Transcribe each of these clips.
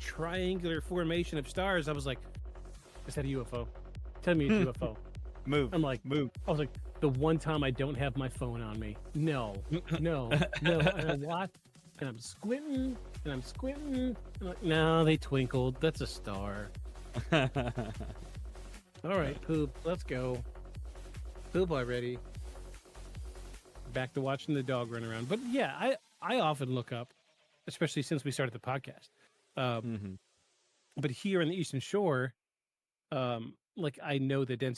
triangular formation of stars. I was like, is that a UFO? Tell me it's UFO. Move. I'm like, move. I was like, the one time I don't have my phone on me. No. And I watch, and I'm squinting, I'm like, no, they twinkled. That's a star. All right, poop. Let's go. Poop already. Back to watching the dog run around. But yeah, I often look up, especially since we started the podcast. But here in the Eastern Shore, like I know the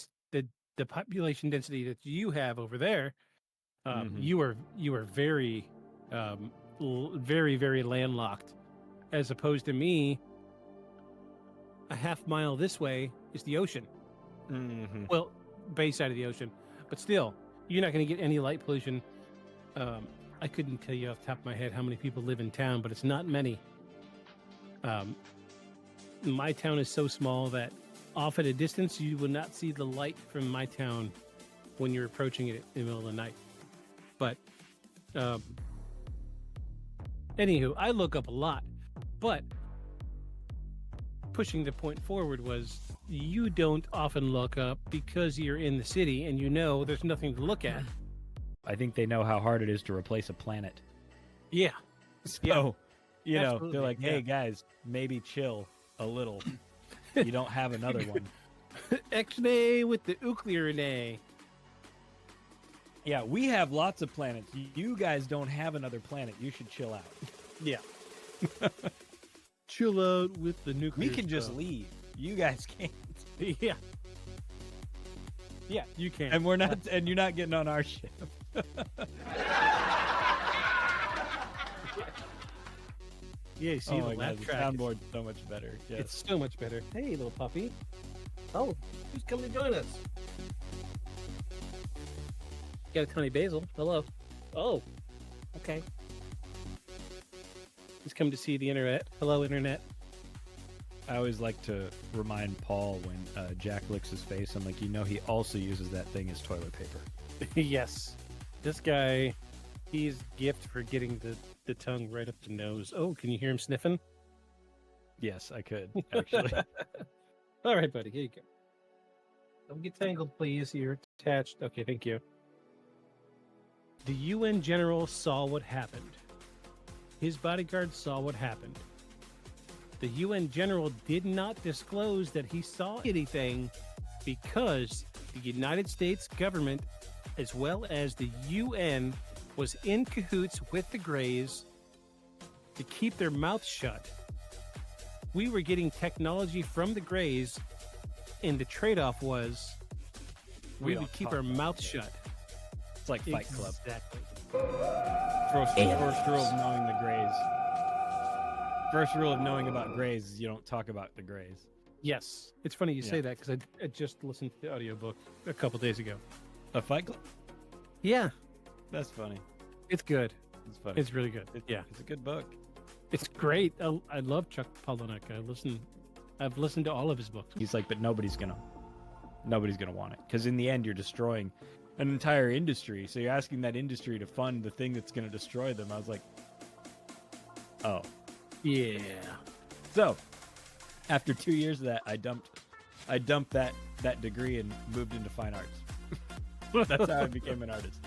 population density that you have over there. You are very, very, very landlocked, as opposed to me. A half mile this way is the ocean. Well, bay side of the ocean, but still, you're not going to get any light pollution. I couldn't tell you off the top of my head how many people live in town, but it's not many. My town is so small that off at a distance, you will not see the light from my town when you're approaching it in the middle of the night. But, anywho, I look up a lot, but pushing the point forward was you don't often look up because you're in the city and you know there's nothing to look at. I think they know how hard it is to replace a planet. Yeah. So, you know, Absolutely, they're like, hey, guys, maybe chill a little. You don't have another one. X-nay with the nuclear nay. Yeah, we have lots of planets. You guys don't have another planet. You should chill out. Yeah. Chill out with the nuclear We can just stuff. leave. You guys can't. Yeah. Yeah, you can. And we're not and you're not getting on our ship. Yeah, you see the laugh the track. soundboard's so much better. Yes. It's so much better. Hey, little puppy. Oh, who's coming to join us? Got a tiny basil. Hello. Oh, okay. He's come to see the internet. Hello, internet. I always like to remind Paul when Jack licks his face, I'm like, he also uses that thing as toilet paper. Yes. This guy, he's gift for getting the tongue right up the nose. Oh, can you hear him sniffing? Yes, I could, actually. All right, buddy. Here you go. Don't get tangled, please. You're attached. Okay, thank you. The UN general saw what happened. His bodyguard saw what happened. The UN general did not disclose that he saw anything because the United States government, as well as the UN, was in cahoots with the Greys to keep their mouths shut. We were getting technology from the Greys, and the trade-off was we would keep our mouths shut. It's like Fight Club. Exactly. First rule of knowing the Greys. First rule of knowing about Greys is you don't talk about the Greys. Yes. It's funny you say that because I just listened to the audiobook a couple days ago. A Fight Club? Yeah. That's funny. It's good. It's funny. It's really good. Yeah. It's a good book. It's great. I love Chuck Palahniuk. I've listened to all of his books. He's like, but nobody's gonna want it because in the end you're destroying an entire industry. So you're asking that industry to fund the thing that's gonna destroy them. I was like, oh, yeah. So after 2 years of that, I dumped that degree and moved into fine arts. That's how I became an artist.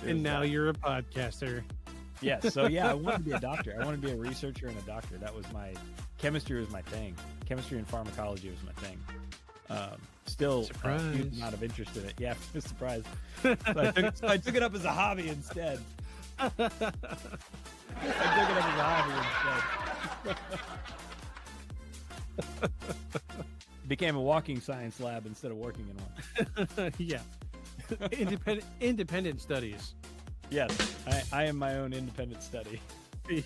And now you're a podcaster. Yes. So yeah, I wanted to be a doctor. I wanted to be a researcher and a doctor. That was chemistry was my thing. Chemistry and pharmacology was my thing. Still a huge amount of interest in it. Yeah, surprise. So I took it up as a hobby instead. Became a walking science lab instead of working in one. Yeah. Independent studies. Yes, I am my own independent study.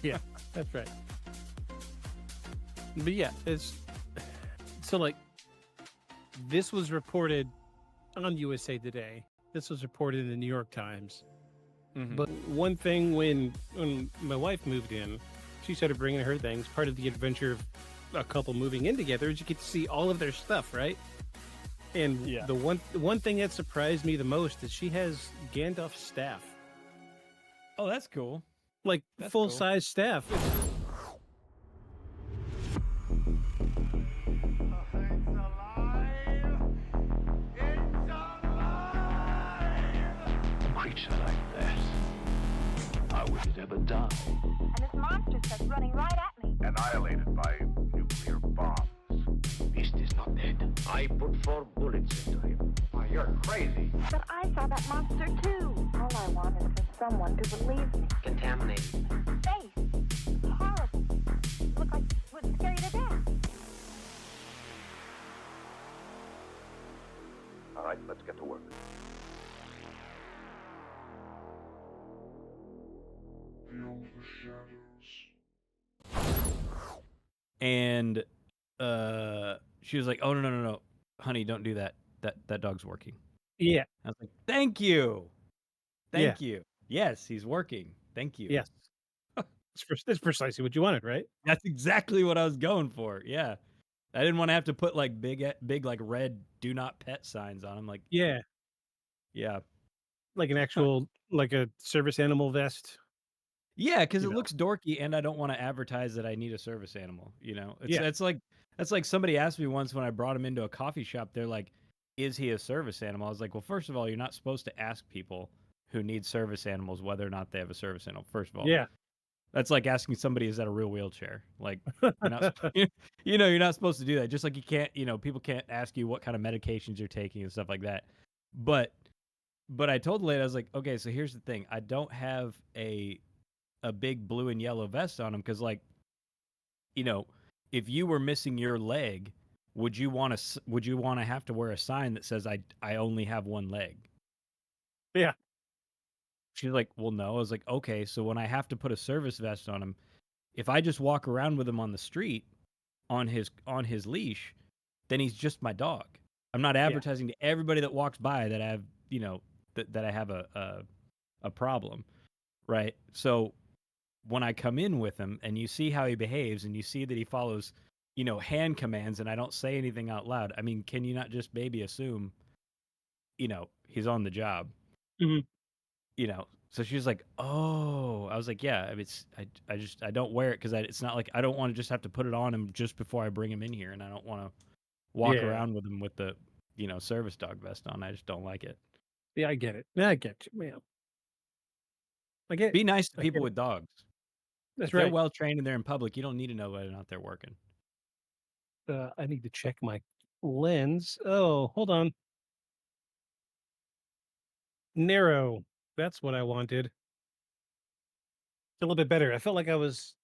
Yeah, that's right. But yeah, it's so like this was reported on USA Today. This was reported in the New York Times. Mm-hmm. But one thing when my wife moved in, she started bringing her things. Part of the adventure of a couple moving in together is you get to see all of their stuff, right? And the one thing that surprised me the most is she has Gandalf's staff. Oh, that's cool. Like full-size staff. creature like that, how would it ever die? And this monster starts running right at me. Annihilated by nuclear bombs. Beast is not dead. I put 4 bullets into him. Oh, you're crazy. But I saw that monster too. All I want is for someone to believe me. Contaminated. Face. Horrible. Look like it would scare you to death. All right, let's get to work. And she was like, "Oh no, honey, don't do that. That dog's working." Yeah. I was like, "Thank you, Yeah. thank you. Yes, he's working. Thank you." Yes. That's precisely what you wanted, right? That's exactly what I was going for. Yeah, I didn't want to have to put like big like red "Do Not Pet" signs on him. Like, Yeah. yeah, Like an actual, like a service animal vest. yeah, because You it know. looks dorky, and I don't want to advertise that I need a service animal. You know, Yeah. that's like somebody asked me once when I brought him into a coffee shop. They're like, "Is he a service animal?" I was like, "Well, first of all, you're not supposed to ask people who need service animals whether or not they have a service animal. First of all, Yeah. that's like asking somebody, "Is that a real wheelchair?" Like, you're not, you're not supposed to do that. Just like you can't, people can't ask you what kind of medications you're taking and stuff like that. But I told the lady, I was like, "Okay, so here's the thing. I don't have a big blue and yellow vest on him because, like, if you were missing your leg, would you want to have to wear a sign that says I only have one leg?" Yeah. She's like, "Well, no." I was like, "Okay, so when I have to put a service vest on him, if I just walk around with him on the street on his leash, then he's just my dog. I'm not advertising to everybody that walks by that I have, that I have a problem, right? So when I come in with him and you see how he behaves and you see that he follows, hand commands and I don't say anything out loud, I mean, can you not just maybe assume, he's on the job?" Mhm. So she was like, "Oh." I was like, "Yeah, I mean, I don't wear it because it's not like I don't want to just have to put it on him just before I bring him in here, and I don't want to walk Yeah. around with him with the service dog vest on. I just don't like it." Yeah, I get it. Yeah, I get you. Yeah. I get Be nice to I people get it. with dogs. That's If they're right. well trained and they're in public, you don't need to know whether or not they're working. I need to check my lens. Oh, hold on. Narrow. That's what I wanted. A little bit better. I felt like I was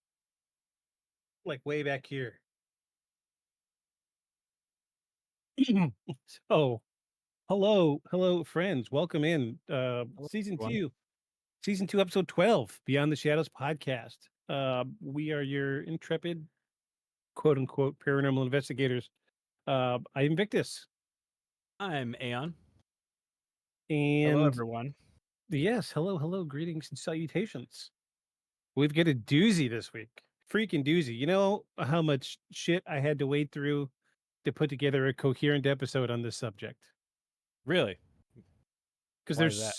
like way back here. So, hello, friends. Welcome in. Hello, Season everyone. 2, Season 2, Episode 12, Beyond the Shadows podcast. We are your intrepid, quote unquote, paranormal investigators. I am Victus. I'm Aeon. Hello, And everyone. yes, hello, greetings and salutations. We've got a doozy this week. Freaking doozy. You know how much shit I had to wade through to put together a coherent episode on this subject? Really? Because Why is that?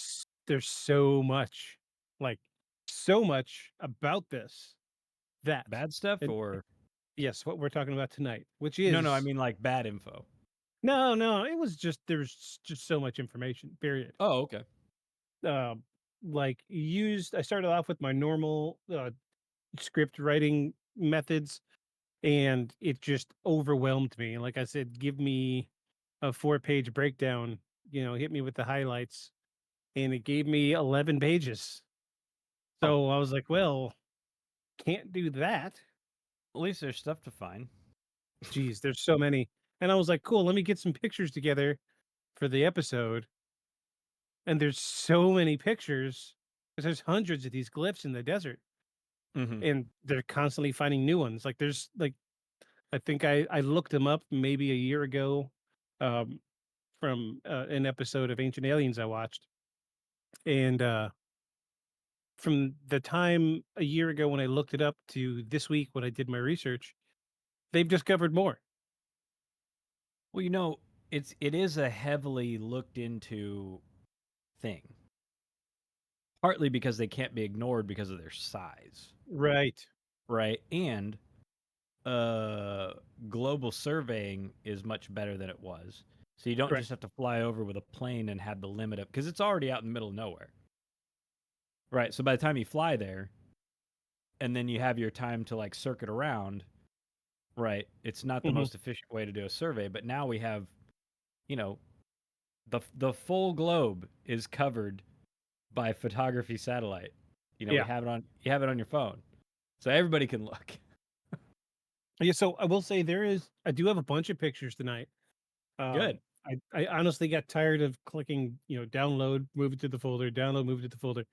there's so much, like so much about this that Bad stuff and or yes, what we're talking about tonight, which no? I is mean like bad info. no, it was just there's just so much information. Period. Oh, okay. Um, like used, I started off with my normal script writing methods, and it just overwhelmed me. And like I said, give me a 4-page breakdown. Hit me with the highlights, and it gave me 11 pages. Oh, So I was like, well, can't do that. at least there's stuff to find. Geez, there's so many. And I was like, cool, let me get some pictures together for the episode. And there's so many pictures because there's hundreds of these glyphs in the desert, Mm-hmm. and they're constantly finding new ones. Like there's like, I think I looked them up maybe a year ago, um, from an episode of Ancient Aliens I watched. And from the time a year ago when I looked it up to this week when I did my research, they've discovered more. Well, it is a heavily looked into thing. Partly because they can't be ignored because of their size, Right. right? And global surveying is much better than it was. So you don't Correct. just have to fly over with a plane and have the limit of because it's already out in the middle of nowhere. Right. So by the time you fly there, and then you have your time to like circuit around, right? It's not the Mhm. most efficient way to do a survey, but now we have, you know, the full globe is covered by photography satellite. You know, we Yeah. have it on you have it on your phone. So everybody can look. Yeah, so I will say I do have a bunch of pictures tonight. Good. I honestly got tired of clicking, download, move it to the folder, download, move it to the folder.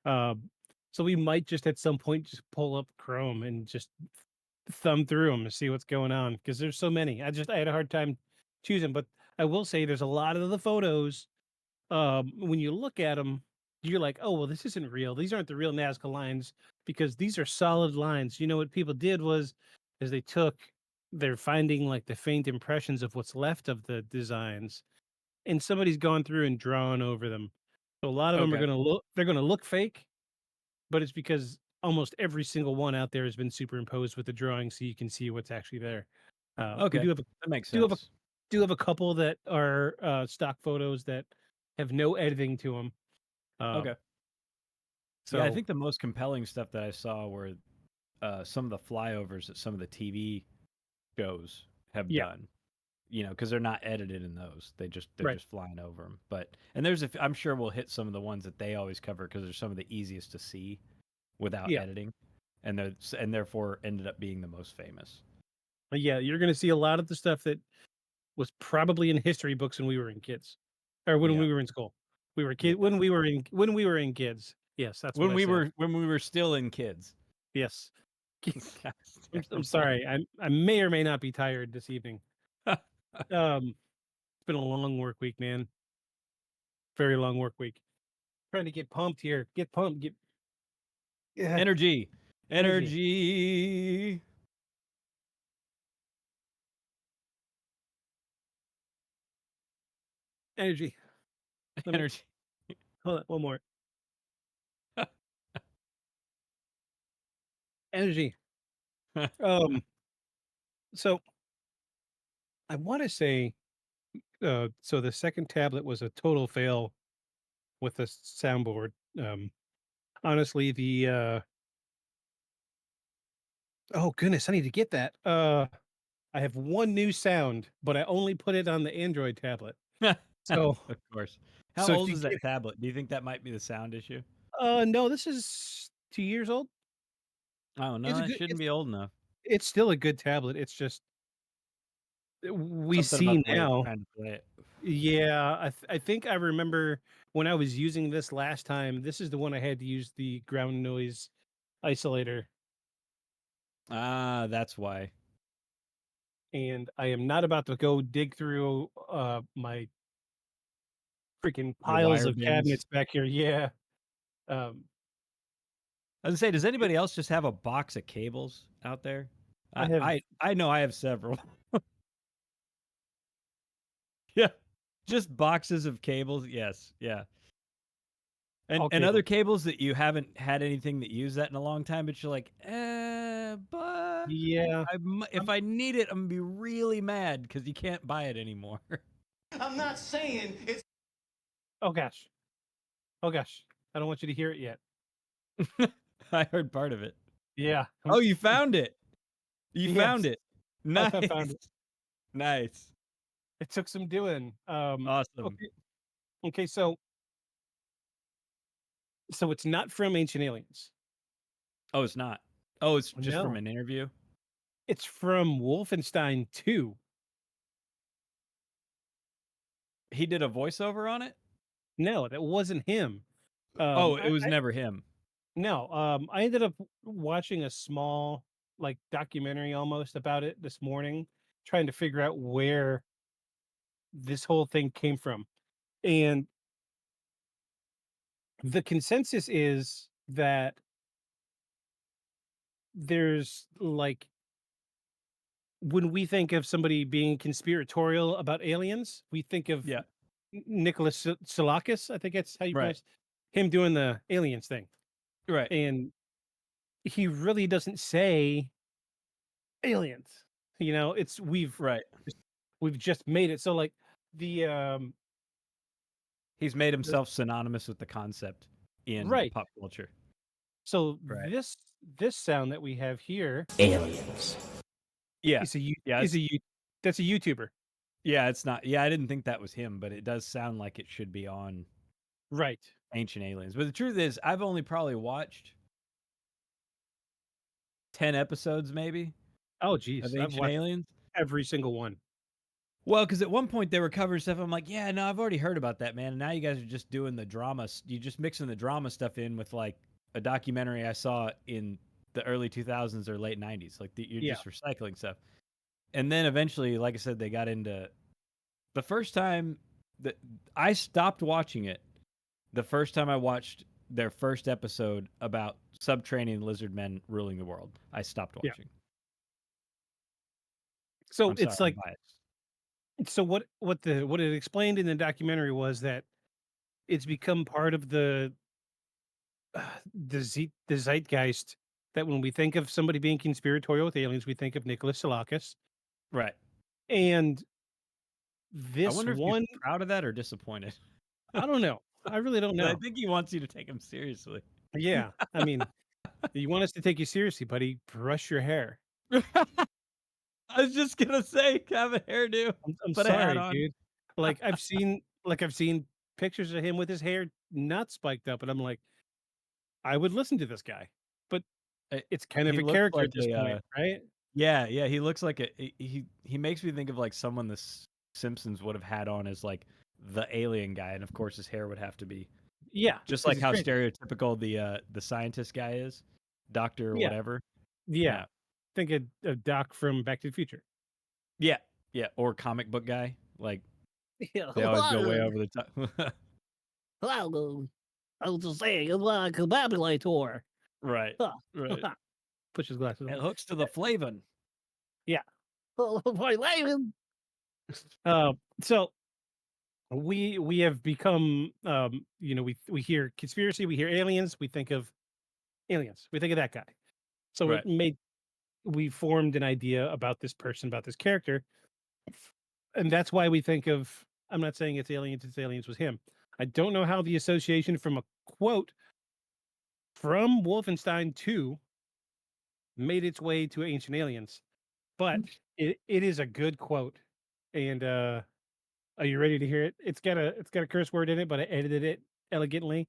Um, so we might just at some point just pull up Chrome and just thumb through them and see what's going on because there's so many. I had a hard time choosing, but I will say there's a lot of the photos. When you look at them, you're like, oh well, this isn't real. These aren't the real Nazca lines because these are solid lines. You know what people did was, is they're finding like the faint impressions of what's left of the designs, and somebody's gone through and drawn over them. So a lot of them are Okay. they're gonna look fake, but it's because almost every single one out there has been superimposed with the drawing, so you can see what's actually there. We Okay. That makes do have a sense. do have a couple that are stock photos that have no editing to them. Okay. Yeah, I So think the most compelling stuff that I saw were some of the flyovers that some of the TV shows have yeah, done. You know, because they're not edited in those. They're right, just flying over them. But I'm sure we'll hit some of the ones that they always cover because they're some of the easiest to see without yeah, editing, and therefore ended up being the most famous. yeah. You're gonna see a lot of the stuff that was probably in history books when we were in kids, or when Yeah, we were in school. We were yeah. kid when we were in kids. Yes, that's what When I we said. were still in kids. Yes. God I'm damn sorry. I may or may not be tired this evening. it. It's been a long work week, man. Very long work week. Trying to get pumped here. Get pumped. Get yeah, Energy, energy. energy, Energy. Let me energy. hold on, one more. Energy. Um, so I want to say, so the second tablet was a total fail with the soundboard. Honestly, oh goodness, I need to get that. I have one new sound, but I only put it on the Android tablet. So, Of course. How so if old you is get, that tablet? Do you think that might be the sound issue? no, this is 2 years old. Oh It's no, a it good, shouldn't be old enough. it's still a good tablet. It's just we Something about see the way it's now. trying to play it. Yeah, I think I remember when I was using this last time. This is the one I had to use the ground noise isolator, Ah, that's why. and I am not about to go dig through my freaking Your piles wire of bins. cabinets back here. Yeah, um, I was gonna say, does it, anybody else just have a box of cables out there? I I have I, I know I have several. Yeah. Just boxes of cables. Yes. Yeah. all And other cables. cables that you haven't had anything that use that in a long time, but you're like, but Yeah. if I'm, I need it, I'm gonna be really mad because you can't buy it anymore. oh gosh. Oh gosh. I don't want you to hear it yet. I heard part of it. Yeah. Oh, you found it. You found Yes. it. I Nice. found it. Nice. It took some doing. Awesome. Okay. Okay. So it's not from Ancient Aliens. Oh, it's not. Oh, it's just from No. an interview. It's from Wolfenstein 2. He did a voiceover on it. No, that wasn't him. Oh, it I, was I never him. no. I ended up watching a small like documentary almost about it this morning, trying to figure out where this whole thing came from. And the consensus is that there's like when we think of somebody being conspiratorial about aliens, we think of Yeah. Nicholas Salakis. I think that's how you Right. pronounce him doing the aliens thing. Right. And he really doesn't say aliens. It's Right. we've just made it. So like the He's made the himself synonymous with the concept. in Right. pop culture. So Right. this sound that we have here Yeah. is a you Yeah. is a you that's a YouTuber. Yeah. It's not. Yeah. I didn't think that was him, but it does sound like it should be on Right. Ancient Aliens. But the truth is, I've only probably watched 10 episodes, maybe, Oh, of geez. I've Ancient watched Aliens. every single one. Well, because at one point they were covering stuff. I'm like, yeah, no, I've already heard about that, man. And now you guys are just doing the drama. You just mixing the drama stuff in with like a documentary I saw in the early 2000s or late 90s. Like you're Yeah. just recycling stuff. And then eventually, like I said, they got into the first time that I stopped watching it. The first time I watched their first episode about subterranean lizard men ruling the world, I stopped Yeah. watching. So I'm sorry, it's I'm like biased. so what it explained in the documentary was that it's become part of the zeitgeist that when we think of somebody being conspiratorial with aliens, we think of Nicholas Salakis. Right. And I this wonder if he's one, proud of that or disappointed. I don't know. I really don't I know. think he wants you to take him seriously. Yeah. I mean, you want us to take you seriously, buddy, brush your hair. I was just gonna say, have a hairdo, I'm put a hat sorry, on. dude. I've seen pictures of him with his hair not spiked up, and I'm like, I would listen to this guy. But it's kind of He a looks character like at this point, right? yeah, yeah. He looks like he makes me think of like someone the Simpsons would have had on as like the alien guy, and of course his hair would have to be Yeah, just 'cause like he's how crazy. stereotypical the scientist guy is, doctor or Yeah, whatever. yeah. Yeah, Think of Doc from Back to the Future. yeah, yeah. Or comic book guy, like Yeah, they always go way over the top. hello. I was just saying, it's like a Babylator. Right, right. Push his glasses It on. hooks to the flavin. Yeah. My Laban. So we have become we hear conspiracy, we hear aliens, we think of aliens, we think of that guy. So Right. we formed an idea about this person, about this character, and that's why we think of. I'm not saying it's aliens was him. I don't know how the association from a quote from Wolfenstein 2 made its way to Ancient Aliens, but it is a good quote. And are you ready to hear it? It's got a curse word in it, but I edited it elegantly.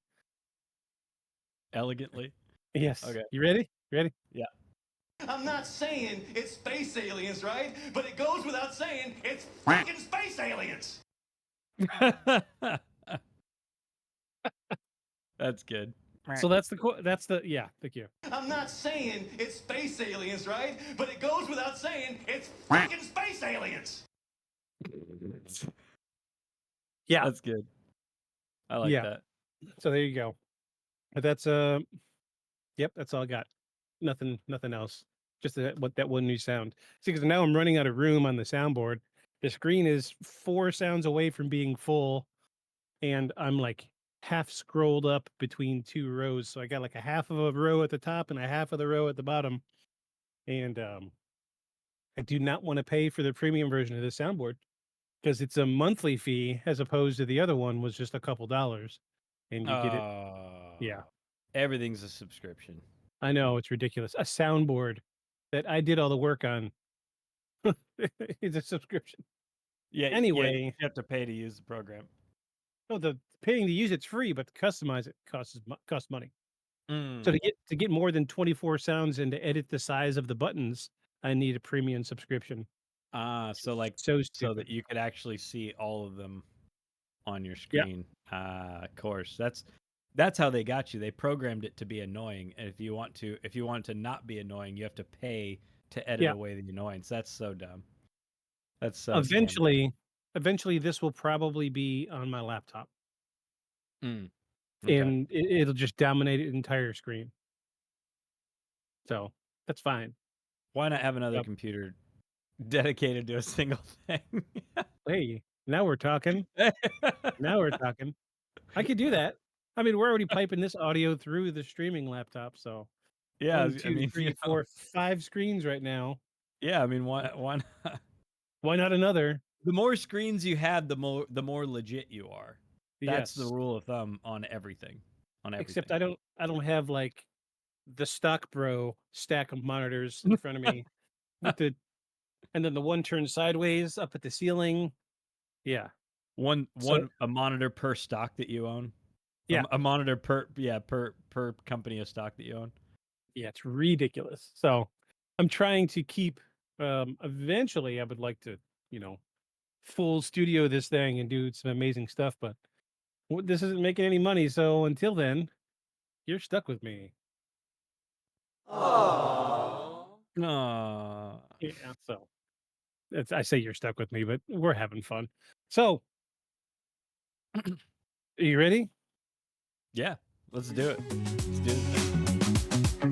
Elegantly. Yes. Okay. You ready? Ready? Yeah. I'm not saying it's space aliens, right? But it goes without saying it's fucking space aliens. That's good. So that's the quote. Yeah. Thank you. I'm not saying it's space aliens, right? But it goes without saying it's fucking space aliens. Yeah. That's good. I like Yeah. that. So there you go. But that's yep. That's all I got. Nothing else. Just that one new sound. See, because now I'm running out of room on the soundboard. The screen is 4 sounds away from being full, and I'm like half scrolled up between 2 rows. So I got like a half of a row at the top and a half of the row at the bottom. And I do not want to pay for the premium version of this soundboard because it's a monthly fee as opposed to the other one was just a couple dollars, and you get it. Yeah, Everything's a subscription. I know it's ridiculous. A soundboard that I did all the work on is a subscription. Yeah. Anyway, You have to pay to use the program. no, the paying to use it's free, but to customize it costs money. So to get more than 24 sounds and to edit the size of the buttons, I need a premium subscription. So like So so that stupid. you could actually see all of them on your Yeah. screen. Of course. That's how they got you. They programmed it to be annoying. And if you want it to not be annoying, you have to pay to edit Yeah. away the annoyance. That's so dumb. That's so scam. Eventually this will probably be on my laptop. Okay. And it'll just dominate an entire screen. So that's fine. Why not have another Yep. computer dedicated to a single thing? Hey, now we're talking. Now we're talking. I could do that. I mean, we're already piping this audio through the streaming laptop. So Yeah, 1, 2, 3, 4, 5 screens right now. Yeah, I mean, why not? Why not another? The more screens you have, the more legit you are. That's the Yes. rule of thumb on everything. on everything. Except I don't have like the stock bro stack of monitors in front of me with the and then the one turned sideways up at the ceiling. Yeah. So A monitor per stock that you own. yeah, A monitor per company of stock that you own. yeah, it's ridiculous. So I'm trying to keep eventually I would like to, full studio this thing and do some amazing stuff, but this isn't making any money, so until then, you're stuck with me. Aww. Yeah, so I say you're stuck with me, but we're having fun. So, are you ready? Yeah, let's do it. Let's do it.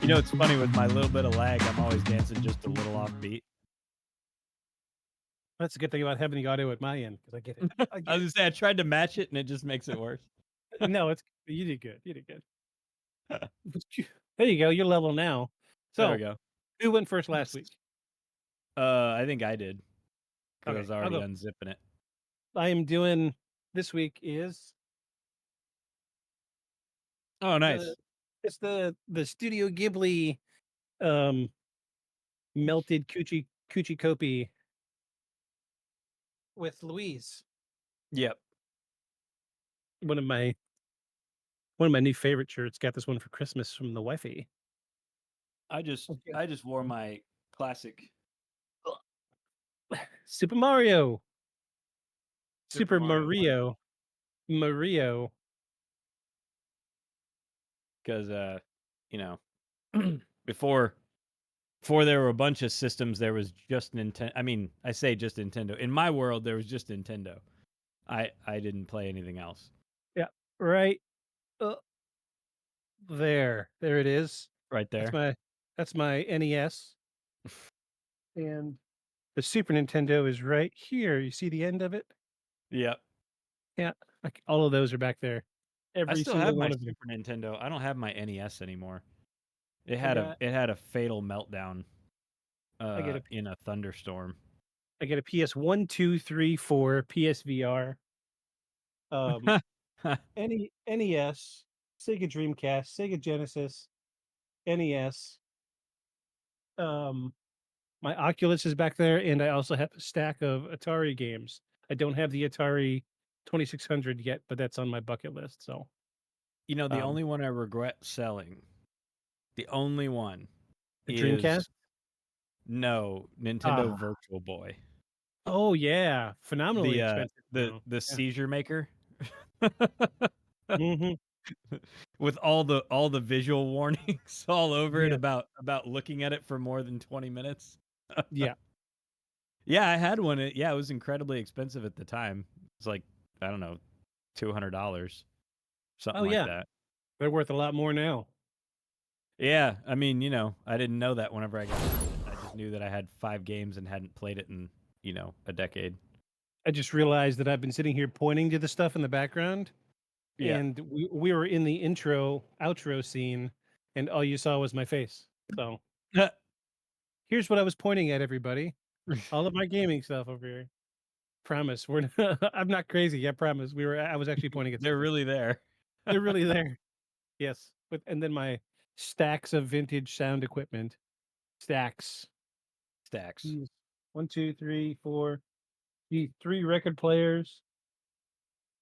You know, it's funny with my little bit of lag, I'm always dancing just a little off beat. That's a good thing about having the audio at my end because I get it. I I get was gonna say I tried to match it and it just makes it worse. it. No, you did good. You did good. There you go. You're level now. There we So, go. who went first last week? I think I did because I Okay, was I'll already go. unzipping it. I am doing this week is Oh, nice. the Studio Ghibli um melted coochie kopi with Louise. Yep. One of my new favorite shirts. Got this one for Christmas from the wifey. I just wore my classic Super Mario. Super Super Mario Mario. Mario. because you know, before there were a bunch of systems, there was just Nintendo. I mean, I say just Nintendo. In my world, there was just Nintendo. I didn't play anything else. Yeah, right. Uh, there it is. Right there. That's my NES, and the Super Nintendo is right here. You see the end of it? Yep. Yeah, like all of those are back there. I Every still single have my one of them. Super Nintendo. I don't have my NES anymore. It I had got it had a fatal meltdown I get a in a thunderstorm. I get a PS1, 2, 3, 4, PSVR, um, NES, Sega Dreamcast, Sega Genesis, NES. Um, my Oculus is back there, and I also have a stack of Atari games. I don't have the Atari 2600 yet, but that's on my bucket list. So, You know, the um, only one I regret selling, the only one the Dreamcast. is no Nintendo Ah, Virtual Boy. oh yeah, phenomenally The expensive now. the Yeah. seizure maker Hmm. with all the visual warnings all over it Yeah. about looking at it for more than 20 minutes. Yeah. Yeah, I had one. It was incredibly expensive at the time. It's like, I don't know, $200, something Oh like yeah. that. They're worth a lot more now. Yeah, I mean, I didn't know that whenever I got it. I just knew that I had 5 games and hadn't played it in, a decade. I just realized that I've been sitting here pointing to the stuff in the background, Yeah. and we were in the outro scene, and all you saw was my face. So here's what I was pointing at, everybody. All of my gaming stuff over here. Promise, we're I'm not crazy. I promise. I was actually pointing at They're something. really there. They're really there. Yes. And then my stacks of vintage sound equipment. Stacks. Stacks. Jeez. 1, 2, 3, 4. Three record players.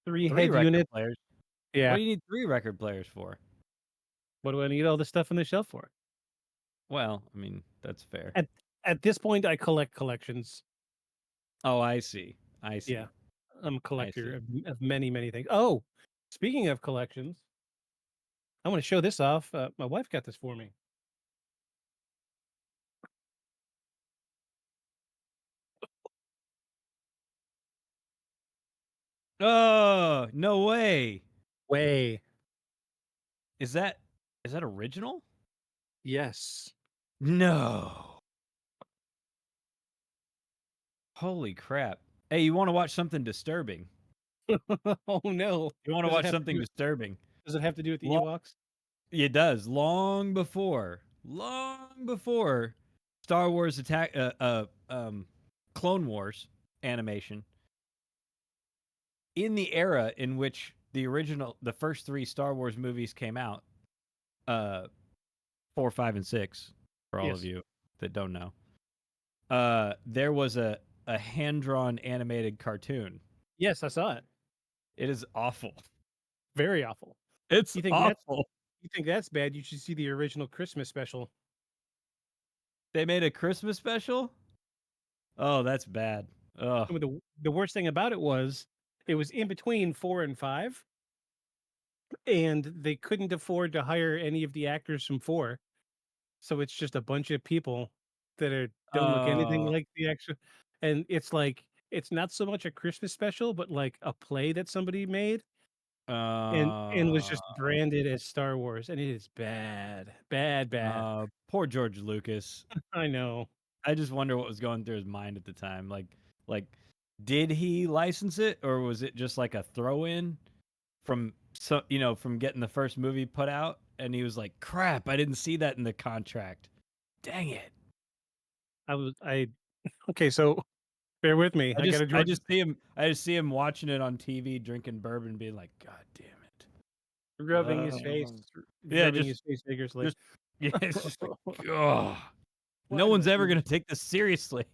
3 3 head record units. players. What Yeah. do you need 3 record players for? What do I need all this stuff on the shelf for? Well, I mean, that's fair. At this point, I collect collections. Oh, I see. I see. Yeah. I'm a I collector see. of many, many things. Oh, speaking of collections, I want to show this off. My wife got this for me. Oh, no way. Way. Is that original? Yes. No. Holy crap. Hey, you want to watch something disturbing? Oh no. You want to Does it watch have to something do disturbing? does it have to do with the Long, Ewoks? it does. Long before Star Wars Clone Wars animation in the era in which the first 3 Star Wars movies came out, 4, 5, and 6, for all of Yes. you that don't know. There was a hand-drawn animated cartoon. Yes, I saw it. It is awful. Very awful. It's You think awful. you think that's bad? You should see the original Christmas special. They made a Christmas special? Oh, that's bad. Ugh. And the worst thing about it was in between 4 and 5, and they couldn't afford to hire any of the actors from 4. So it's just a bunch of people that don't look anything Oh. like the actual, and it's like it's not so much a Christmas special, but like a play that somebody made and was just branded as Star Wars, and it is bad. Bad. Poor George Lucas. I know. I just wonder what was going through his mind at the time. Like, did he license it, or was it just like a throw-in from from getting the first movie put out? And he was like, "Crap, I didn't see that in the contract. Dang it!" Okay, so bear with me. I I got just a George I just see him watching it on TV, drinking bourbon, being like, "God damn it!" rubbing his face, Yeah, rubbing his face vigorously. just yeah, it's just like, ugh. No Why do one's I ever do gonna take this seriously.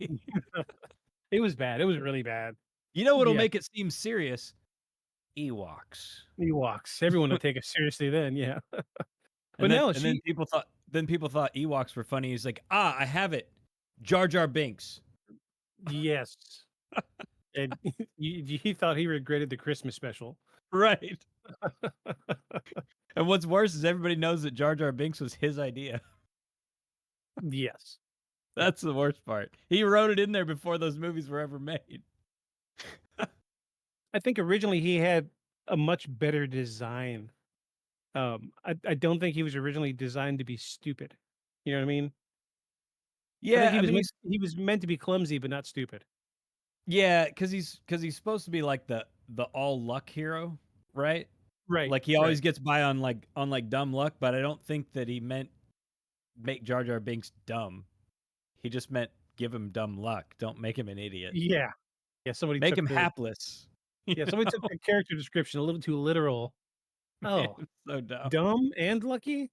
It was bad. It was really bad. You know what'll Yeah. make it seem serious? Ewoks. Ewoks. Everyone would take us seriously then, yeah. But And then no, and then she people thought Ewoks were funny. He's like, I have it. Jar Jar Binks. yes. And he thought he regretted the Christmas special. Right. And what's worse is everybody knows that Jar Jar Binks was his idea. Yes. That's the worst part. He wrote it in there before those movies were ever made. I think originally he had a much better design. I don't think he was originally designed to be stupid. You know what I mean? I think Yeah, I mean, he was meant to be clumsy, but not stupid. yeah, because he's supposed to be like the all luck hero, right? Right. Like he always gets by on like dumb luck, but I don't think that he meant make Jar Jar Binks dumb. He just meant give him dumb luck. Don't make him an idiot. Yeah. Yeah, somebody Make took him the hapless. Yeah, somebody took the character description a little too literal. Oh, It's so dumb. dumb and lucky?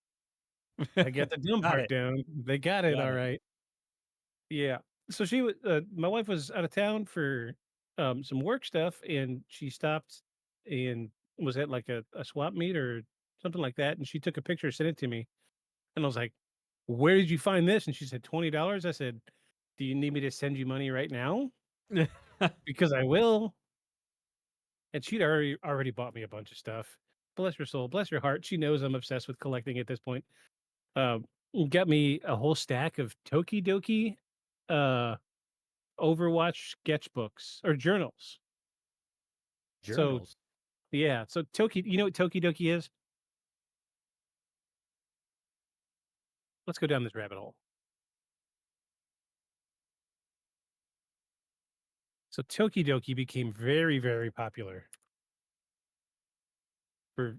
I got the dumb Got part it. down. They got it Got all it. right. Yeah. So she was my wife was out of town for some work stuff, and she stopped and was at like a swap meet or something like that, and she took a picture, sent it to me, and I was like, "Where did you find this?" And she said, $20. I said, "Do you need me to send you money right now? Because I will." And she'd already bought me a bunch of stuff. Bless her soul, bless her heart. She knows I'm obsessed with collecting at this point. Um, got me a whole stack of Tokidoki uh Overwatch sketchbooks or journals. So Journals. yeah, so you know what Tokidoki is? Let's go down this rabbit hole. So Tokidoki became very, very popular for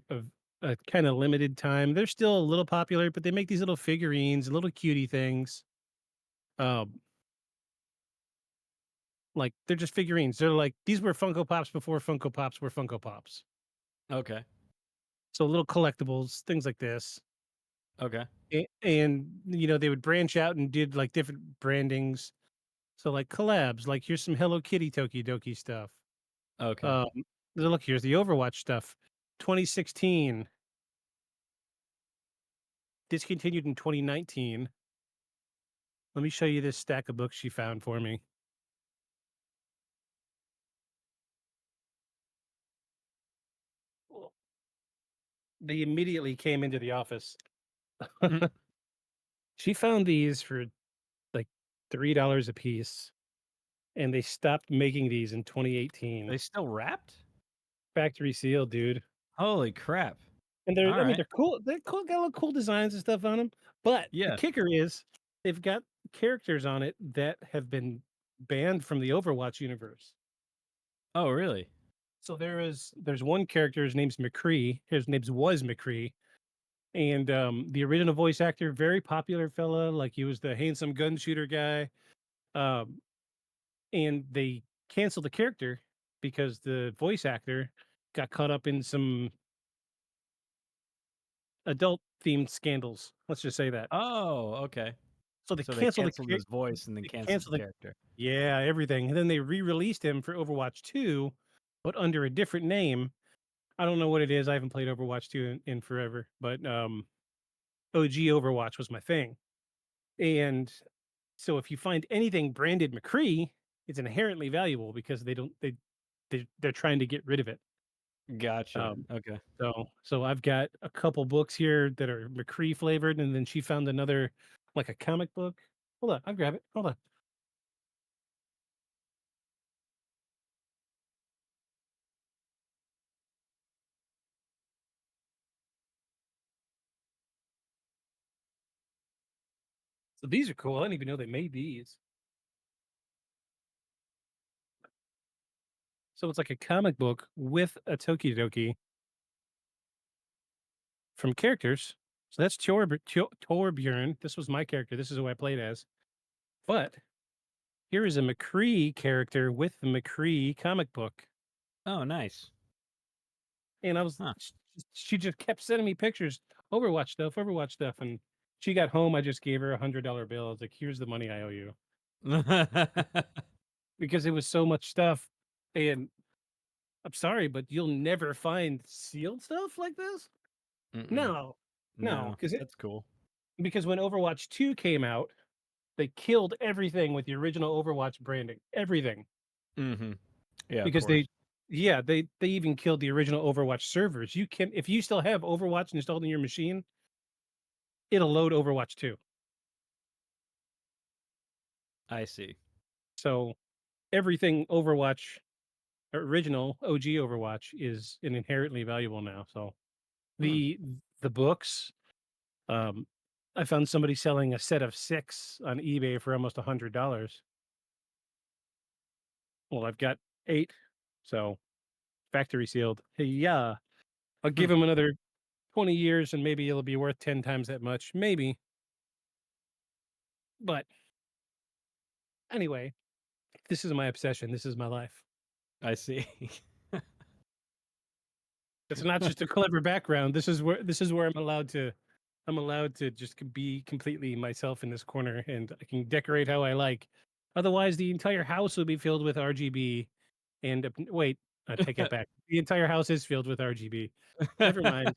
a kind of limited time. They're still a little popular, but they make these little figurines, little cutie things. Um, like they're just figurines. They're like these were Funko Pops before Funko Pops were Funko Pops. Okay. So little collectibles, things like this. Okay. And you know they would branch out and did like different brandings. So like collabs, like here's some Hello Kitty Tokidoki stuff. Okay. Um, look, here's the Overwatch stuff. 2016 discontinued in 2019. Let me show you this stack of books she found for me. They immediately came into the office. Mhm. She found these for like $3 a piece, and they stopped making these in 2018. They still wrapped? Factory sealed, dude. Holy crap. And All I mean, right. they're cool. They're cool. Got little cool designs and stuff on them. But the Yeah. kicker is they've got characters on it that have been banned from the Overwatch universe. Oh, really? So there's one character. His name's McCree. His name was McCree, and the original voice actor, very popular fella. Like he was the handsome gun shooter guy. Um, and they canceled the character because the voice actor got caught up in some adult themed scandals. Let's just say that. Oh, okay. So they So they canceled canceled his voice and then they canceled canceled the the character. yeah, everything. And then they re-released him for Overwatch 2, but under a different name. I don't know what it is. I haven't played Overwatch 2 in forever, but OG Overwatch was my thing. And so if you find anything branded McCree, it's inherently valuable because they're trying to get rid of it. Gotcha. Um, Okay. so I've got a couple books here that are McCree flavored, and then she found another like a comic book. Hold on, I'll grab it. Hold on. So these are cool. I didn't even know they made these. So it's like a comic book with a Tokidoki from characters. So that's Torbjorn. This was my character. This is who I played as. But here is a McCree character with the McCree comic book. Oh, nice. And I was Huh. she just kept sending me pictures, Overwatch stuff. And she got home, I just gave her $100 bill. I was like, here's the money I owe you. Because it was so much stuff. And I'm sorry, but you'll never find sealed stuff like this. Mm-mm. No, No, because that's cool. when Overwatch 2 came out, they killed everything with the original Overwatch branding. Everything. Mm-hmm. Yeah, of Because course. they even killed the original Overwatch servers. You can if you still have Overwatch installed in your machine, it'll load Overwatch 2. I see. So everything Overwatch original OG Overwatch is an inherently valuable now. So Hmm. the books, um I found somebody selling a set of 6 on eBay for almost $100. Well, I've got 8, so factory sealed. Hey, yeah. I'll Hmm. give him another 20 years and maybe it'll be worth 10 times that much. Maybe. But anyway, this is my obsession. This is my life. I see. It's not just a clever background. This is where I'm allowed to just be completely myself in this corner and I can decorate how I like. Otherwise, the entire house will be filled with RGB and wait, I take it back. The entire house is filled with RGB. Never mind.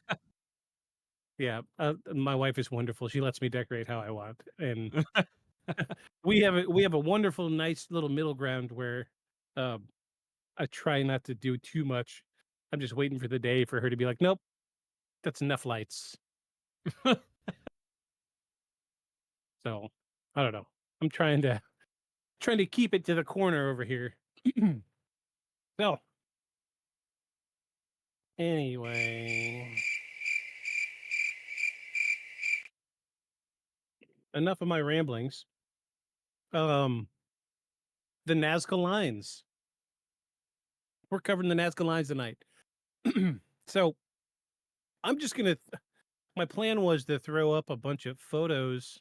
Yeah, my wife is wonderful. She lets me decorate how I want, and we have a wonderful, nice little middle ground where um, I try not to do too much. I'm just waiting for the day for her to be like, "Nope, that's enough lights." So I don't know. I'm trying to keep it to the corner over here. So anyway, enough of my ramblings. Um, the Nazca Lines. We're covering the Nazca Lines tonight. So I'm just gonna. My plan was to throw up a bunch of photos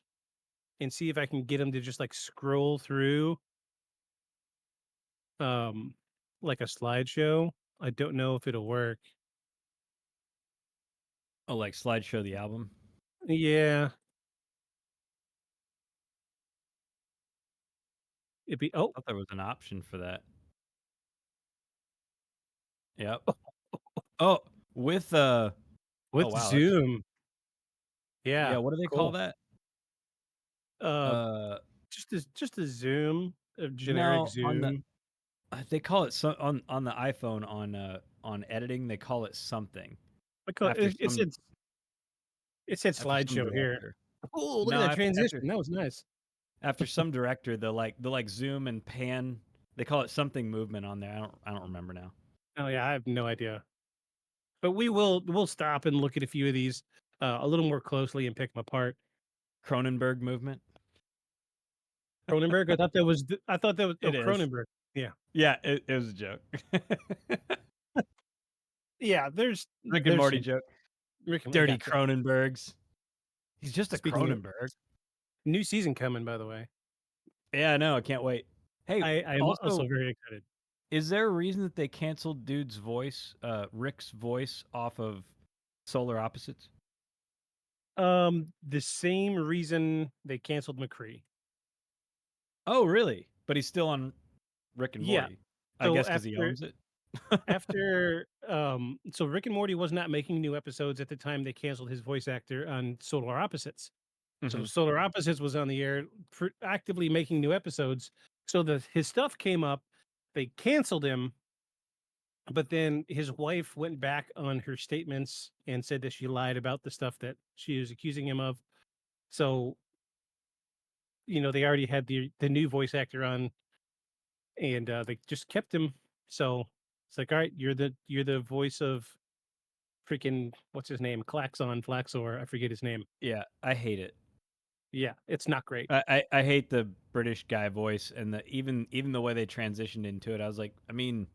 and see if I can get them to just like scroll through, um, like a slideshow. I don't know if it'll work. Oh, like slideshow the album. Yeah, it'd be. Oh, I thought there was an option for that. Yep. Oh, with oh with wow, that's Zoom. yeah. Yeah, What do they call cool. that? Uh, Uh, just a Zoom, a generic no, on the Zoom. they call it on the iPhone on editing. They call it something I call after it said some slideshow here. director. Oh, look at No, that after transition. That was nice. after some director, they'll zoom and pan. They call it something movement on there. I don't remember now. Oh yeah, I have no idea. But we'll stop and look at a few of these a little more closely and pick them apart. Cronenberg movement. Cronenberg. I thought that was It is. Cronenberg. Yeah. Yeah, it was a joke. Yeah, Rick and there's Morty some joke. I Dirty gotcha. Cronenbergs. He's just a Speaking of Cronenberg. new season coming, by the way. Yeah, I know. I can't wait. Hey, I am also also very excited. Is there a reason that they canceled dude's voice, Rick's voice, off of Solar Opposites? The same reason they canceled McCree. Oh, really? But he's still on Rick and Yeah. Morty. I So guess because he owns it. so Rick and Morty was not making new episodes at the time they canceled his voice actor on Solar Opposites. So Mhm. Solar Opposites was on the air actively making new episodes. So his stuff came up, they canceled him, but then his wife went back on her statements and said that she lied about the stuff that she was accusing him of. So, they already had the new voice actor on, and they just kept him. So it's like, all right, you're the voice of freaking what's his name, Flaxor, I forget his name. Yeah, I hate it. Yeah, it's not great. I hate the British guy voice and even the way they transitioned into it. I was like, I mean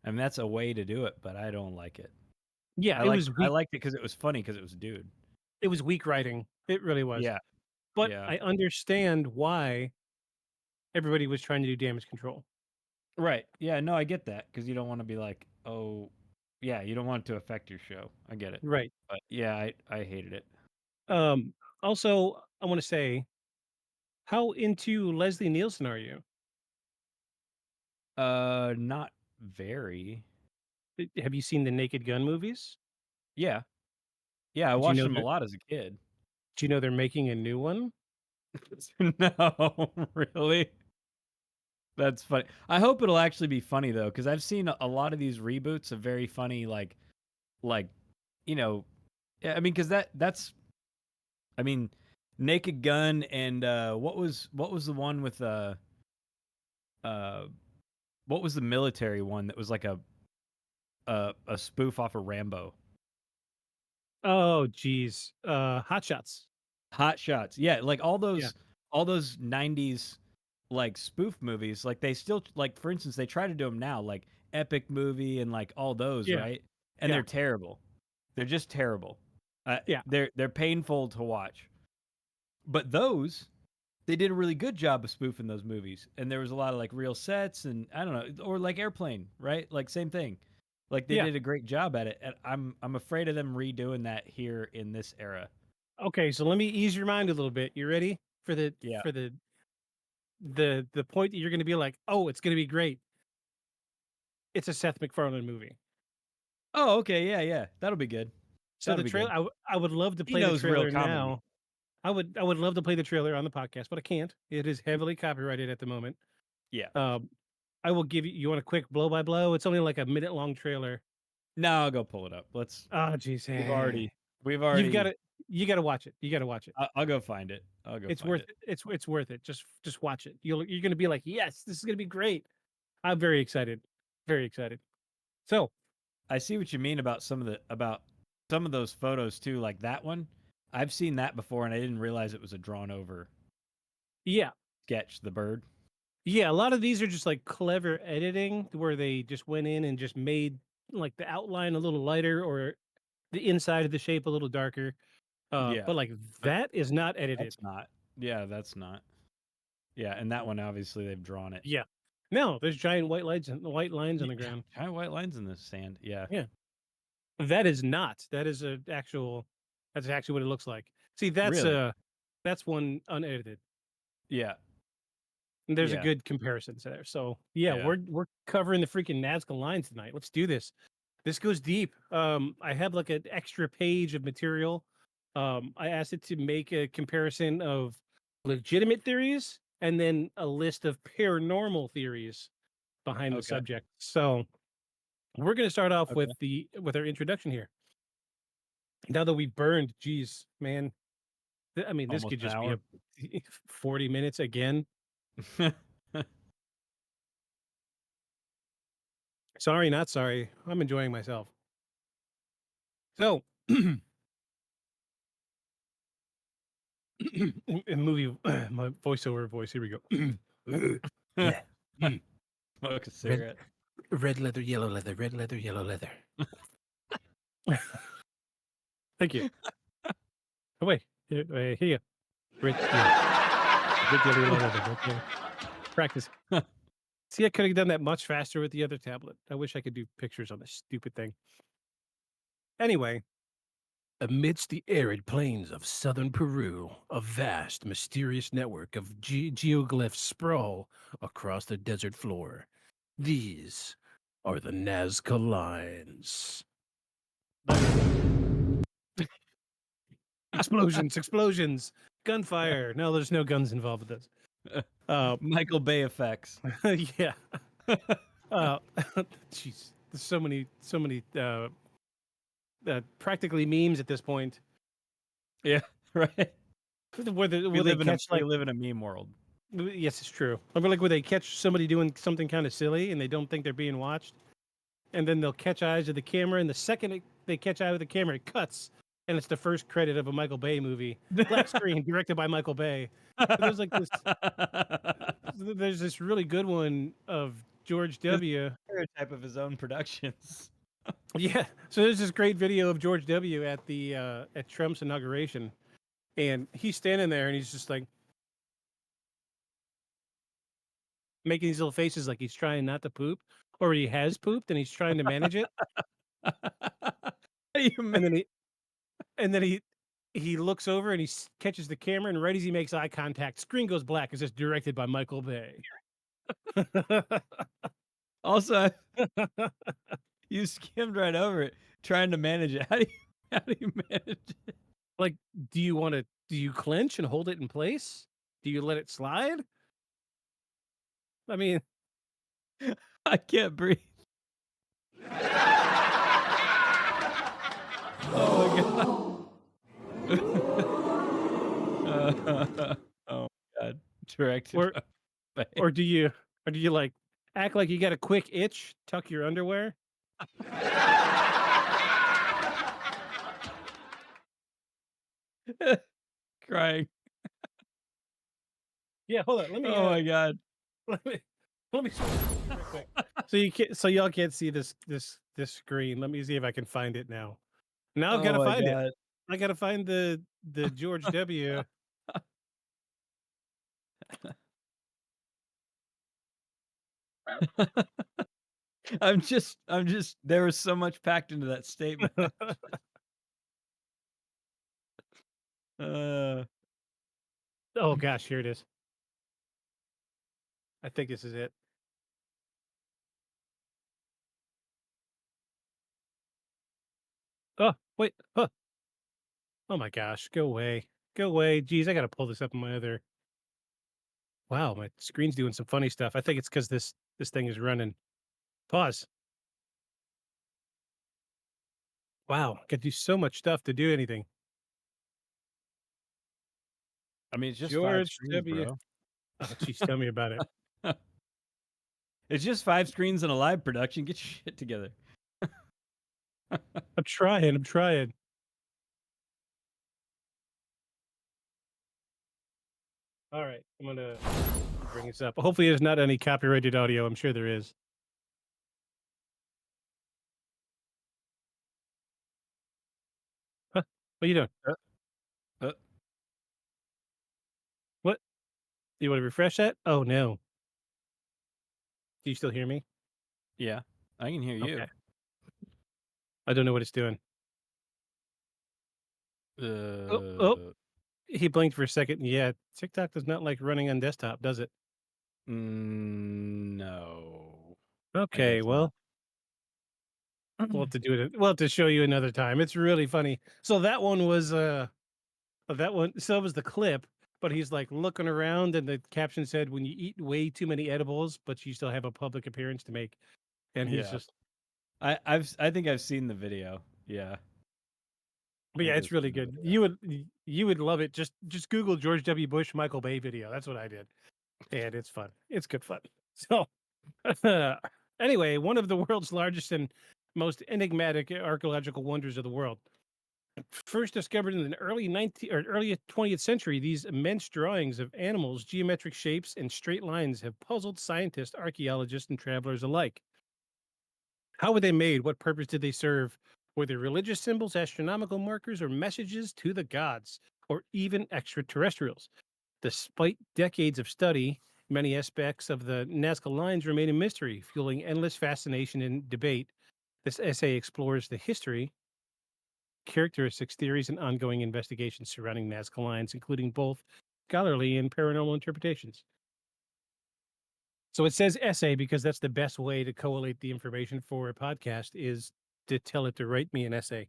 that's a way to do it, but I don't like it. Yeah, I liked it because it was funny because it was a dude. it was weak writing. It really was. Yeah, But yeah, I understand why everybody was trying to do damage control. right. Yeah, no, I get that because you don't want to be like, oh, yeah, you don't want it to affect your show. I get it, Right. but yeah, I hated it. Um, Also, I want to say, how into Leslie Nielsen are you? Not very. Have you seen the Naked Gun movies? Yeah, yeah, I Do you watched know them a lot as a kid. they're making a new one? No, really. That's funny. I hope it'll actually be funny though, because I've seen a lot of these reboots of very funny, like, you know, I mean, because that's, I mean, Naked Gun and what was the one with uh what was the military one that was like a spoof off of Rambo? Oh, geez. Hot Shots. Hot Shots. Yeah, like Yeah. all those 90s like spoof movies, like they still like for instance, they try to do them now, like Epic Movie and like all those, Yeah. right? And Yeah. they're terrible. They're just terrible. Yeah. They're painful to watch. But those they did a really good job of spoofing those movies, and there was a lot of like real sets, and I don't know, or like Airplane, right? Like same thing. Like they Yeah. did a great job at it, and I'm afraid of them redoing that here in this era. Okay, so let me ease your mind a little bit. You ready for the Yeah. for the point that you're going to be like, "Oh, it's going to be great." It's a Seth MacFarlane movie. Oh, okay, yeah, yeah, that'll be good. So That'll the be trail good. I would love to He play the knows real trailer comedy. now. I would love to play the trailer on the podcast, but I can't. It is heavily copyrighted at the moment. Yeah. Um, I will give you want a quick blow by blow? It's only like a minute long trailer. No, I'll go pull it up. Let's. Oh, jeez. We've You've got already. to you got to watch it. You got to watch it. I'll go find it. I'll go It's find worth it. it's worth it. Just watch it. You're going to be like, "Yes, this is going to be great." I'm very excited. Very excited. So, I see what you mean about some of those photos too, like that one. I've seen that before, and I didn't realize it was a drawn over yeah. sketch. The bird. Yeah, a lot of these are just like clever editing where they just went in and just made like the outline a little lighter or the inside of the shape a little darker. Yeah, But like but that is not edited. that's not. Yeah, that's not. Yeah, and that one obviously they've drawn it. Yeah. No, there's giant white lines on Yeah, the ground. giant white lines in the sand. Yeah, Yeah. That is not. That is that's actually what it looks like. See, really. that's one unedited. Yeah, And there's a yeah, good comparison there. So yeah, yeah. we're covering the freaking Nazca lines tonight. Let's do this. This goes deep. I have like an extra page of material. I asked it to make a comparison of legitimate theories and then a list of paranormal theories behind the Okay, subject. So we're going to start off okay. with our introduction here. Now that we've burned, geez, man, I mean, this Almost could an just be hour. a 40 minutes again. Sorry, not sorry. I'm enjoying myself. So, in movie, my voiceover voice. Here we go. Bleh. Mm. Smoke a Red, cigarette. red leather, yellow leather, red leather, yellow leather. Thank you. Oh wait, here you go. Red, yeah. Red, yellow, yellow leather. Red, yellow. Practice. See, I could have done that much faster with the other tablet. I wish I could do pictures on this stupid thing. Anyway, amidst the arid plains of southern Peru, a vast, mysterious network of geoglyphs sprawl across the desert floor. These are the Nazca Lines. Explosions, gunfire. No, there's no guns involved with this. Michael Bay effects. Yeah. Jeez, there's so many, practically memes at this point. Yeah, right. Where they catch We live in a meme world. Yes, it's true. Remember, like where they catch somebody doing something kind of silly and they don't think they're being watched, and then they'll catch eyes of the camera, and the second they catch eye of the camera, it cuts, and it's the first credit of a Michael Bay movie, black screen, directed by Michael Bay. So there's like this. There's this really good one of George W. Stereotype of his own productions. Yeah. So there's this great video of George W. at the at Trump's inauguration, and he's standing there and he's just like making these little faces like he's trying not to poop, or he has pooped and he's trying to manage it. And then he looks over and he catches the camera, and right as he makes eye contact, screen goes black. It's just directed by Michael Bay. Also, you skimmed right over it, trying to manage it. How do you manage it? Like, do you clench and hold it in place? Do you let it slide? I mean, I can't breathe. Oh my god. Oh my god. Directed or do you like act like you got a quick itch, tuck your underwear? Crying. Yeah, hold on. Let me. Oh my god. Let me real quick. So y'all can't see this screen. Let me see if I can find it now. Now I've got to find it. I got to find the George W. I'm just there was so much packed into that statement. Oh gosh, here it is. I think this is it. Oh, wait. Huh. Oh my gosh, go away. Go away. Geez, I got to pull this up on my other. Wow, my screen's doing some funny stuff. I think it's because this thing is running. Pause. Wow, could do so much stuff to do anything. I mean, it's just George 5 screens, W. bro. Oh, geez, tell me about it. It's just 5 screens in a live production. Get your shit together. I'm trying. All right, I'm gonna bring this up. Hopefully, there's not any copyrighted audio. I'm sure there is. Huh? What are you doing? What? You want to refresh that? Oh no. Do you still hear me? Yeah, I can hear you. Okay. I don't know what it's doing. Oh. He blinked for a second. Yeah, TikTok does not like running on desktop, does it? No. Okay, well, we'll have to do it. We'll have to show you another time. It's really funny. So that one was so that was the clip, but he's like looking around, and the caption said, "When you eat way too many edibles, but you still have a public appearance to make," and he's just. I think I've seen the video. Yeah. But yeah, it's really good. You would love it. Just Google George W. Bush Michael Bay video. That's what I did, and it's fun. It's good fun. So, anyway, one of the world's largest and most enigmatic archaeological wonders of the world. First discovered in the early 20th century, these immense drawings of animals, geometric shapes, and straight lines have puzzled scientists, archaeologists, and travelers alike. How were they made? What purpose did they serve? Were they religious symbols, astronomical markers, or messages to the gods, or even extraterrestrials? Despite decades of study Many aspects of the Nazca Lines remain a mystery, fueling endless fascination and debate. This essay explores the history, characteristics, theories, and ongoing investigations surrounding Nazca Lines, including both scholarly and paranormal interpretations. So it says essay because that's the best way to collate the information for a podcast is to tell it to write me an essay.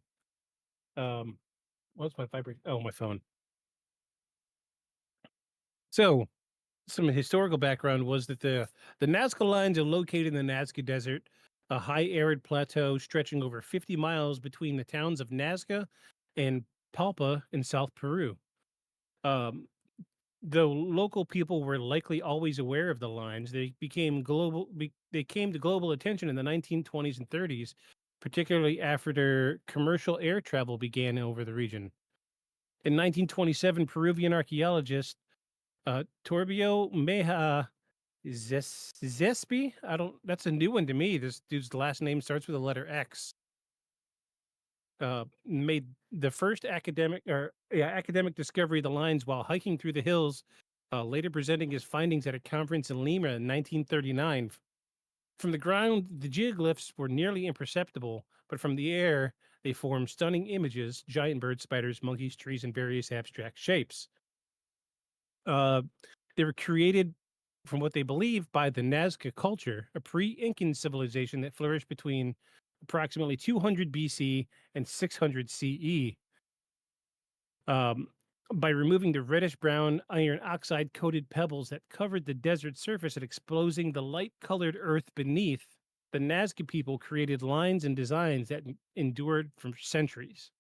What's my vibration? Oh, my phone. So some historical background was that the Nazca Lines are located in the Nazca Desert, a high arid plateau stretching over 50 miles between the towns of Nazca and Palpa in South Peru. Um, the local people were likely always aware of the lines. They came to global attention in the 1920s and 30s, particularly after commercial air travel began over the region. In 1927, Peruvian archaeologist Torbio Meja Zespi. I don't. That's a new one to me. This dude's last name starts with the letter X. Made the first academic discovery of the lines while hiking through the hills. Later presenting his findings at a conference in Lima in 1939. From the ground, the geoglyphs were nearly imperceptible, but from the air, they formed stunning images: giant bird spiders, monkeys, trees, and various abstract shapes. Uh, they were created from what they believe by the Nazca culture, a pre-Incan civilization that flourished between approximately 200 BC and 600 CE. Um, by removing the reddish brown iron oxide coated pebbles that covered the desert surface and exposing the light colored earth beneath, the Nazca people created lines and designs that endured for centuries.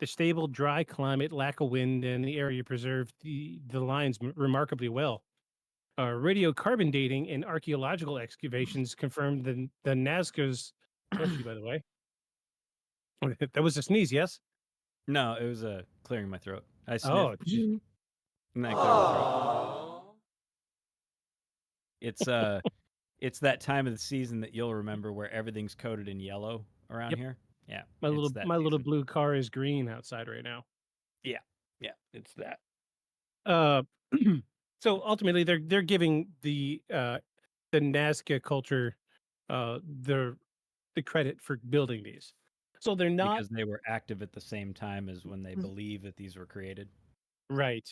The stable, dry climate, lack of wind, and the area preserved the lines remarkably well. Radiocarbon dating and archaeological excavations confirmed the Nazca's. Bless you, by the way. That was a sneeze, yes? No, it was clearing my throat. I Oh, sniffed and that cleared my throat. It's it's that time of the season that you'll remember where everything's coated in yellow around yep. here. Yeah, My it's little that my little season. blue car is green outside right now. Yeah, yeah, it's that. Uh, so ultimately, they're giving the Nazca culture uh the the credit for building these. So they're not Because they were active at the same time as when they believe that these were created. right.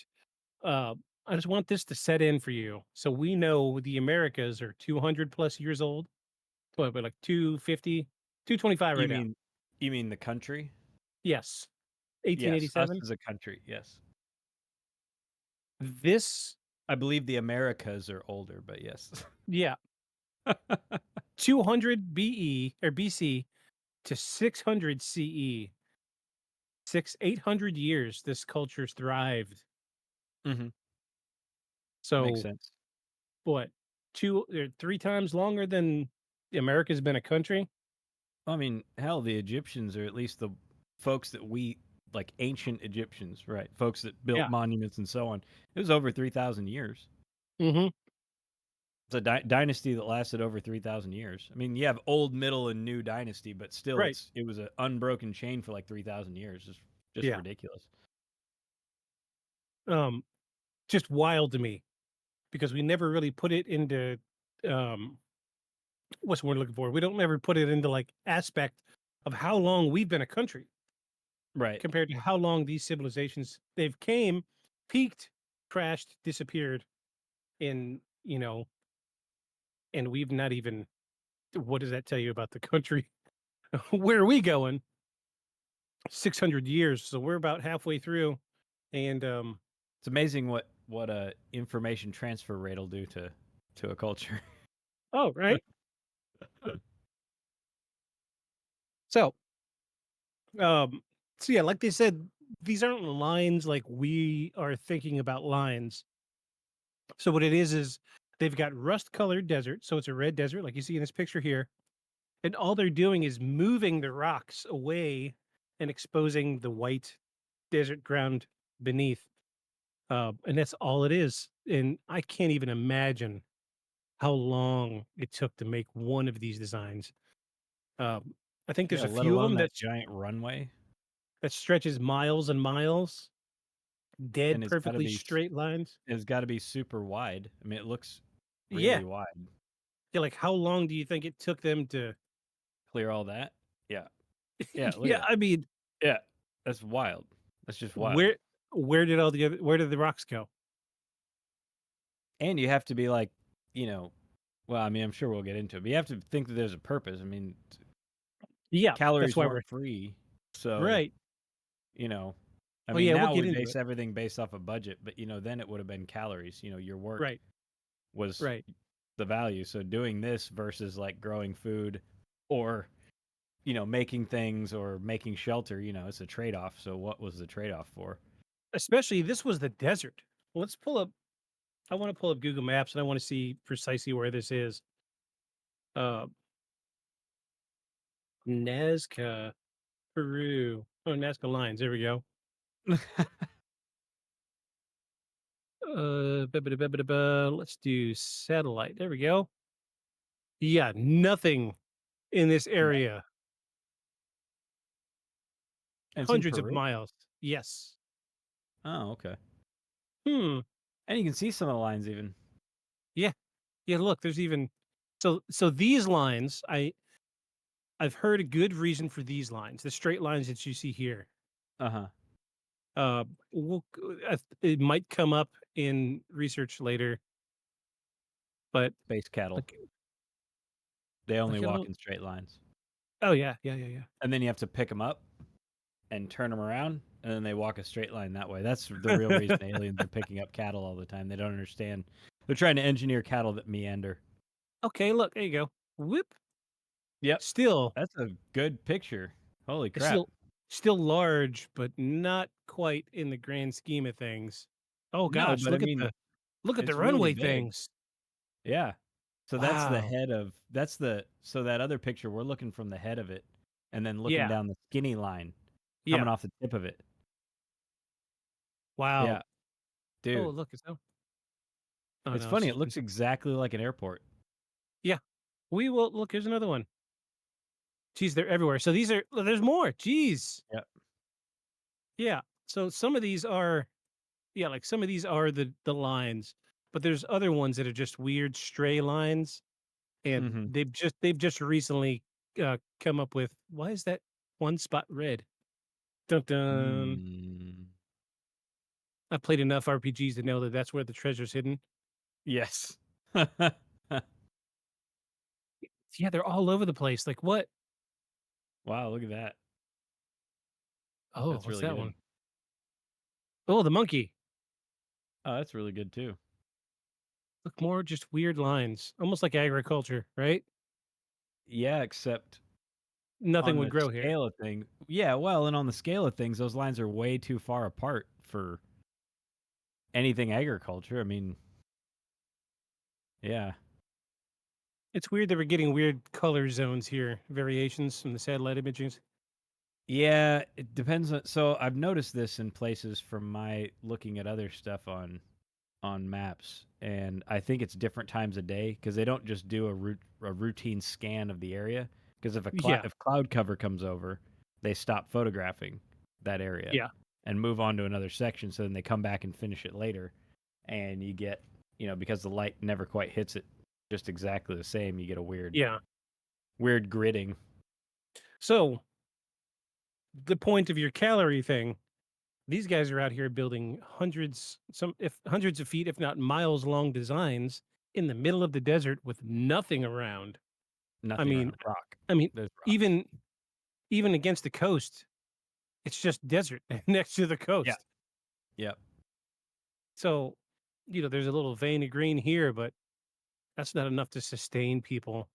Uh, I just want this to set in for you. So we know the Americas are 200 plus years old, but like 250, 225 You right now. mean you mean the country? Yes. Yes, us 1887. as a country. Yes, This, I believe the Americas are older, but yes. yeah, 200 BE or BC to 600 CE, 800 years, this culture's thrived. hmm Makes So sense. what, three times longer than America's been a country? I mean, hell, the Egyptians are at least the folks that we like ancient Egyptians, right? Folks that built Yeah. monuments and so on. It was over 3,000 years. Mm-hmm. It's a dynasty that lasted over 3,000 years. I mean, you have old, middle, and new dynasty, but still, Right. it was an unbroken chain for like 3,000 years. Just Yeah. ridiculous. Um, just wild to me because we never really put it into um what's the word I'm looking for? We don't ever put it into like aspect of how long we've been a country Right. compared to how long these civilizations they've came, peaked, crashed, disappeared in, and we've not even what does that tell you about the country? Where are we going? 600 years. So we're about halfway through and It's amazing what information transfer rate will do to a culture. oh, right. So, um so yeah, like they said, these aren't lines like we are thinking about lines. So what it is they've got rust colored desert, so it's a red desert like you see in this picture here, and all they're doing is moving the rocks away and exposing the white desert ground beneath. And that's all it is. And I can't even imagine how long it took to make one of these designs. I think there's Yeah, a let few of alone them that giant runway. that stretches miles and miles, dead And perfectly straight lines. it's got to be super wide. I mean, Yeah. really wide. Yeah, like how long do you think it took them to Clear all that. Yeah. Yeah. Look at Yeah, that. I mean, Yeah. That's wild. That's just wild. where did the rocks go? And you have to be like, well, I mean, I'm sure we'll get into it, but you have to think that there's a purpose. I mean, Yeah, that's calories why we're weren't free. So, right. you know, I Oh mean, yeah, we'll now get we into base it. everything based off a budget, but then it would have been calories. Your work Right, was right. the value. So doing this versus like growing food or, making things or making shelter, it's a trade-off. So what was the trade-off for? Especially this was the desert. Let's pull up I want to pull up Google Maps and I want to see precisely where this is. Uh Nazca, Peru. Oh, Nazca Lines. There we go. Let's do satellite. There we go. Yeah, nothing in this Yeah. area. And it's in Hundreds of Peru? miles. Yes. Oh, okay. Hmm. And you can see some of the lines even. Yeah. Yeah, look, there's even so these lines, I've heard a good reason for these lines, the straight lines that you see here. Uh-huh. Uh, it might come up in research later, but Space cattle. look, They only look at walk all. in straight lines. Oh yeah, yeah, yeah, yeah. And then you have to pick them up and turn them around, and then they walk a straight line that way. That's the real reason aliens are picking up cattle all the time. They don't understand. They're trying to engineer cattle that meander. Okay, look, there you go. Whoop. Yep. Still, That's a good picture. Holy it's crap. still large, but not quite in the grand scheme of things. Oh No, gosh, but I mean, look at the it's really runway big. things. Yeah. So that's the Wow. head of so that other picture we're looking from the head of it and then looking Yeah. down the skinny line Yeah. coming off the tip of it. Wow. Yeah, Oh, dude. look, it's oh, oh It's no, it's funny. It just looks exactly like an airport. yeah. We will look. Here's another one. Geez, they're everywhere. So these are there's more. Geez. Yep. Yeah. So some of these are yeah, like some of these are the lines, but there's other ones that are just weird stray lines, and Mm-hmm. they've just recently come up with why is that one spot red? Dun dun. Mm. I played enough RPGs to know that that's where the treasure's hidden. Yes. Yeah, they're all over the place. Like what? Wow, look at that. Oh, That's what's really that good. one? Oh, the monkey. Oh, that's really good too. Look, more just weird lines, almost like agriculture, right? Yeah, except Nothing on would the grow here. scale of things. Yeah, well, and on the scale of things, those lines are way too far apart for anything agriculture. I mean, yeah. It's weird that we're getting weird color zones here, variations from the satellite images. Yeah, it depends on. So I've noticed this in places from my looking at other stuff on maps, and I think it's different times a day because they don't just do a routine scan of the area. Because Yeah, if cloud cover comes over, they stop photographing that area yeah, and move on to another section. So then they come back and finish it later, and you get because the light never quite hits it just exactly the same. You get a yeah. weird gridding. So the point of your calorie thing, these guys are out here building hundreds of feet, if not miles long designs in the middle of the desert with nothing around. I Nothing mean, around rock. I mean, There's rocks. even against the coast, it's just desert next to the Yeah. coast. Yep. So, there's a little vein of green here, but that's not enough to sustain people.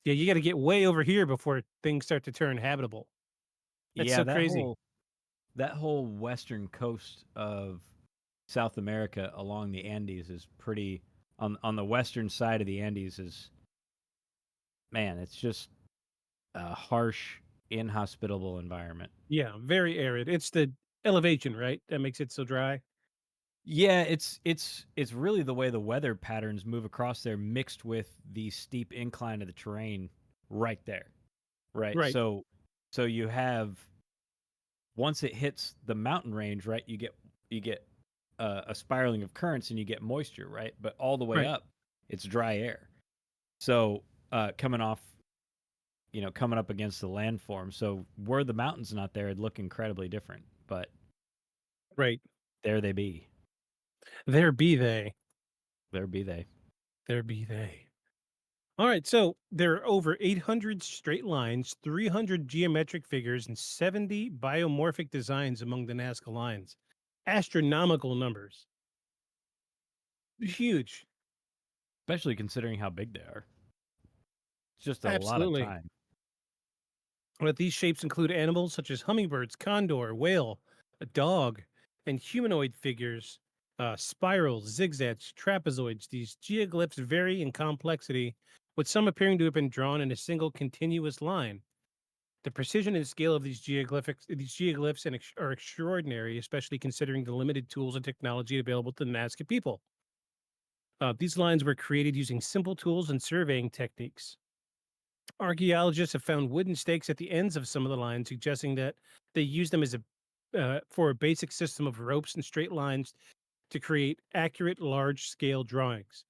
Yeah, you got to get way over here before things start to turn habitable. That's Yeah, so crazy. that whole western coast of South America along the Andes is pretty on the western side of the Andes is man, it's just a harsh, inhospitable environment. Yeah, very arid. It's the elevation, right? That makes it so dry. Yeah, it's really the way the weather patterns move across there mixed with the steep incline of the terrain right there. Right. Right. So you have once it hits the mountain range, right, you get a spiraling of currents and you get moisture, right? But all the way Right. up, it's dry air. So coming off, coming up against the landform. So were the mountains not there, it'd look incredibly different. But Right. there they be. There be they. There be they. There be they. All right. So there are over 800 straight lines, 300 geometric figures, and 70 biomorphic designs among the Nazca lines. Astronomical numbers. Huge. Especially considering how big they are. It's just a lot of Absolutely. time. But these shapes include animals such as hummingbirds, condor, whale, a dog, and humanoid figures, spirals, zigzags, trapezoids. These geoglyphs vary in complexity, with some appearing to have been drawn in a single continuous line. The precision and scale of these geoglyphs are extraordinary, especially considering the limited tools and technology available to the Nazca people. These lines were created using simple tools and surveying techniques. Archaeologists have found wooden stakes at the ends of some of the lines, suggesting that they used them as a for a basic system of ropes and straight lines to create accurate, large-scale drawings.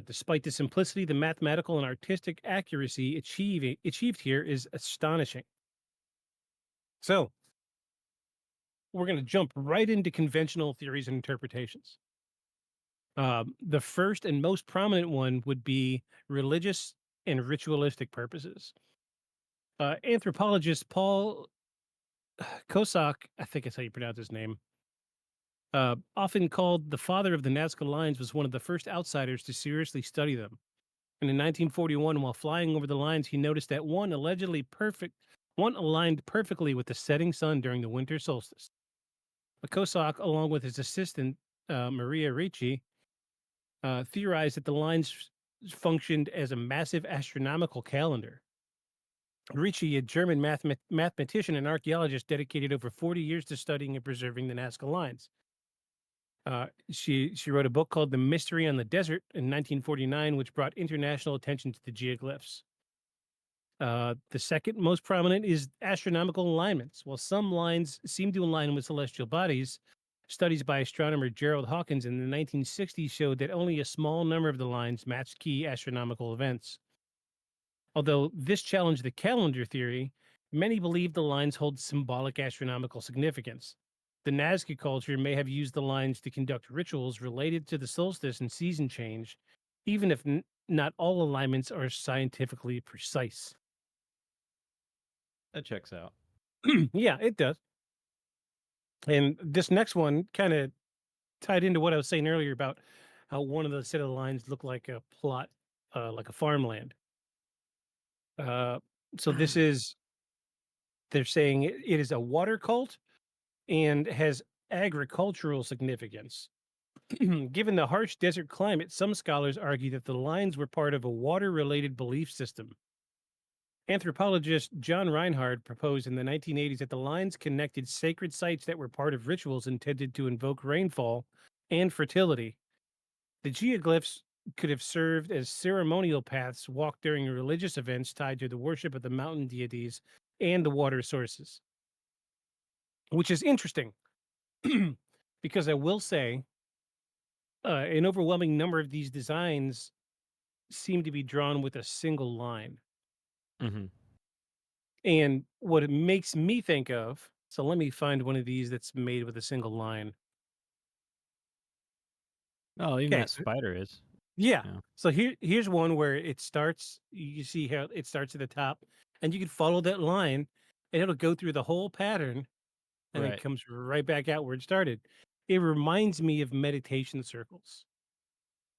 Despite the simplicity, the mathematical and artistic accuracy achieved here is astonishing. So, we're going to jump right into conventional theories and interpretations. The first and most prominent one would be religious and ritualistic purposes. Anthropologist Paul Kosak, I think that's how you pronounce his name, often called the father of the Nazca lines, was one of the first outsiders to seriously study them. And in 1941, while flying over the lines, he noticed that one aligned perfectly with the setting sun during the winter solstice. Kosak, along with his assistant Maria Ricci, theorized that the lines functioned as a massive astronomical calendar. Ricci, a German mathematician and archaeologist, dedicated over 40 years to studying and preserving the Nazca lines. She wrote a book called The Mystery on the Desert in 1949, which brought international attention to the geoglyphs. The second most prominent is astronomical alignments. While some lines seem to align with celestial bodies, studies by astronomer Gerald Hawkins in the 1960s showed that only a small number of the lines matched key astronomical events. Although this challenged the calendar theory, many believe the lines hold symbolic astronomical significance. The Nazca culture may have used the lines to conduct rituals related to the solstice and season change, even if not all alignments are scientifically precise. That checks out. Yeah, it does. And this next one kind of tied into what I was saying earlier about how one of the set of lines looked like a plot, like a farmland. Uh, so this is, they're saying it is a water cult and has agricultural significance. Given the harsh desert climate, some scholars argue that the lines were part of a water related belief system. Anthropologist John Reinhard proposed in the 1980s that the lines connected sacred sites that were part of rituals intended to invoke rainfall and fertility. The geoglyphs could have served as ceremonial paths walked during religious events tied to the worship of the mountain deities and the water sources, which is interesting because I will say an overwhelming number of these designs seem to be drawn with a single line. Mm-hmm. And what it makes me think of, so let me find one of these that's made with a single line. Oh, even Okay. that spider is. Yeah. Yeah. So here's one where it starts, you see how it starts at the top, and you can follow that line and it'll go through the whole pattern and it Right. comes right back out where it started. It reminds me of meditation circles.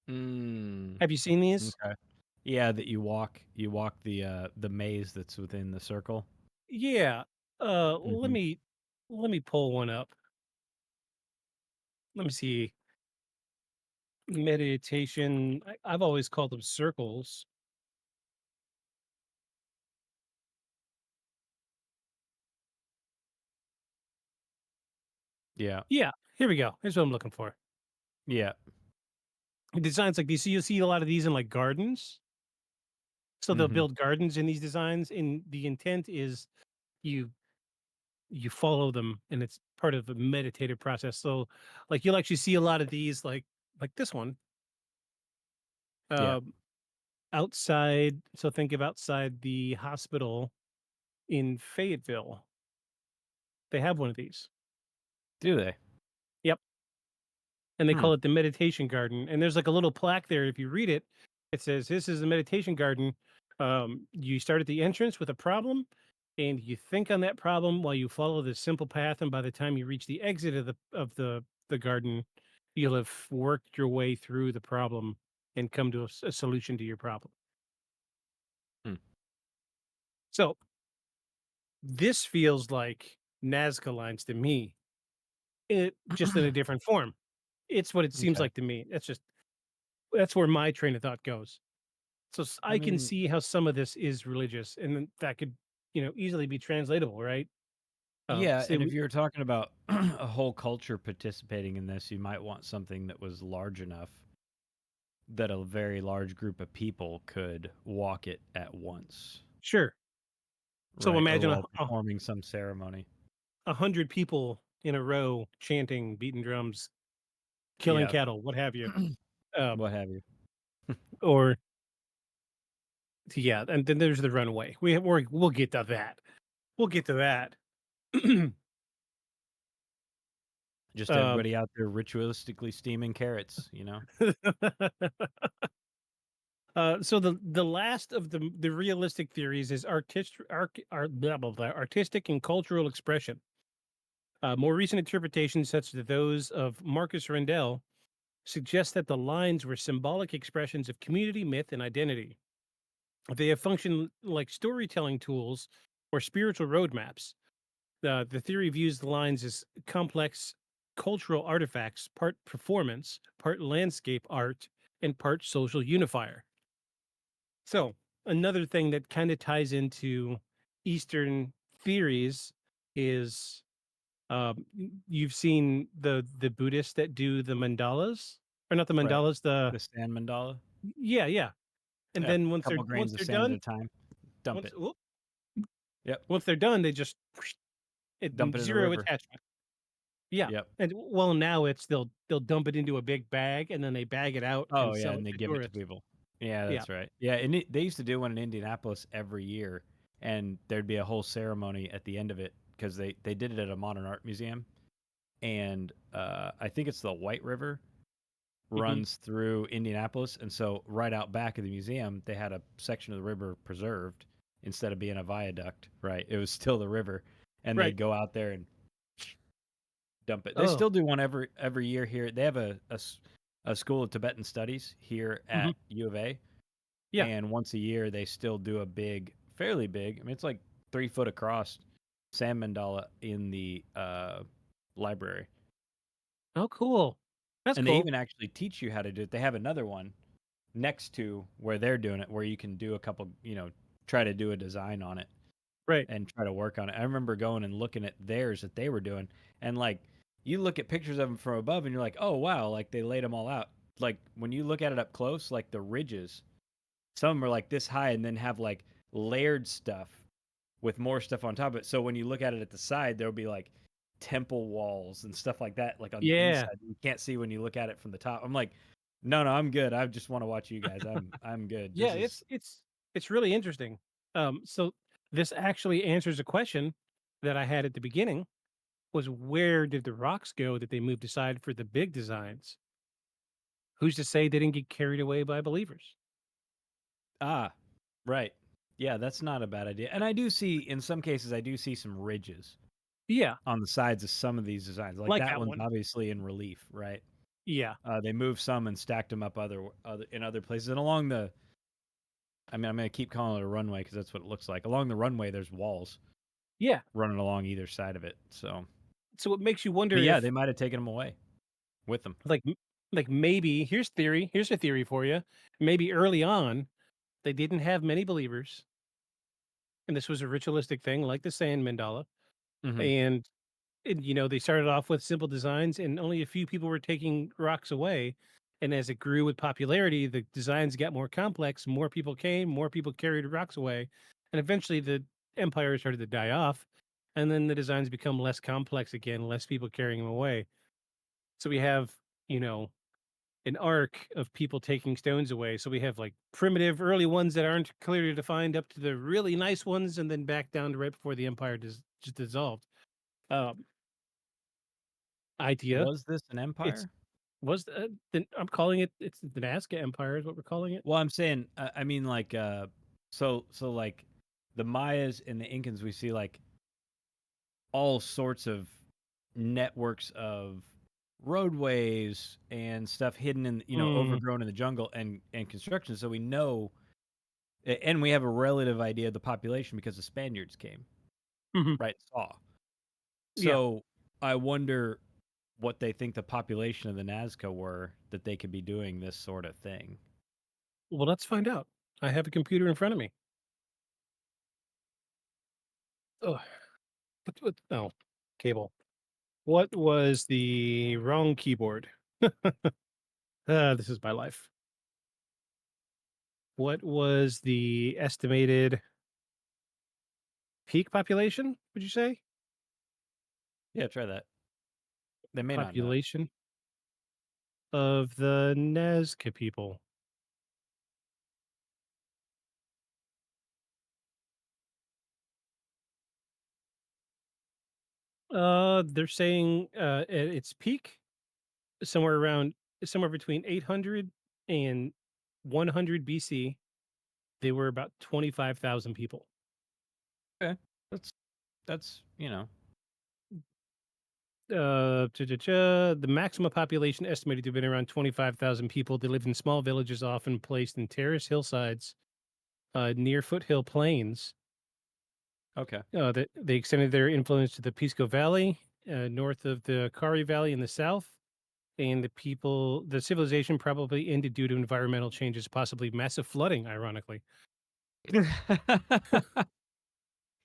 Mm, Have you seen these? okay. Yeah, that you walk the maze that's within the circle. Yeah. Let Mm-hmm. me pull one up. Let me see. Meditation. I've always called them circles. Yeah. Yeah, here we go. Here's what I'm looking for. Yeah. Designs like these. So you'll see a lot of these in like gardens. So they'll Mm-hmm. build gardens in these designs, and the intent is you you follow them, and it's part of a meditative process. So, like, you'll actually see a lot of these, like this one, Yeah. um, outside. So think of outside the hospital in Fayetteville. They have one of these. Do they? Yep. And they Hmm. call it the meditation garden. And there's like a little plaque there. If you read it, it says, "This is a meditation garden. You start at the entrance with a problem, and you think on that problem while you follow this simple path. And by the time you reach the exit of the garden, you'll have worked your way through the problem and come to a solution to your problem." Hmm. So this feels like Nazca lines to me. It just in a different form. It's what it seems Okay. like to me. That's where my train of thought goes. So I I can mean, see how some of this is religious, and then that could, easily be translatable, right? yeah, Say and if we you're talking about a whole culture participating in this, you might want something that was large enough that a very large group of people could walk it at once, sure. So right? Or imagine while performing some ceremony. 100 people in a row chanting, beating drums, killing Yeah. cattle, what have you. Um, What have you. or yeah, and then there's the runaway. We'll get to that. We'll get to that. Just um, everybody out there ritualistically steaming carrots, you know? so the last of the realistic theories is artistic and cultural expression. More recent interpretations, such as those of Marcus Rendell, suggest that the lines were symbolic expressions of community, myth, and identity. They have functioned like storytelling tools or spiritual roadmaps. The theory views the lines as complex cultural artifacts, part performance, part landscape art, and part social unifier. So, another thing that kind of ties into Eastern theories is you've seen the Buddhists that do the mandalas, or not the Right. mandalas, the The sand mandala. yeah, yeah. And Yeah. then A couple once grains of they're sand at done, a time. Dump once it. whoop, Yep. once they're done, they just Dump it in the zero river. attachment. Yeah. Yep. And well, now it's they'll dump it into a big bag and then they bag it out Oh, and yeah, sell and it they to give it to tourists. people. Yeah, Yeah. that's right. Yeah, and they used to do one in Indianapolis every year, and there'd be a whole ceremony at the end of it because they did it at a modern art museum, and I think it's the White River Hmm. runs through Indianapolis, and so right out back of the museum, they had a section of the river preserved instead of being a viaduct. Right, it was still the river, and Right. they'd go out there and dump it. They Oh. still do one every year here. They have a school of Tibetan studies here Hmm. at U of A, Yeah. and once a year they still do a big, fairly big. I mean, it's like 3 foot across sand mandala in the library, Oh, cool. That's and they cool. even actually teach you how to do it. They have another one next to where they're doing it, where you can do a couple, try to do a design on it Right. and try to work on it. I remember going and looking at theirs that they were doing, and like you look at pictures of them from above, and you're like, oh wow, like they laid them all out. Like when you look at it up close, like the ridges, some of them are like this high, and then have like layered stuff with more stuff on top of it. So when you look at it at the side, there'll be like temple walls and stuff like that, like on the Yeah. inside. You can't see when you look at it from the top. I'm like, no, no, I'm good. I just want to watch you guys. I'm good. Yeah, This is it's really interesting. So this actually answers a question that I had at the beginning, was where did the rocks go that they moved aside for the big designs? Who's to say they didn't get carried away by believers? ah right. Yeah, that's not a bad idea. And I do see in some cases I do see some ridges Yeah, on the sides of some of these designs. Like like that that one's one. obviously in relief, right? Yeah. They moved some and stacked them up other in other places. And along the, I mean, I'm going to keep calling it a runway because that's what it looks like. Along the runway, there's walls Yeah. running along either side of it. So, So it makes you wonder but yeah, if they might have taken them away with them. like maybe here's a theory for you. Maybe early on they didn't have many believers and this was a ritualistic thing like the sand mandala, Hmm. and they started off with simple designs and only a few people were taking rocks away. And as it grew with popularity, the designs got more complex, more people came, more people carried rocks away. And eventually the empire started to die off. and then the designs become less complex again, less people carrying them away. So we have, you know, an arc of people taking stones away. So we have like primitive early ones that aren't clearly defined up to the really nice ones, and then back down to right before the empire just dissolved. Um, idea. Was this an It's empire? I'm calling it's the Nazca Empire is what we're calling it. Well, I'm saying, I mean, like, so like the Mayas and the Incans, we see like all sorts of networks of roadways and stuff hidden in, Mm, overgrown in the jungle and construction. So we know, and we have a relative idea of the population because the Spaniards came, mhm. right? Saw. Yeah. So I wonder what they think the population of the Nazca were that they could be doing this sort of thing. Well, let's find out. I have a computer in front of me. Oh, no cable. What was the wrong keyboard? This is my life. What was the estimated peak population? Would you say Yeah, try that. They may not know. population of the Nazca people? They're saying at its peak somewhere around somewhere between 800 and 100 BC. They were about 25,000 people. Okay. That's The maximum population estimated to have been around 25,000 people. They lived in small villages, often placed in terrace hillsides near foothill plains. okay. They extended their influence to the Pisco Valley, north of the Kari Valley in the south. And the civilization probably ended due to environmental changes, possibly massive flooding, ironically.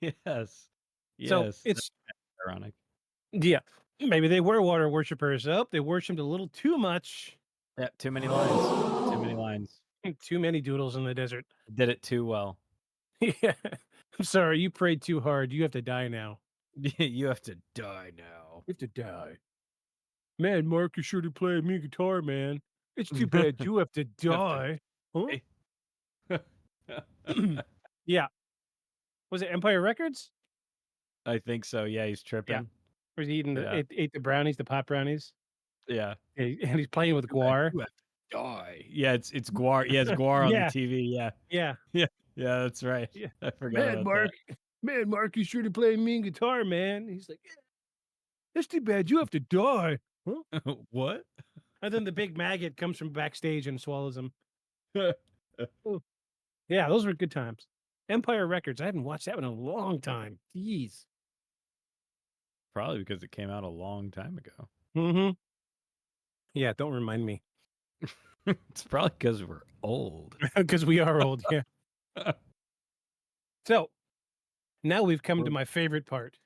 Yes. So Yes. That's it's, ironic. yeah, maybe they were water worshippers. Oh, they worshipped a little too much. Yeah, too many lines. Too many lines. Too many doodles in the desert. Did it too well. Yeah. I'm sorry, you prayed too hard. You have to die now. You have to die now. You have to die. Man, Mark, you sure to play me guitar, man. It's too bad you have to You have to die. Huh? die. Yeah. Was it Empire Records? I think so. Yeah, he's Yeah. tripping. Was he eating Yeah. ate the brownies, the pop brownies? Yeah. And he's playing with guar. You have to die. Yeah, it's Guar. Yeah, it's Guar on the Yeah. TV. Yeah. Yeah. Yeah. Yeah, that's right. Yeah. I forgot about Man, Mark, you sure to play mean guitar, man. He's like, yeah, it's too bad you have to die. Huh? that. What? And then the big maggot comes from backstage and swallows him. Ooh. Yeah, those were good times. Empire Records. I haven't watched that one in a long time. Jeez. Probably because it came out a long time ago. Mm-hmm. Yeah, don't remind me. It's probably because we're old. Because we are old, yeah. So now we've come to We're- my favorite part.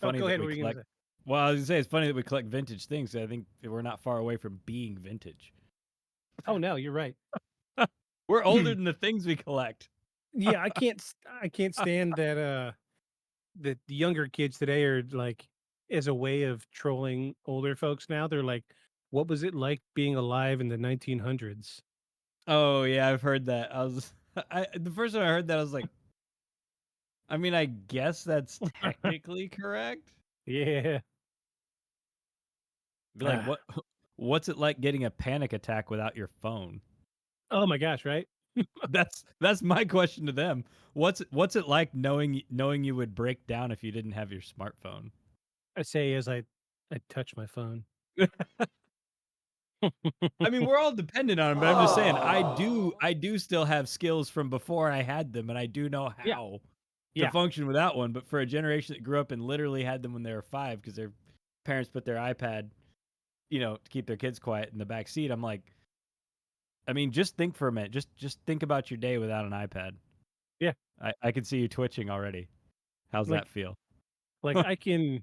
Funny Go that ahead. we What were you going collect. to say? Well, I was gonna say it's funny that we collect vintage things. I think we're not far away from being vintage. Oh no, you're right. We're older than the things we collect. Yeah, I can't stand that that the younger kids today are like, as a way of trolling older folks now, they're like, what was it like being alive in the 1900s? Oh yeah, I've heard that. The first time I heard that, I was like, I mean, I guess that's technically correct. Yeah. Be like, Ah. what's it like getting a panic attack without your phone? Oh my gosh, right? That's my question to them. What's it like knowing you would break down if you didn't have your smartphone? I say as I touch my phone. I mean, we're all dependent on them, but I'm just saying, I do still have skills from before I had them, and I do know Yeah. how to Yeah. function without one. But for a generation that grew up and literally had them when they were 5 because their parents put their iPad, to keep their kids quiet in the back seat, I'm like, I mean, just think for a minute. Just think about your day without an iPad. Yeah. I can see you twitching already. How's Like- that feel? Like I can,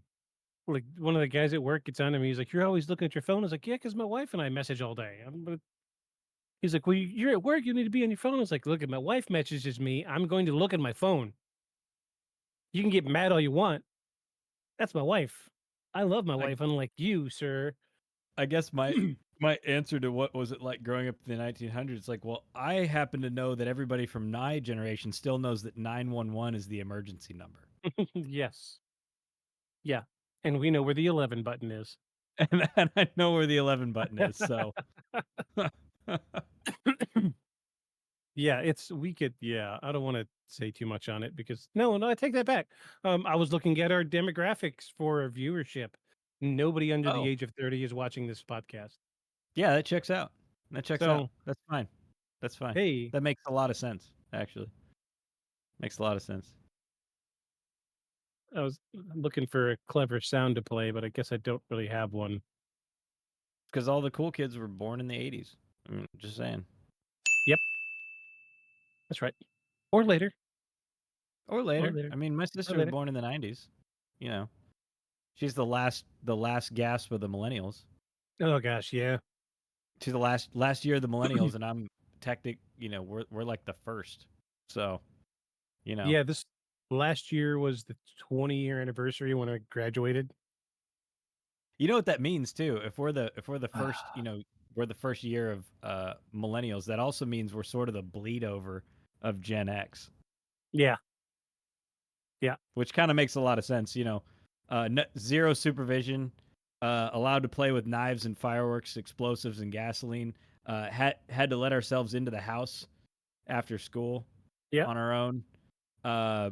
like one of the guys at work gets on to me. He's like, "You're always looking at your phone." I was like, "Yeah, because my wife and I message all day." He's like, "Well, you're at work. You need to be on your phone." I was like, "Look, if my wife messages me, I'm going to look at my phone. You can get mad all you want. That's my wife. I love my I wife, unlike you, sir. I guess my answer to what was it like growing up in the 1900s, like, well, I happen to know that everybody from my generation still knows that 911 is the emergency number. Yes. Yeah. And we know where the 11 button is. And I know where the 11 button is, so Yeah, I don't want to say too much on it because no, I take that back. I was looking at our demographics for our viewership. Nobody under the Oh, age of 30 is watching this podcast. yeah, that checks out. That checks out. So, That's fine. That's fine. hey, That makes a lot of sense, actually. Makes a lot of sense. I was looking for a clever sound to play, but I guess I don't really have one. Because all the cool kids were born in the 80s. I mean, just saying. Yep, that's right. Or later. Or Or later. later. I mean, my Or sister was later. born in the 90s. You know, she's the last gasp of the millennials. Oh gosh, yeah. She's the last year of the millennials, and I'm we're like the first. So, you know. Yeah, this last year was the 20-year anniversary when I graduated. You know what that means too. If we're the first, we're the first year of millennials, that also means we're sort of the bleed over of Gen X, Yeah. Yeah. which kind of makes a lot of sense, zero supervision, allowed to play with knives and fireworks, explosives and gasoline, had to let ourselves into the house after school Yeah. on our own, uh,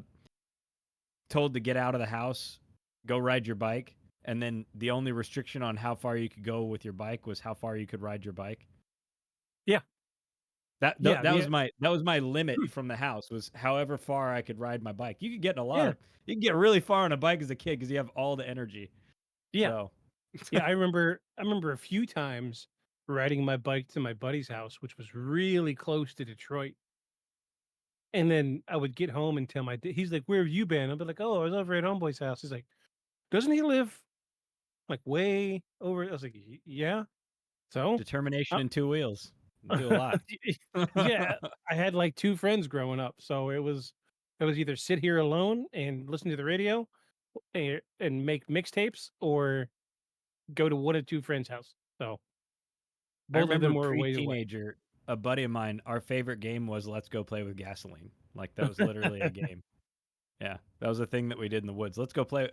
told to get out of the house, go ride your bike, and then the only restriction on how far you could go with your bike was how far you could ride your bike. Yeah. Yeah. That was my limit from the house, was however far I could ride my bike. You could Yeah. get really far on a bike as a kid because you have all the energy. Yeah. So Yeah, I remember a few times riding my bike to my buddy's house, which was really close to Detroit. And then I would get home and tell he's like, "Where have you been?" I'd be like, "Oh, I was over at homeboy's house." He's like, "Doesn't he live like way over?" I was like, Yeah." So, determination uh, and two wheels do a lot. yeah, I had like two friends growing up, so it was either sit here alone and listen to the radio and make mixtapes, or go to one or two friends' house. So I both of remember them were way away. pre-teenager, a buddy of mine, our favorite game was Let's Go Play with Gasoline. Like, that was literally a game. Yeah, that was a thing that we did in the woods. Let's go play.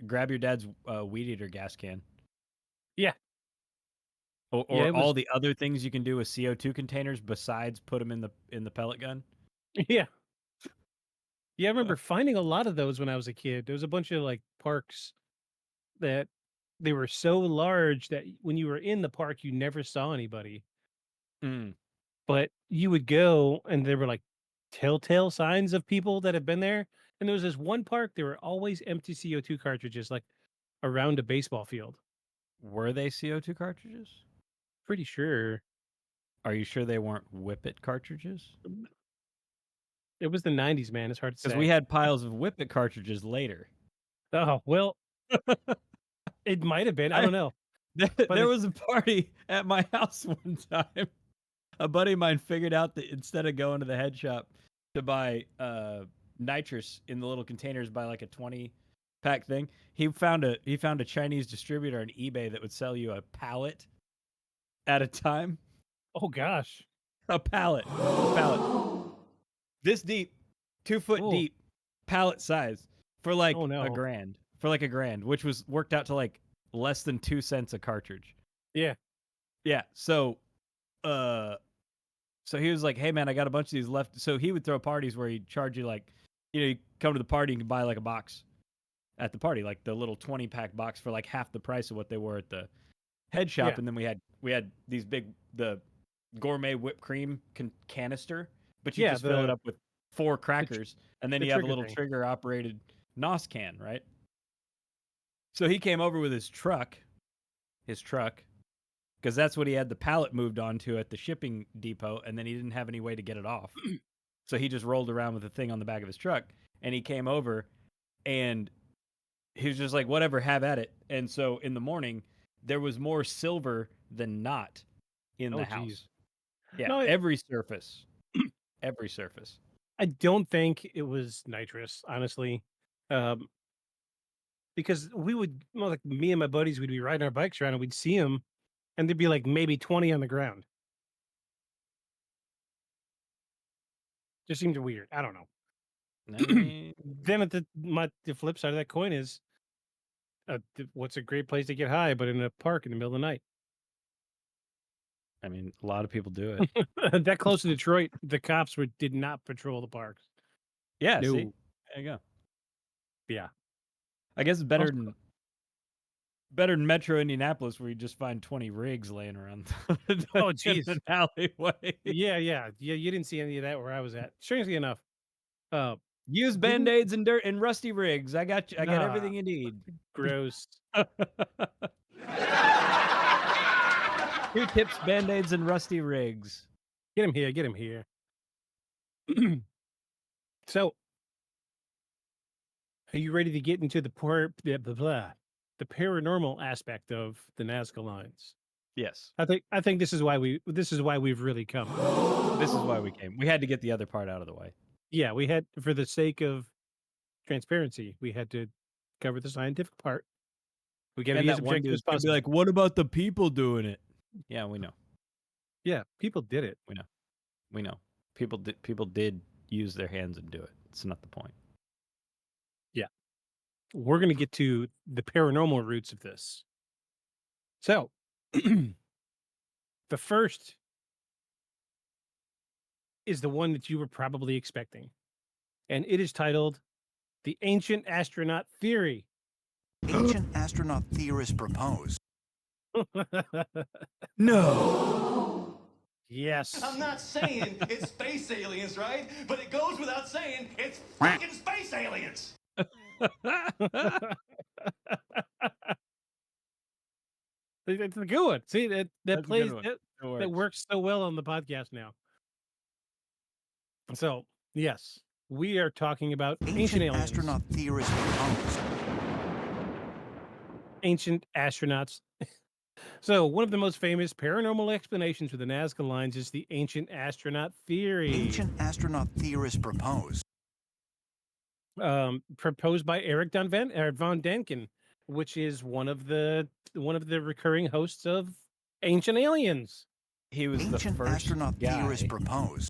Grab your dad's weed eater gas can, Yeah. or, Yeah, or it all was the other things you can do with CO2 containers besides put them in the pellet gun. yeah. Yeah, I remember finding a lot of those when I was a kid. There was a bunch of, like, parks that they were so large that when you were in the park, you never saw anybody, Mm. but you would go and there were, like, telltale signs of people that had been there, and there was this one park, there were always empty CO2 cartridges, like, around a baseball field. Were they CO2 cartridges? Pretty sure. Are you sure they weren't Whip It cartridges? It was the '90s, man, it's hard to Because we say. had piles of Whip It cartridges later. Oh, well, it might have been, I I, don't know, but there it was a party at my house one time. A buddy of mine figured out that instead of going to the head shop to buy nitrous in the little containers by like a 20-pack thing, he found a Chinese distributor on eBay that would sell you a pallet at a time. oh gosh. A pallet. This deep, 2 foot Oh, deep, pallet size for like oh, a no. grand. For like a grand, which was worked out to like less than 2 cents a cartridge. Yeah. Yeah. Uh so he was like, "Hey man, I got a bunch of these left." So he would throw parties where he'd charge you like, you come to the party and you can buy like a box at the party, like the little 20-pack box for like half the price of what they were at the head shop. Yeah. And then we had these the gourmet whipped cream canister, but you Yeah, just fill it the up with 4 the tr crackers, and then the you have a trigger little thing. trigger operated NOS can, right? So he came over with his truck, because that's what he had the pallet moved onto at the shipping depot, and then he didn't have any way to get it off. So he just rolled around with the thing on the back of his truck, and he came over, and he was just like, whatever, have at it. And so in the morning, there was more silver than not in Oh, the geez. house. Yeah, No, every surface. Every surface. I don't think it was nitrous, honestly. Um, because like me and my buddies, we'd be riding our bikes around and we'd see them, and there'd be like maybe 20 on the ground. Just seemed weird. I don't know. I mean, Then the flip side of that coin is, what's a great place to get high, but in a park in the middle of the night. a lot of people do it. That close to Detroit, the cops did not patrol the parks. Yeah, No. see, there you go. Yeah. I guess it's better Also- than Metro Indianapolis, where you just find 20 rigs laying around Oh, in jeez. an alleyway. Yeah. You didn't see any of that where I was at. Strangely enough, Use Didn't- Band-Aids and dirt and rusty rigs. I got you. I got Nah. everything you need. gross. Q-tips, Band-Aids, and rusty rigs. Get him here. Get him here. So, are you ready to get into the paranormal aspect of the Nazca Lines? Yes, I think this is why we've really come. this is why we came. We had to get the other part out of the way. Yeah, we had, for the sake of transparency, we had to cover the scientific part. We got to And be as that one objective as dude's gonna be possible. like, "What about the people doing it?" Yeah, we know. Yeah, people did it. We know. People did use their hands and do it. It's not the point. We're going to get to the paranormal roots of this. So, the first is the one that you were probably expecting, and it is titled "The Ancient Astronaut Theory." Ancient astronaut theorists propose. No. Yes. I'm not saying it's space aliens, right? But it goes without saying it's fucking space aliens. It's a good one. See, that That's a good plays one. that works so well on the podcast now. So, yes, we are talking about ancient aliens. astronaut theorists propose. Ancient astronauts. So, one of the most famous paranormal explanations for the Nazca Lines is the ancient astronaut theory. Ancient astronaut theorists propose. Proposed by Eric von Däniken, which is one of the recurring hosts of Ancient Aliens. He was the Ancient first astronaut guy. theorists propose.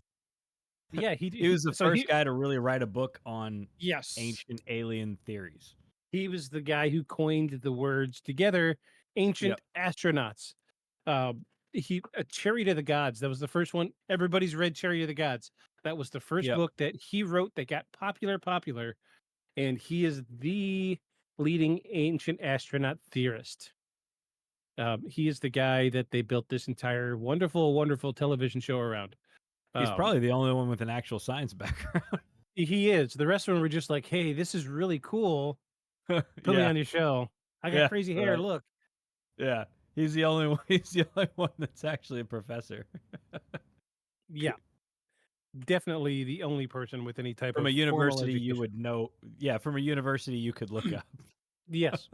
Yeah, He was the first guy to really write a book on Yes, ancient alien theories. he was the guy who coined the words together, ancient astronauts. Chariot of the Gods. That was the first one. Everybody's read Chariot of the Gods. That was the first book that he wrote that got popular, and he is the leading ancient astronaut theorist. He is the guy that they built this entire wonderful television show around. He's probably the only one with an actual science background. He is. The rest of them were just like, "Hey, this is really cool. Put me on your show. I got crazy hair. right. Look." Yeah, he's the only one. He's the only one that's actually a professor. Yeah, definitely the only person with any type From of a university, formal you education. would know. Yeah, from a university, you could look up. Yes.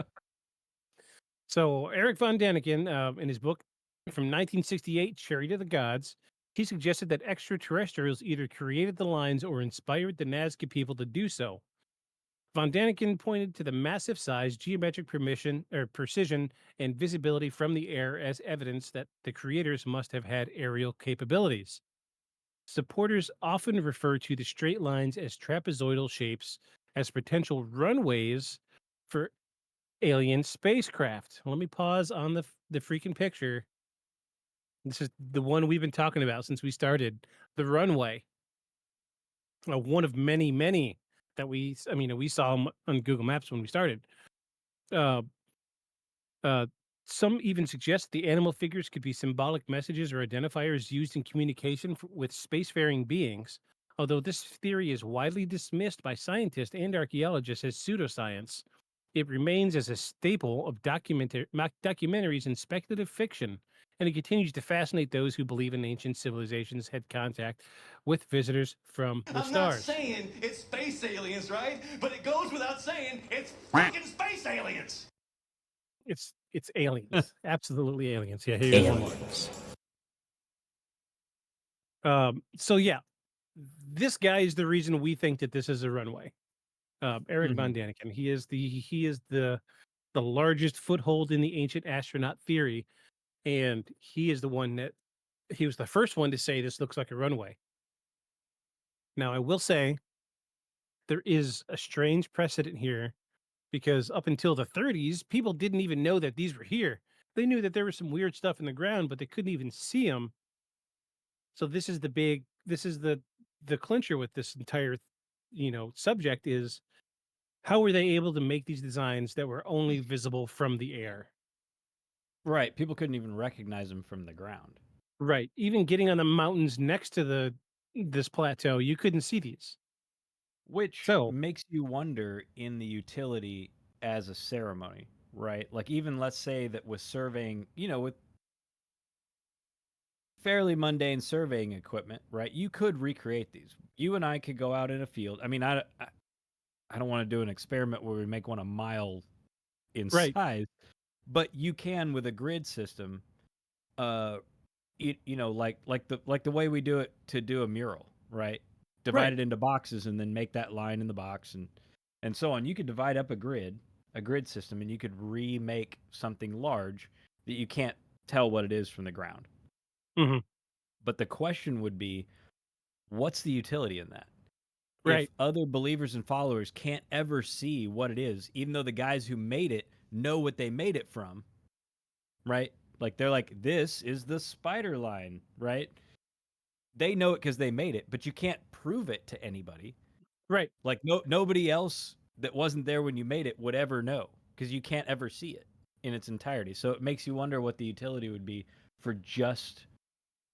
So Eric von Däniken, in his book from 1968, Chariot of the Gods, he suggested that extraterrestrials either created the lines or inspired the Nazca people to do so. Von Däniken pointed to the massive size, geometric precision, and visibility from the air as evidence that the creators must have had aerial capabilities. Supporters often refer to the straight lines as trapezoidal shapes as potential runways for alien spacecraft. Let me pause on the freaking picture. This is the one we've been talking about since we started, the runway. One of many that we saw 'em on Google Maps when we started. Uh, some even suggest the animal figures could be symbolic messages or identifiers used in communication with spacefaring beings. Although this theory is widely dismissed by scientists and archaeologists as pseudoscience, it remains as a staple of documentaries and speculative fiction, and it continues to fascinate those who believe in ancient civilizations had contact with visitors from the I'm stars. not saying it's space aliens, right? But it goes without saying it's fucking space aliens. It's aliens. Absolutely aliens. Yeah, here's one more. So yeah, this guy is the reason we think that this is a runway. Eric Mhm. von Daniken. He is the largest foothold in the ancient astronaut theory, and he was the first one to say this looks like a runway. Now, I will say there is a strange precedent here because up until the 30s, people didn't even know that these were here. They knew that there was some weird stuff in the ground, but they couldn't even see them. So this is the clincher with this entire, subject is how were they able to make these designs that were only visible from the air? Right. People couldn't even recognize them from the ground. Right. Even getting on the mountains next to this plateau, you couldn't see these. Which So, makes you wonder in the utility as a ceremony, right? Like even let's say that with surveying, with fairly mundane surveying equipment, right? You could recreate these. You and I could go out in a field. I mean, I don't want to do an experiment where we make one a mile in right, size, but you can with a grid system. Uh, like the way we do it to do a mural, right? Divide right. it into boxes and then make that line in the box and so on. You could divide up a grid system, and you could remake something large that you can't tell what it is from the ground. Hmm. But the question would be, what's the utility in that? If Right, other believers and followers can't ever see what it is, even though the guys who made it know what they made it from, right? Like they're like, this is the spider line, right? They know it because they made it, but you can't prove it to anybody. right, Like nobody else that wasn't there when you made it would ever know because you can't ever see it in its entirety. So it makes you wonder what the utility would be for just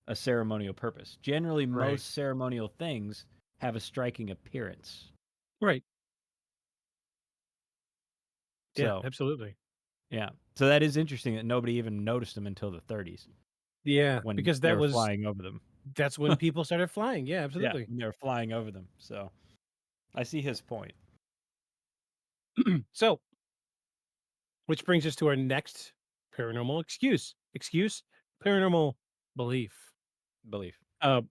a ceremonial purpose. Generally, right, most ceremonial things have a striking appearance. right. Yeah, So absolutely. yeah, so that is interesting that nobody even noticed them until the 30s Yeah, when because they were flying over them. that's when people started flying. Yeah, Yeah, absolutely. when they were flying over them. So I see his point. So, which brings us to our next paranormal excuse, paranormal belief. Belief. Uh,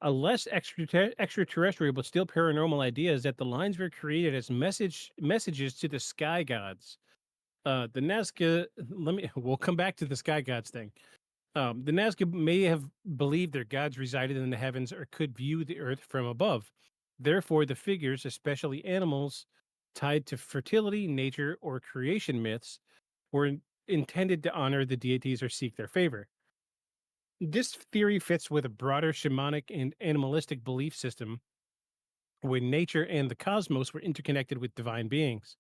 a less extraterrestrial but still paranormal idea is that the lines were created as messages to the sky gods. The Nazca, we'll come back to the sky gods thing. The Nazca may have believed their gods resided in the heavens or could view the earth from above. Therefore, the figures, especially animals tied to fertility, nature, or creation myths, were intended to honor the deities or seek their favor. This theory fits with a broader shamanic and animalistic belief system where nature and the cosmos were interconnected with divine beings.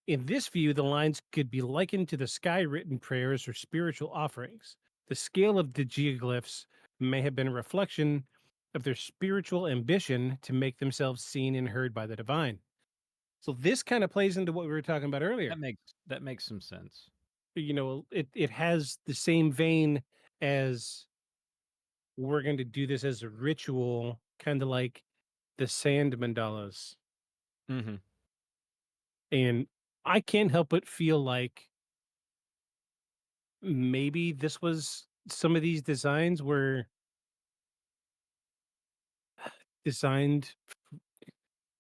In this view, the lines could be likened to the sky written prayers or spiritual offerings. The scale of the geoglyphs may have been a reflection of their spiritual ambition to make themselves seen and heard by the divine. So this kind of plays into what we were talking about earlier. That makes some sense. It has the same vein as we're going to do this as a ritual, kind of like the sand mandalas. Mm-hmm. And I can't help but feel like maybe this was some of these designs were designed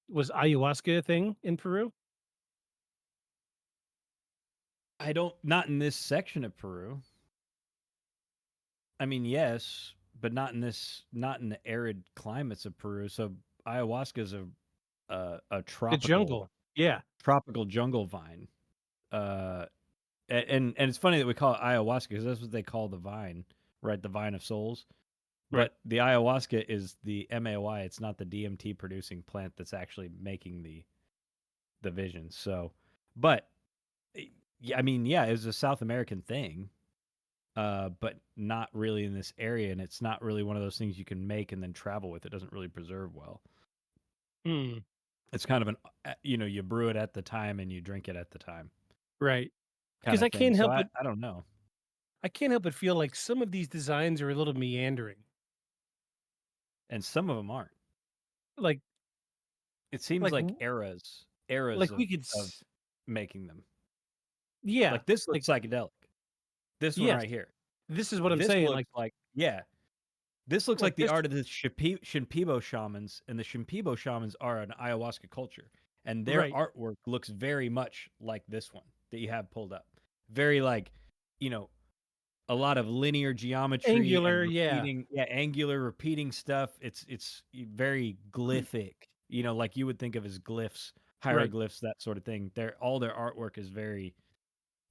was ayahuasca a thing in Peru? I don't not in this section of Peru. I mean, yes, but not in the arid climates of Peru. So ayahuasca is a The tropical jungle. Yeah, jungle vine. Uh, and it's funny that we call it ayahuasca because that's what they call the vine, right? The vine of souls. right. But the ayahuasca is the MAOI. It's not the DMT producing plant that's actually making the vision. So, but yeah, I mean, yeah, it was a South American thing. But not really in this area, and it's not really one of those things you can make and then travel with. It doesn't really preserve well. Hmm, It's kind of you brew it at the time and you drink it at the time right. kind Because of thing. So I don't know. I can't help but feel like some of these designs are a little meandering. And some of them aren't. Like It seems like like eras like we could of making them. yeah, Like this like looks psychedelic. This one yes. right here. This is what I'm This saying. looks Like like, yeah. This looks Like like the this, art of the Shimpibo shamans, and the Shimpibo shamans are an ayahuasca culture, and their right? artwork looks very much like this one that you have pulled up. Very like, you know, a lot of linear geometry and Angular, yeah, angular repeating stuff. It's very glyphic, like you would think of as glyphs, right. hieroglyphs, that sort of thing. All their artwork is very,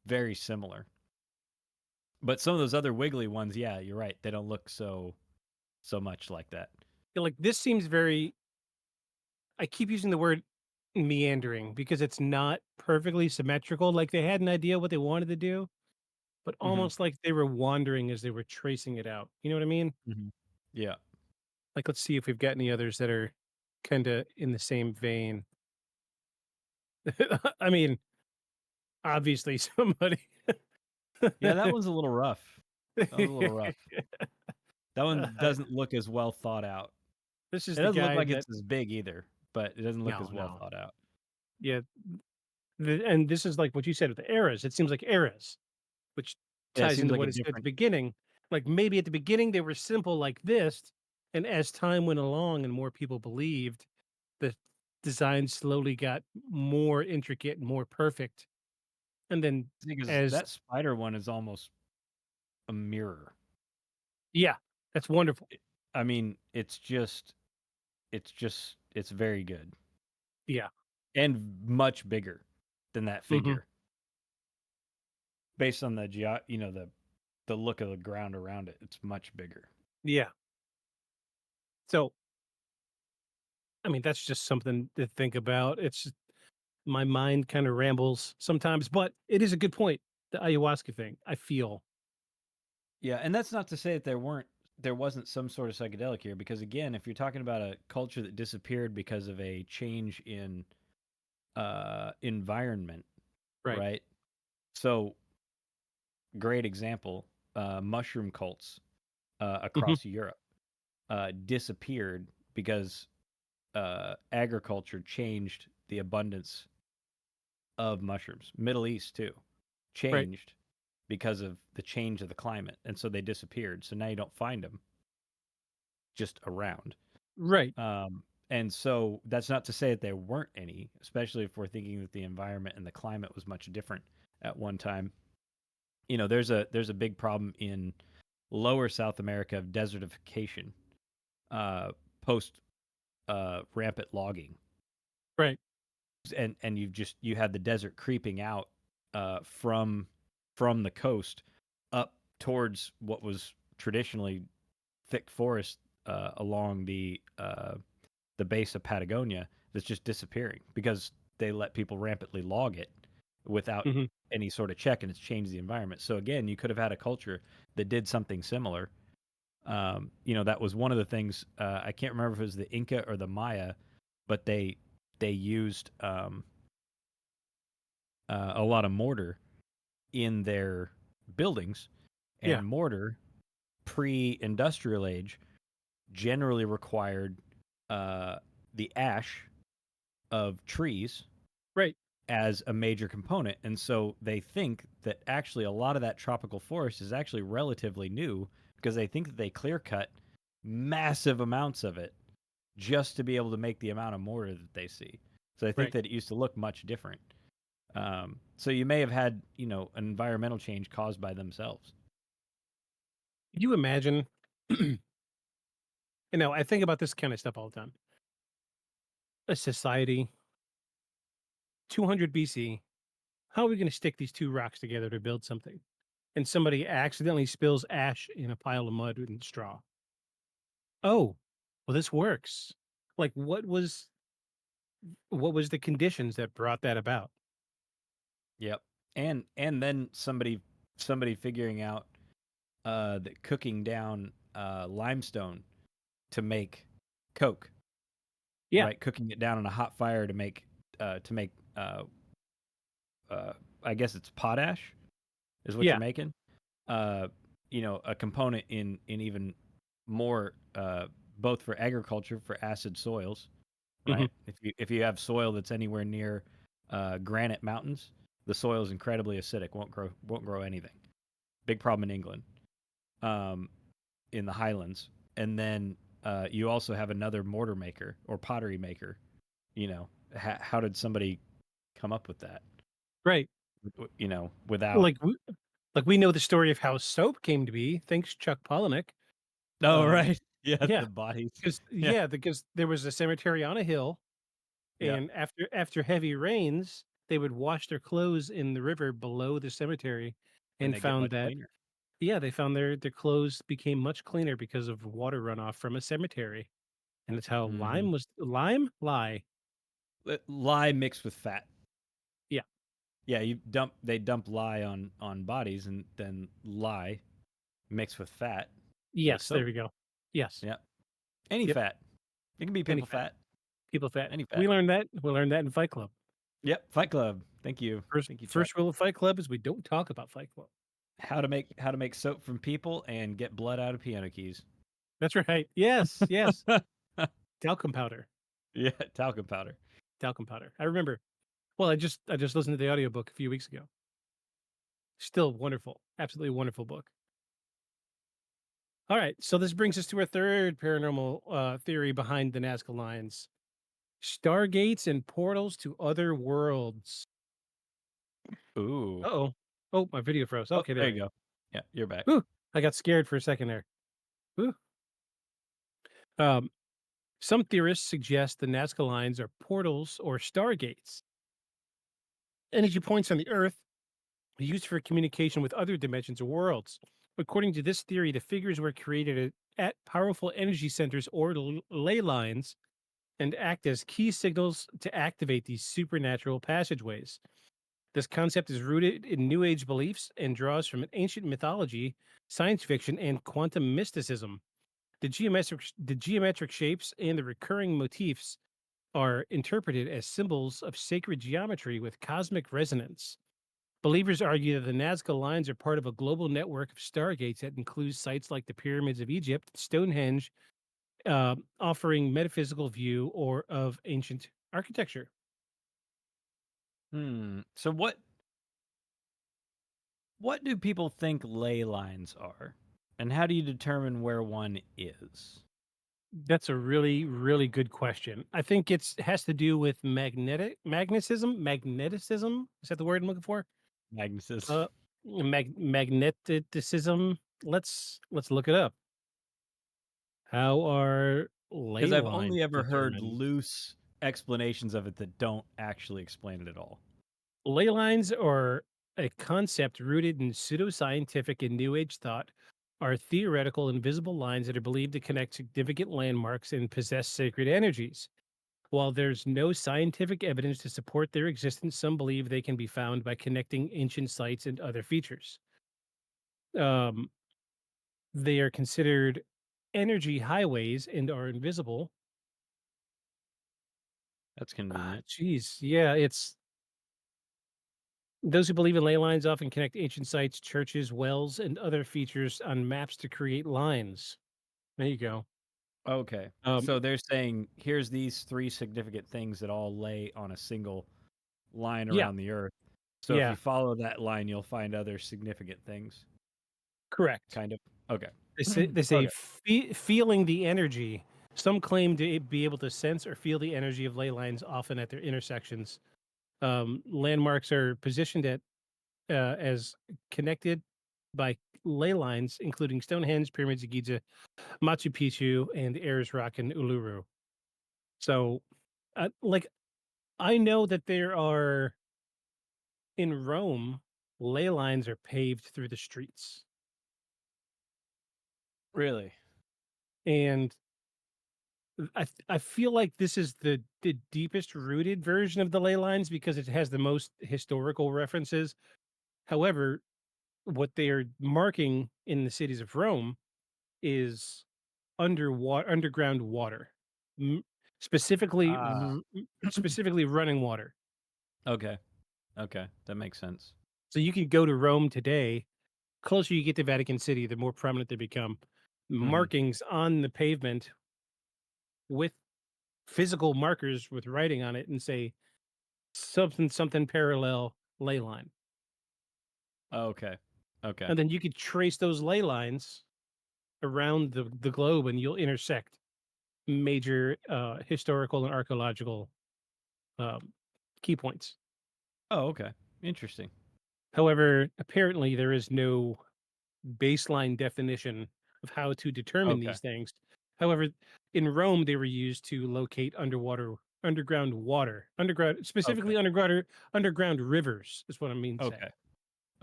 very similar. But some of those other wiggly ones, yeah, you're right. They don't look so much like that. Like this seems very. I keep using the word meandering because it's not perfectly symmetrical. Like they had an idea what they wanted to do, but Hmm. almost like they were wandering as they were tracing it out. You know what I mean? Hmm. Yeah. Like, let's see if we've got any others that are kind of in the same vein. I mean, obviously somebody. Yeah, that one's a little rough. That was a little rough. That one doesn't look as well thought out. This is It the doesn't look guy like that. it's as big either, but it doesn't look No, as well no, thought out. yeah, and this is like what you said with the eras. It seems like eras, which Yeah, it ties seems into like a what it said at the different. beginning. Like maybe at the beginning they were simple like this, and as time went along and more people believed, the design slowly got more intricate and more perfect. And then Because as that spider one is almost a mirror. yeah, that's wonderful. I mean, it's very good Yeah. and much bigger than that Hmm. figure based on the look of the ground around it. It's much bigger. Yeah. So I mean that's just something to think about. It's my mind kind of rambles sometimes, but it is a good point. The ayahuasca thing, I feel. Yeah, and that's not to say that there wasn't some sort of psychedelic here, because again, if you're talking about a culture that disappeared because of a change in environment, Right. right? So, great example, mushroom cults Hmm. across Europe disappeared because agriculture changed the abundance of mushrooms. Middle East too Right. changed because of the change of the climate, and so they disappeared. So now you don't find them just around. Right. And so that's not to say that there weren't any, especially if we're thinking that the environment and the climate was much different at one time. There's a big problem in lower South America of desertification, post rampant logging, Right. and you had the desert creeping out from the coast up towards what was traditionally thick forest along the base of Patagonia that's just disappearing because they let people rampantly log it without Hmm. any sort of check, and it's changed the environment. So again, you could have had a culture that did something similar. That was one of the things. I can't remember if it was the Inca or the Maya, but they used a lot of mortar in their buildings, Yeah. and mortar pre-industrial age generally required uh, the ash of trees Right. as a major component. And so they think that actually a lot of that tropical forest is actually relatively new, because they think that they clear cut massive amounts of it just to be able to make the amount of mortar that they see. So I think Right. that it used to look much different. So you may have had, an environmental change caused by themselves. Could you imagine? I think about this kind of stuff all the time. A society, 200 BC. How are we going to stick these two rocks together to build something? And somebody accidentally spills ash in a pile of mud and straw. Oh, well, this works. Like, what was the conditions that brought that about? Yep. And then somebody figuring out that cooking down limestone to make coke, Yeah. right? Cooking it down on a hot fire to make uh, I guess it's potash is what you're Yeah. making. Uh, a component in even more, both for agriculture, for acid soils, Hmm. right? If you have soil that's anywhere near granite mountains, the soil is incredibly acidic. Won't grow anything. Big problem in England, um, in the Highlands. and then you also have another mortar maker or pottery maker. How did somebody come up with that? Right. Without. Like we know the story of how soap came to be. Thanks, Chuck Palahniuk. Oh, Um, right. Yeah, yeah, the bodies. Yeah. because there was a cemetery on a hill, Yeah. and after heavy rains, they would wash their clothes in the river below the cemetery, And and they get found much that cleaner. they found their clothes became much cleaner because of water runoff from a cemetery, and that's how Mhm. lye. Lye mixed with fat. Yeah. Yeah, they dump lye on bodies, and then lye mixed with fat makes Yes, there soap. we go. Yes. Yeah. Any Yep. fat. It can be Any people fat. fat. People fat. Any We fat. learned that. We learned that in Fight Club. Yep. Fight Club. Thank you. First Thank you, Chuck. first rule of Fight Club is we don't talk about Fight Club. How to make soap from people and get blood out of piano keys. That's right. Yes, yes. Talcum powder. Yeah, talcum powder. Talcum powder. I remember. Well, I just listened to the audiobook a few weeks ago. Still wonderful. Absolutely wonderful book. All right. So this brings us to our third paranormal theory behind the Nazca Lines. Stargates and portals to other worlds. Ooh. Uh-oh. Oh, my video froze. Oh, Okay, there there we you go. Yeah, you're back. go. Ooh, I got scared for a second there. Ooh. Um, some theorists suggest the Nazca Lines are portals or stargates, energy points on the Earth used for communication with other dimensions or worlds. According to this theory, the figures were created at powerful energy centers or ley lines and act as key signals to activate these supernatural passageways. This concept is rooted in New Age beliefs and draws from ancient mythology, science fiction, and quantum mysticism. The geometric shapes and the recurring motifs are interpreted as symbols of sacred geometry with cosmic resonance. Believers argue that the Nazca Lines are part of a global network of stargates that includes sites like the pyramids of Egypt, Stonehenge, offering metaphysical view or of ancient architecture. So what do people think ley lines are? And how do you determine where one is? That's a really, really good question. I think it has to do with magneticism. Is that the word I'm looking for? Magnuses. Uh, magneticism. Let's look it up. How are Because ley I've lines only ever heard determined? loose explanations of it that don't actually explain it at all. Ley lines are a concept rooted in pseudoscientific and New Age thought, are theoretical invisible lines that are believed to connect significant landmarks and possess sacred energies. While there's no scientific evidence to support their existence, some believe they can be found by connecting ancient sites and other features. Um, they are considered energy highways and are invisible. That's convenient. Geez, yeah, it's those who believe in ley lines often connect ancient sites, churches, wells, and other features on maps to create lines. There you go. Okay. Um, So they're saying here's these three significant things that all lay on a single line yeah, around the earth. So if yeah, you follow that line, you'll find other significant things. correct. Kind of. Okay. They say Okay. feeling the energy. Some claim to be able to sense or feel the energy of ley lines, often at their intersections. Landmarks are positioned as connected by ley lines, including Stonehenge, pyramids of Giza, Machu Picchu, and Ayers Rock and Uluru. So, like, I know that there are in Rome, ley lines are paved through the streets, Really? and I feel like this is the deepest rooted version of the ley lines because it has the most historical references. However, what they are marking in the cities of Rome is underground water, M- specifically Ah. specifically running water. Okay. Okay. That makes sense. So you can go to Rome today. Closer you get to Vatican City, the more prominent they become. Hmm. Markings on the pavement with physical markers with writing on it and say something something parallel ley line. Okay. Okay. And then you could trace those ley lines around the globe, and you'll intersect major historical and archaeological um, key points. Oh, okay. Interesting. However, apparently there is no baseline definition of how to determine Okay. these things. However, in Rome, they were used to locate underground water, Okay. specifically underground rivers is what I mean to say. Okay.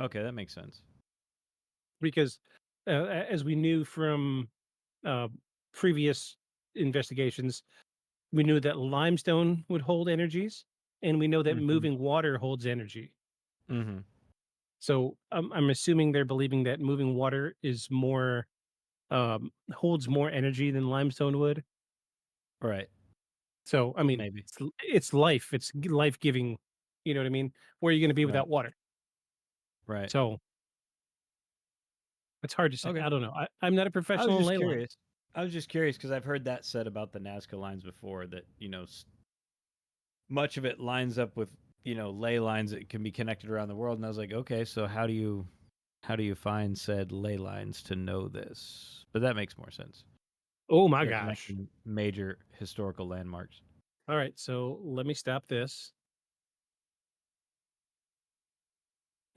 Okay, that makes sense. Because as we knew from uh, previous investigations, we knew that limestone would hold energies, and we know that Mhm. moving water holds energy. Mhm. So I'm assuming they're believing that moving water is more holds more energy than limestone would. Right. So I mean, Maybe. it's life. It's life giving. You know what I mean? Where are you going to be Right. without water? Right. So it's hard to say. Okay. I don't know. I'm not a I was professional in just ley lines. curious. I was just curious because I've heard that said about the Nazca lines before that, much of it lines up with, ley lines that can be connected around the world. And I was like, okay, so how do you find said ley lines to know this? But that makes more sense. Oh my They're gosh! connecting major historical landmarks. All right, so let me stop this.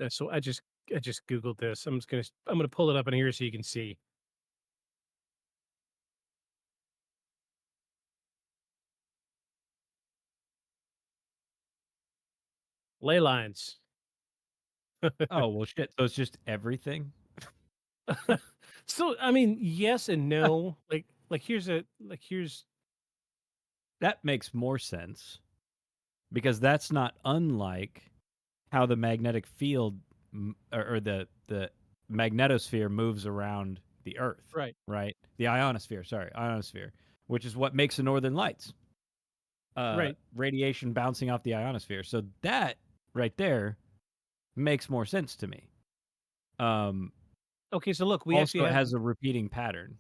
So I just googled this. I'm gonna pull it up in here so you can see ley lines. Oh, well, shit. So it's just everything? So I mean, yes and no. Here's That makes more sense because that's not unlike how the magnetic field or the magnetosphere moves around the Earth, right, right? The ionosphere, sorry, ionosphere, which is what makes the northern lights. right. Radiation bouncing off the ionosphere. So that right there makes more sense to me. Um, Okay, so look, we actually Also, it have has a repeating pattern.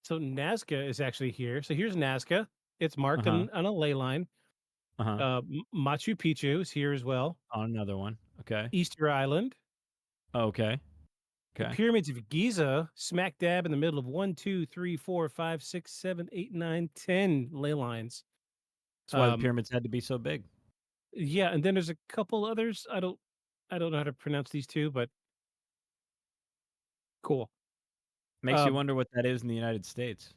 so Nazca is actually here. So here's Nazca. It's Uh marked huh. on a ley line. Uh huh. Machu Picchu is here as well. On another one. Okay. Easter Island. Okay. The Okay. pyramids of Giza, smack dab in the middle of 1, 2, 3, 4, 5, 6, 7, 8, 9, 10 ley lines. That's why the Um, pyramids had to be so big. yeah, and then there's a couple others. I don't know how to pronounce these two, but cool. Makes you Um, wonder what that is in the United States.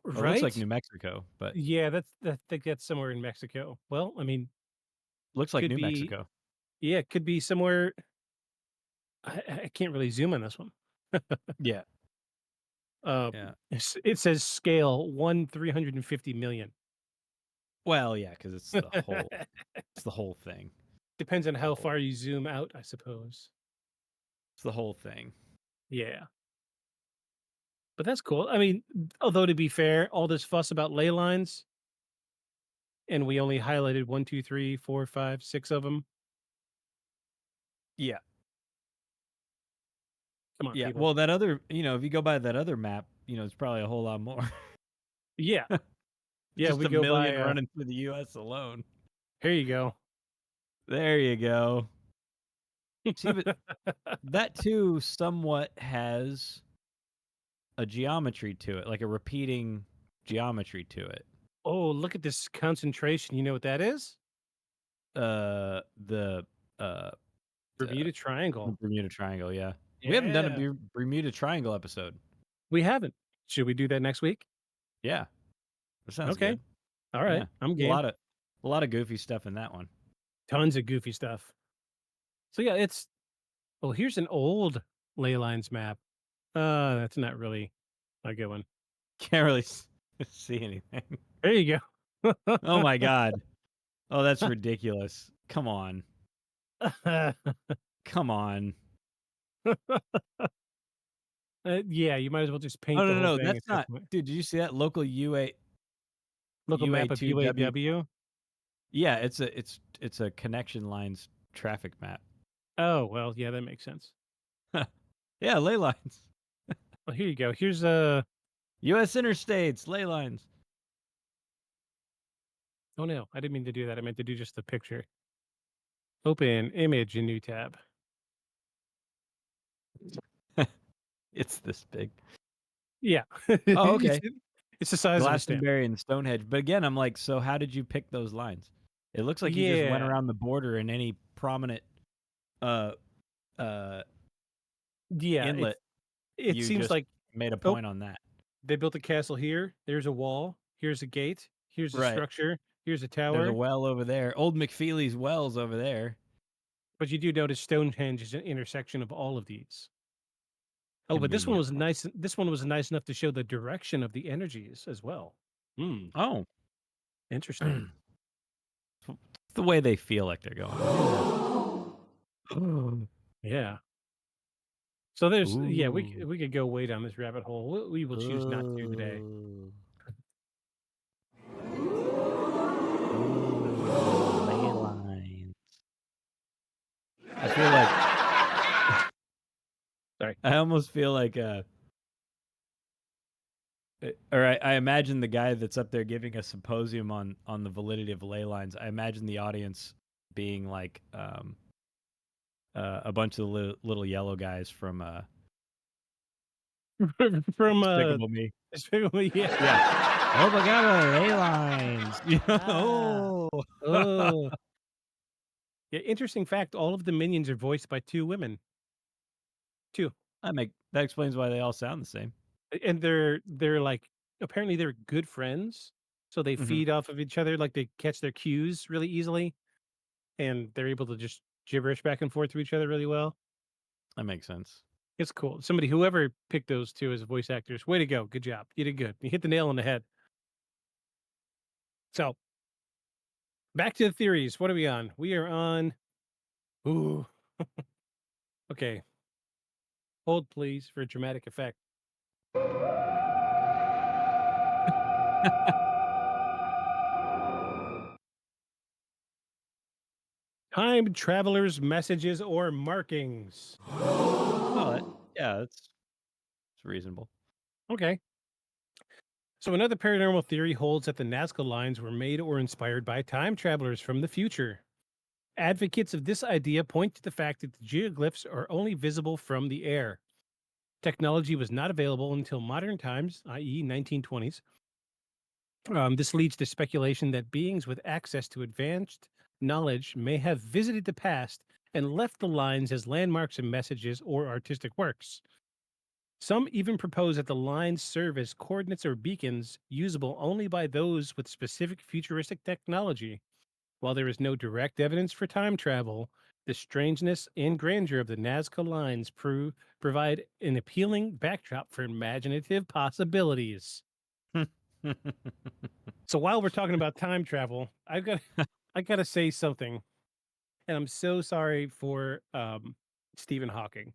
Well, it looks like right? New Mexico, but Yeah, I think that's somewhere in Mexico. Well, I mean, looks like could New be Mexico. yeah, it could be somewhere. I can't really zoom on this one. Yeah. Yeah. It says scale 1/350 million. Well, yeah, because it's the whole thing. Depends on The how whole far you zoom out, I suppose. it's the whole thing. Yeah. But that's cool. I mean, although to be fair, all this fuss about ley lines, and we only highlighted 1, 2, 3, 4, 5, 6 of them. Yeah. Come on, Yeah. people. Well, that other, if you go by that other map, it's probably a whole lot more. Yeah, yeah. Just We a go million by. running through the U.S. alone. Here you go. There you go. See, but that too somewhat has a geometry to it, like a repeating geometry to it. Oh, look at this concentration. You know what that is? The uh, Bermuda the Triangle. Bermuda Triangle. Yeah, we haven't done a Yeah, Bermuda Triangle episode. we haven't. Should we do that next week? Yeah, that sounds Okay. good. All Yeah, right. I'm a game. lot of a lot of goofy stuff in that one. Tons of goofy stuff. So yeah, it's oh, here's an old ley lines map. That's not really a good one. Can't really see anything. There you go. Oh my god. Oh, that's ridiculous. Come on. Come on. Yeah, you might as well just paint Oh the no, whole no, thing at that's this not. point. Dude, did you see that local Local map of UA2W? UAW. Yeah, it's a connection lines traffic map. Oh well, yeah, that makes sense. Yeah, ley lines. Well, here you go. Here's U.S. interstates, ley lines. oh no, I didn't mean to do that. I meant to do just the picture. Open image in new tab. It's this big. Yeah. Oh, okay. It's the size of a stamp. Glastonbury and Stonehenge. But again, I'm like, so how did you pick those lines? It looks like you just went Yeah. around the border in any prominent uh uh Yeah, inlet. it You seems just like, made a oh, point on that. they built a castle here, there's a wall, here's a gate, here's a Right. structure, here's a There's a tower. well over there. Old McFeely's Wells over there. But you do notice Stonehenge is an intersection of all of these. Oh, but Convenient. this one was nice enough to show the direction of the energies as well. Hmm, Oh. interesting. It's the way they feel like they're going. Yeah. So there's yeah, Ooh. we could go way down this rabbit hole. We will choose not to today. Ooh. Ooh, ley lines. I feel like Sorry. I almost feel like or I imagine the guy that's up there giving a symposium on the validity of ley lines. I imagine the audience being like a bunch of little yellow guys from From Despicable Me. Despicable, yeah. Yeah. Oh my god, ley lines. Ah. Oh. Oh. Yeah, interesting fact, all of the minions are voiced by 2 women. 2. That explains why they all sound the same. And they're like, apparently they're good friends, so they Mhm. feed off of each other, like, they catch their cues really easily, and they're able to just gibberish back and forth to each other really well. That makes sense. It's cool. Whoever picked those 2 as voice actors, way to go. Good job. You did good. You hit the nail on the head. So, back to the theories. What are we on? We are on ooh. Okay. Hold, please, for a dramatic effect. Time travelers' messages or markings. Yeah, it's reasonable. Okay. So another paranormal theory holds that the Nazca lines were made or inspired by time travelers from the future. Advocates of this idea point to the fact that the geoglyphs are only visible from the air. Technology was not available until modern times, i.e., 1920s. This leads to speculation that beings with access to advanced knowledge may have visited the past and left the lines as landmarks and messages or artistic works. Some even propose that the lines serve as coordinates or beacons usable only by those with specific futuristic technology. While there is no direct evidence for time travel, the strangeness and grandeur of the Nazca lines provide an appealing backdrop for imaginative possibilities. So while we're talking about time travel, I got to say something, and I'm so sorry for Stephen Hawking.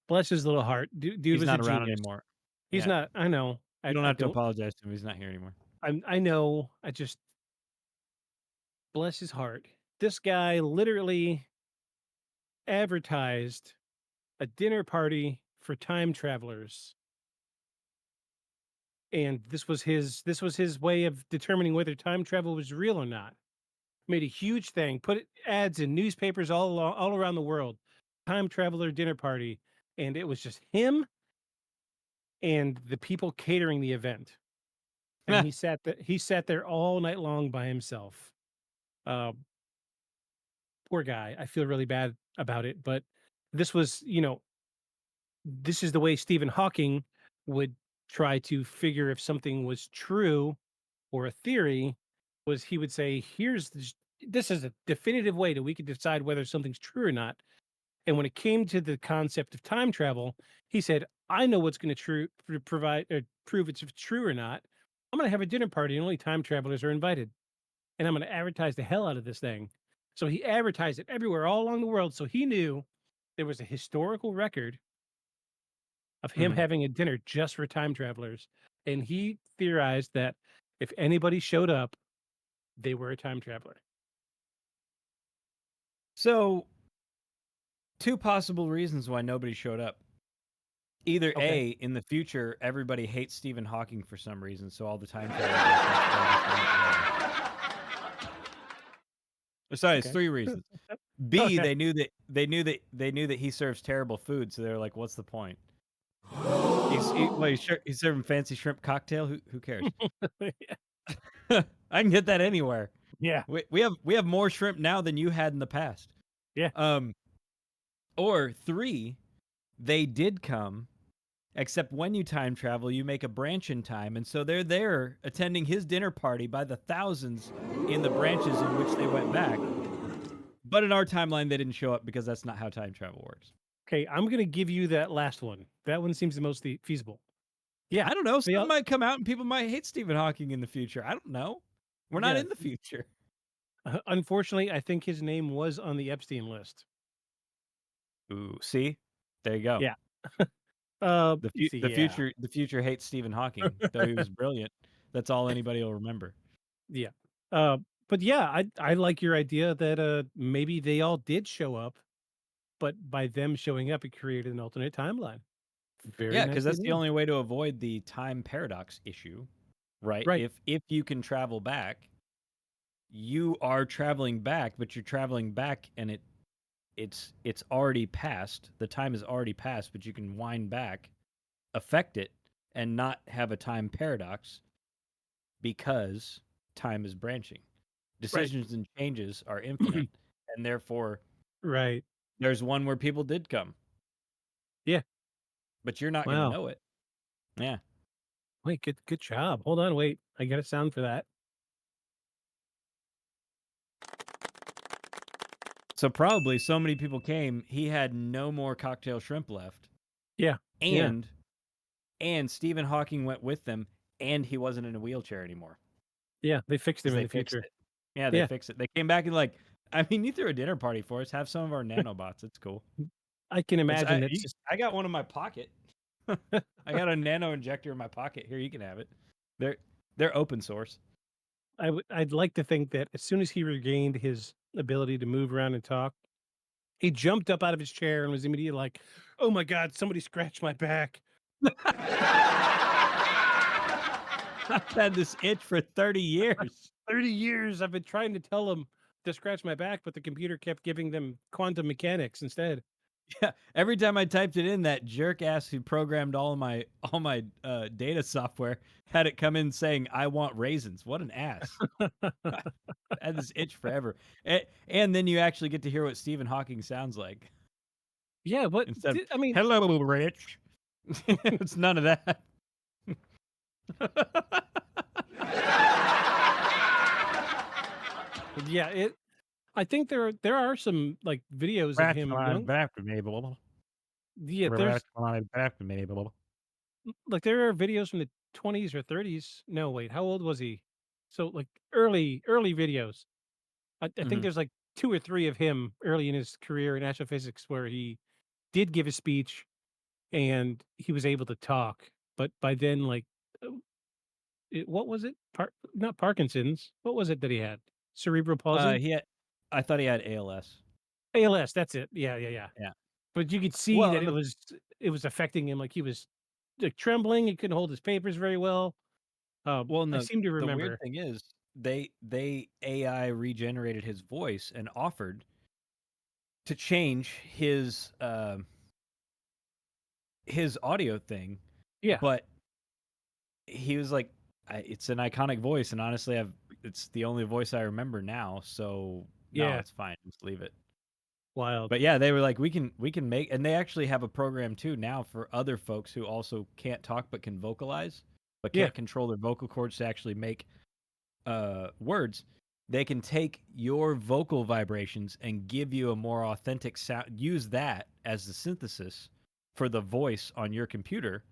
Bless his little heart. Dude He's was a not around genius. anymore. He's Yeah. not. I know. You don't I have to don't. apologize to him. He's not here anymore. I know. I just bless his heart. This guy literally advertised a dinner party for time travelers, and this was his way of determining whether time travel was real or not. Made a huge thing, ads in newspapers all around the world. Time traveler dinner party, and it was just him and the people catering the event. And he sat there all night long by himself. Uh, Poor guy. I feel really bad about it, but this was, this is the way Stephen Hawking would try to figure if something was true or a theory. Was he would say, "Here's this is a definitive way that we could decide whether something's true or not." And when it came to the concept of time travel, he said, "I know what's going to provide or prove it's true or not. I'm going to have a dinner party, and only time travelers are invited, and I'm going to advertise the hell out of this thing." So he advertised it everywhere, all along the world. So he knew there was a historical record of him Mhm. having a dinner just for time travelers, and he theorized that if anybody showed up, they were a time traveler. So, two possible reasons why nobody showed up. Either Okay. A, in the future, everybody hates Stephen Hawking for some reason, so all the time travelers. Sorry, it's Okay. 3 reasons. B, Okay. they knew that he serves terrible food, so they're like, "What's the point?" He's serving fancy shrimp cocktail. Who cares? I can get that anywhere. Yeah. We have more shrimp now than you had in the past. Yeah. Or 3, they did come, except when you time travel, you make a branch in time, and so they're there attending his dinner party by the thousands in the branches in which they went back. But in our timeline, they didn't show up because that's not how time travel works. Okay, I'm gonna give you that last one. That one seems the most feasible. Yeah, I don't know. they Some all- might come out and people might hate Stephen Hawking in the future. I don't know. We're not Yeah. in the future. Unfortunately, I think his name was on the Epstein list. Ooh, see? There you go. Yeah. The future hates Stephen Hawking, though he was brilliant. That's all anybody will remember. Yeah. But yeah, I like your idea that maybe they all did show up, but by them showing up, it created an alternate timeline. Very Yeah, because nicely that's the done. only way to avoid the time paradox issue, right? Right. If you can travel back, you are traveling back, but you're traveling back and it's already passed. The time is already passed, but you can wind back, affect it, and not have a time paradox because time is branching. Decisions and changes are infinite, and therefore Right. there's one where people did come. Yeah. But you're not Wow. gonna know it. Yeah. Wait, good job. Hold on, wait. I got a sound for that. So probably so many people came, he had no more cocktail shrimp left. Yeah. Yeah. And Stephen Hawking went with them, and he wasn't in a wheelchair anymore. Yeah. They fixed him in They the fixed future. it. Yeah, they Yeah. fixed it. They came back and like, I mean, you threw a dinner party for us. Have some of our nanobots. It's cool. I can imagine that's just I got one in my pocket. I got a nano injector in my pocket. Here, you can have it. They're open source. I'd like to think that as soon as he regained his ability to move around and talk, he jumped up out of his chair and was immediately like, "Oh my god, somebody scratched my back." I've had this itch for 30 years. 30 years I've been trying to tell him to scratch my back, but the computer kept giving them quantum mechanics instead. Yeah, every time I typed it in, that jerk ass who programmed all my data software had it come in saying, "I want raisins." What an ass! I had this itch forever, and then you actually get to hear what Stephen Hawking sounds like. Yeah, but Instead, I mean, "Hello, Rich." It's none of that. yeah, I think there are some like videos of him young. Yeah, there's like there are videos from the 20s or 30s. No, wait, how old was he? So like early videos. I think Mhm. there's like 2 or 3 of him early in his career in astrophysics where he did give a speech and he was able to talk. But by then, like, what was it? Not Parkinson's. What was it that he had? Cerebral palsy? I thought he had ALS. ALS. That's it. Yeah, yeah, yeah. Yeah. But you could see Well, that it was affecting him. Like he was like trembling. He couldn't hold his papers very well. I no, seem to the weird remember. thing is they AI regenerated his voice and offered to change his audio thing, Yeah, but he was like, "It's an iconic voice, and honestly, it's the only voice I remember now, so no, yeah. it's fine, just leave it." Wild. But yeah, they were like, "We can make," and they actually have a program too now for other folks who also can't talk but can vocalize, but Yeah. can't control their vocal cords to actually make words. They can take your vocal vibrations and give you a more authentic sound. Use that as the synthesis for the voice on your computer,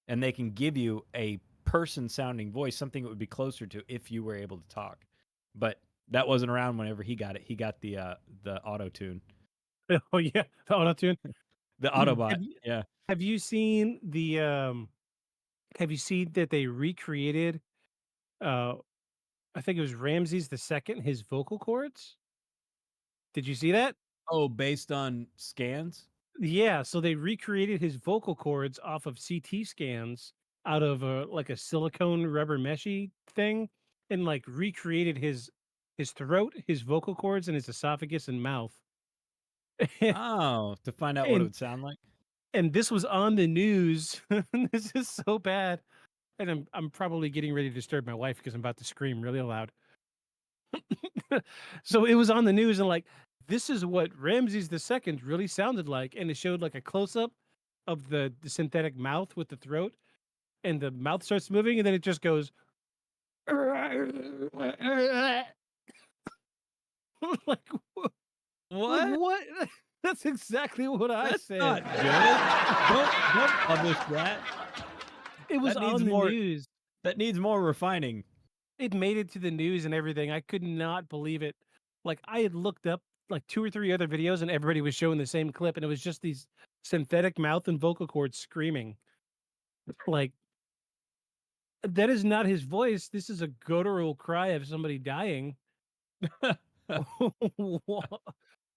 and they can give you a person sounding voice, something that would be closer to if you were able to talk. But that wasn't around whenever he got it. He got the auto tune, Oh yeah, the auto tune. the Autobot. Yeah. Have you seen the have you seen that they recreated uh I think it was Ramses II, his vocal cords? Did you see that? Oh, based on scans. Yeah, so they recreated his vocal cords off of CT scans out of like a silicone rubber meshy thing and like recreated his throat, his vocal cords and his esophagus and mouth. Oh, to find out what it And would sound like. and this was on the news. This is so bad. And I'm probably getting ready to disturb my wife because I'm about to scream really loud. So it was on the news and like this is what Ramses II really sounded like, and it showed like a close up of the synthetic mouth with the throat, and the mouth starts moving, and then it just goes. Like like What? what? That's exactly what I That's said. not good. Don't publish that. It was That needs on the more. news. That needs more refining. It made it to the news and everything. I could not believe it. Like I had looked up like 2 or 3 other videos and everybody was showing the same clip and it was just these synthetic mouth and vocal cords screaming. Like that is not his voice. This is a guttural cry of somebody dying.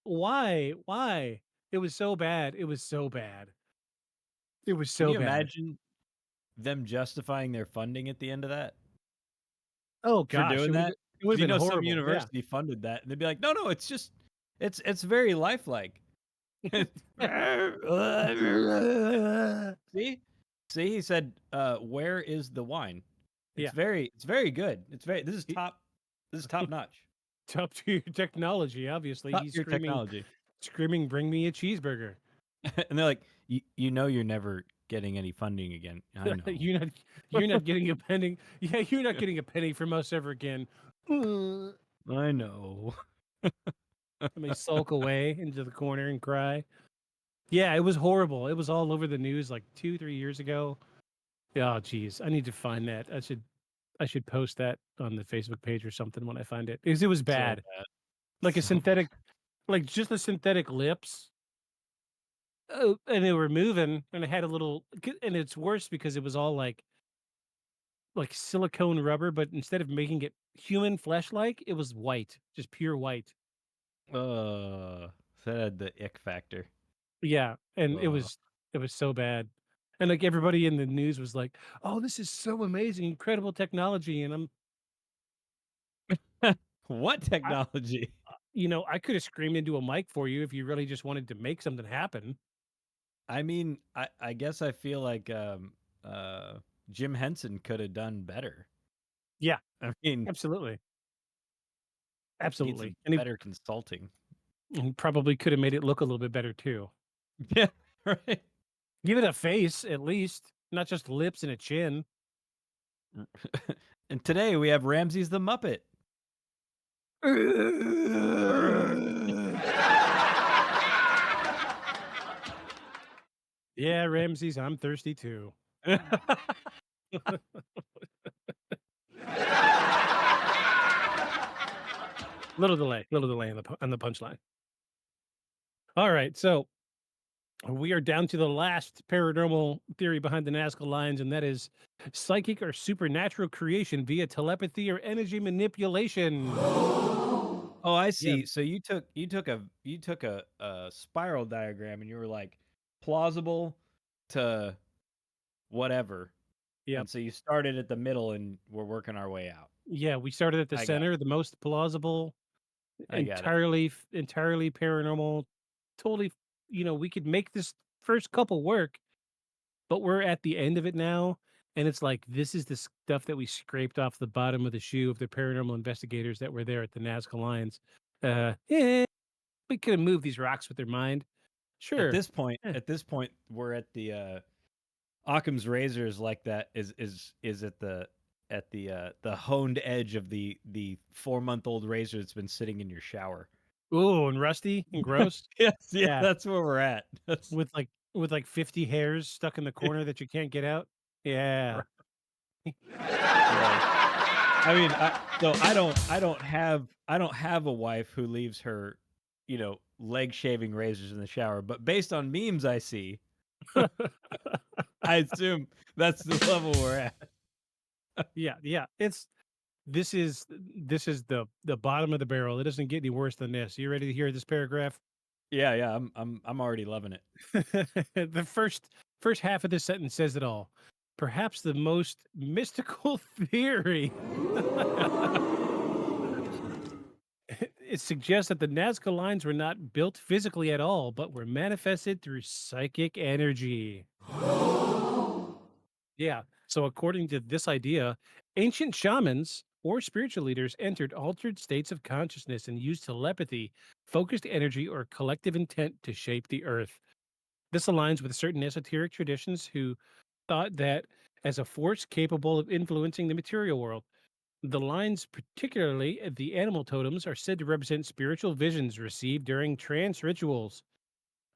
Why? Why? It was so bad. It was so bad. It was Can so you bad. imagine them justifying their funding at the end of that Oh for gosh, doing that? it would Because have been some horrible. Yeah. university funded that, and they'd be like, "No, no, it's just, it's very lifelike." See, see, he said, "Where is the wine?" Yeah. It's very good. This is top notch. Top tier technology, obviously. Top He's tier technology. screaming, bring me a cheeseburger. And they're like, you know, you're never getting any funding again. I know. you're not getting a penny. Yeah, you're not getting a penny from us ever again. Let I know. me sulk away into the corner and cry. Yeah, it was horrible. It was all over the news like 2, 3 years ago. Oh, geez, I need to find that. I should post that on the Facebook page or something when I find it because it was bad. So bad. Like a So synthetic, like just the synthetic lips. Oh, and they were moving, and it had a little, and it's worse because it was all like silicone rubber, but instead of making it human flesh like, it was white, just pure white. that had the ick factor. Yeah, and Uh, it was so bad. And like everybody in the news was like, "Oh, this is so amazing, incredible technology." And what technology? I could have screamed into a mic for you if you really just wanted to make something happen. I mean, I guess I feel like Jim Henson could have done better. Yeah, I mean, absolutely. need Absolutely. some And better consulting. he probably could have made it look a little bit better too. Yeah, right. Give it a face at least, not just lips and a chin. And today we have Ramses the Muppet. Yeah, Ramses, I'm thirsty too. Little delay on the punchline. All right, so we are down to the last paranormal theory behind the Nazca lines, and that is psychic or supernatural creation via telepathy or energy manipulation. Oh, I Yeah. see. So you took a spiral diagram and you were like plausible to whatever. Yep. And so you started at the middle and we're working our way out. Yeah, we started at the I got center, the most plausible, I got it. entirely paranormal. Totally, we could make this first couple work, but we're at the end of it now, and it's like this is the stuff that we scraped off the bottom of the shoe of the paranormal investigators that were there at the Nazca lines. We could have moved these rocks with their mind. Sure. At this point, Eh. we're at the Occam's razor is like that is at the honed edge of the 4-month-old razor that's been sitting in your shower. Ooh, and rusty and gross. Yes, Yeah. that's where we're at. That's with like 50 hairs stuck in the corner that you can't get out. Yeah. I mean, I don't have a wife who leaves her, leg shaving razors in the shower. But based on memes I see, I assume that's the level we're at. Yeah. This is the bottom of the barrel. It doesn't get any worse than this. You ready to hear this paragraph? Yeah, I'm already loving it. The first half of this sentence says it all. Perhaps the most mystical theory it suggests that the Nazca lines were not built physically at all, but were manifested through psychic energy. Yeah. So, according to this idea, ancient shamans or spiritual leaders entered altered states of consciousness and used telepathy, focused energy, or collective intent to shape the earth. This aligns with certain esoteric traditions who thought that as a force capable of influencing the material world, the lines, particularly the animal totems, are said to represent spiritual visions received during trance rituals.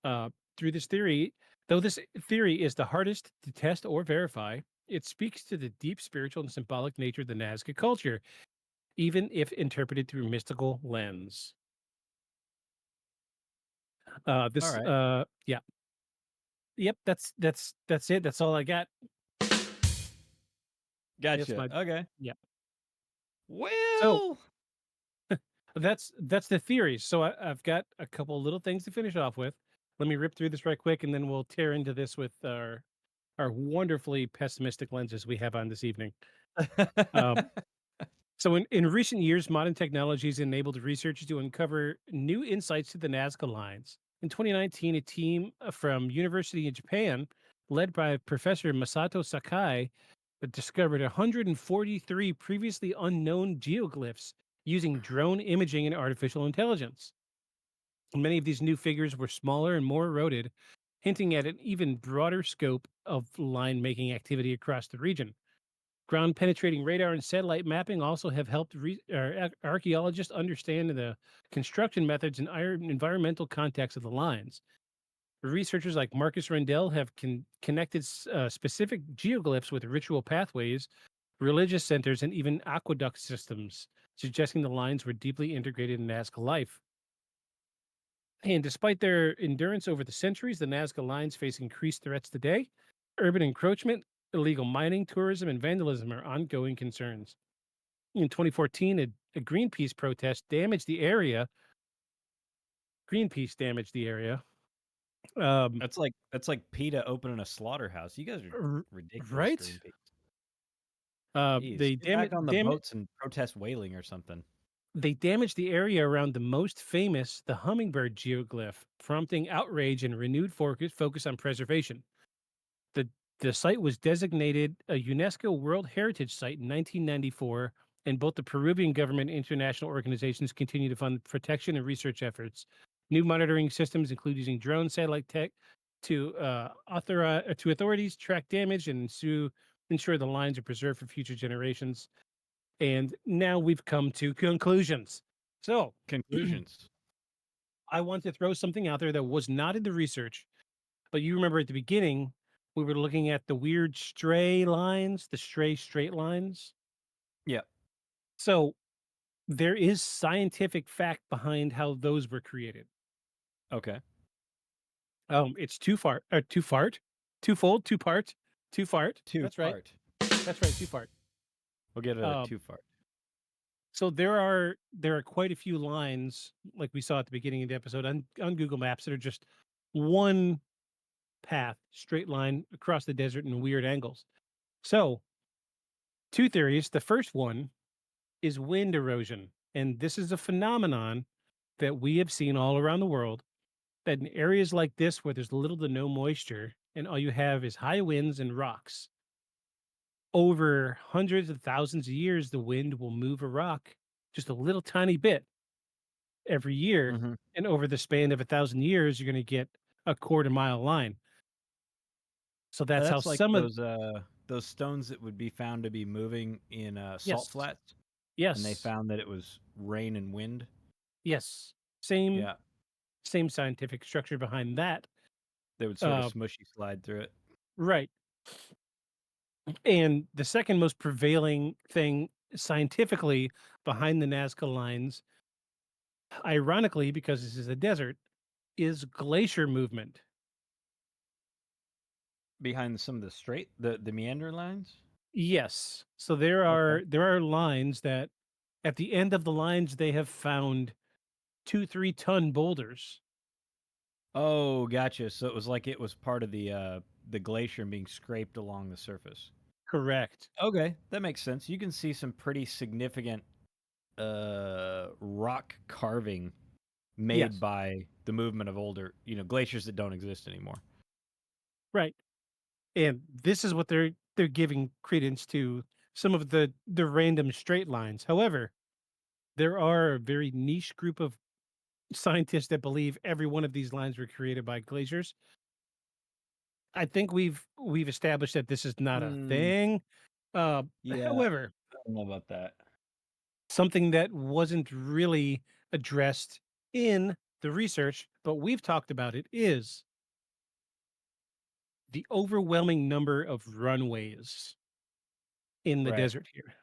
Uh, through this theory, though this theory is the hardest to test or verify, it speaks to the deep spiritual and symbolic nature of the Nazca culture, even if interpreted through mystical lens. All This, right. yeah, yep, that's it. That's all I got. That's Gotcha. my, Okay. yeah. So Well, that's the theory. So I've got a couple little things to finish off with. Let me rip through this right quick, and then we'll tear into this with our wonderfully pessimistic lenses we have on this evening. Um, so in recent years, modern technologies enabled researchers to uncover new insights to the Nazca lines. In 2019, a team from University in Japan, led by Professor Masato Sakai, discovered 143 previously unknown geoglyphs using drone imaging and artificial intelligence. Many of these new figures were smaller and more eroded, hinting at an even broader scope of line making activity across the region. Ground penetrating radar and satellite mapping also have helped archaeologists understand the construction methods and environmental context of the lines. Researchers like Marcus Rendell have connected specific geoglyphs with ritual pathways, religious centers, and even aqueduct systems, suggesting the lines were deeply integrated in Nazca life. And despite their endurance over the centuries, the Nazca lines face increased threats today. Urban encroachment, illegal mining, tourism, and vandalism are ongoing concerns. In 2014, a Greenpeace protest damaged the area. Greenpeace damaged the area. Um, that's like PETA opening a slaughterhouse. You guys are r- ridiculous, right? Greenpeace. Jeez, They get back on the boats and protest whaling or something. they damaged the area around the most famous, the hummingbird geoglyph, prompting outrage and renewed focus on preservation. The the site was designated a UNESCO World Heritage Site in 1994, and both the Peruvian government and international organizations continue to fund protection and research efforts. New monitoring systems include using drone satellite tech to to authorities track damage and ensure the lines are preserved for future generations. And now we've come to conclusions. So Conclusions. I want to throw something out there that was not in the research, but you remember at the beginning, we were looking at the weird stray lines, the stray straight lines. Yeah. So there is scientific fact behind how those were created. Okay. It's too far, too fart, twofold, two part, two fart. Two That's right. fart. That's right. Two fart. We'll get a Um, two fart. so there are quite a few lines like we saw at the beginning of the episode on Google Maps that are just one path, straight line across the desert in weird angles. So two theories. The first one is wind erosion. And this is a phenomenon that we have seen all around the world, that in areas like this where there's little to no moisture and all you have is high winds and rocks, over hundreds of thousands of years, the wind will move a rock just a little tiny bit every year. Mhm. And over the span of 1,000 years, you're going to get a quarter mile line. So that's how That's like some of, those stones that would be found to be moving in salt yes, flats, and they yes, found that it was rain and wind. yes, same, Yeah, same scientific structure behind that. they would sort of Uh, smushy slide through it. right. And the second most prevailing thing scientifically behind the Nazca lines, ironically, because this is a desert, is glacier movement. Behind some of the the meander lines. Yes. So there Okay. are there are lines that at the end of the lines they have found 2-3 ton boulders. Oh, gotcha. So it was like it was part of the glacier being scraped along the surface. Correct. Okay, that makes sense. You can see some pretty significant rock carving made Yes. by the movement of older, glaciers that don't exist anymore. Right. And this is what they're giving credence to some of the random straight lines. However, there are a very niche group of scientists that believe every one of these lines were created by glaciers. I think we've established that this is not a thing. Uh, Yeah, However, I don't know about that. something that wasn't really addressed in the research, but we've talked about it, is the overwhelming number of runways in the Right. desert here.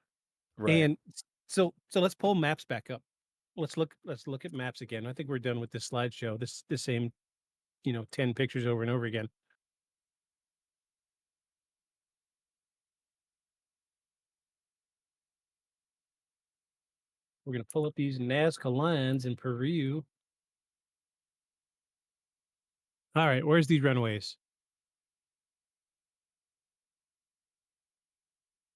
Right. And so let's pull maps back up. Let's look at maps again. I think we're done with this slideshow. This the same, 10 pictures over and over again. We're gonna pull up these Nazca lines in Peru. All right, where's these runways?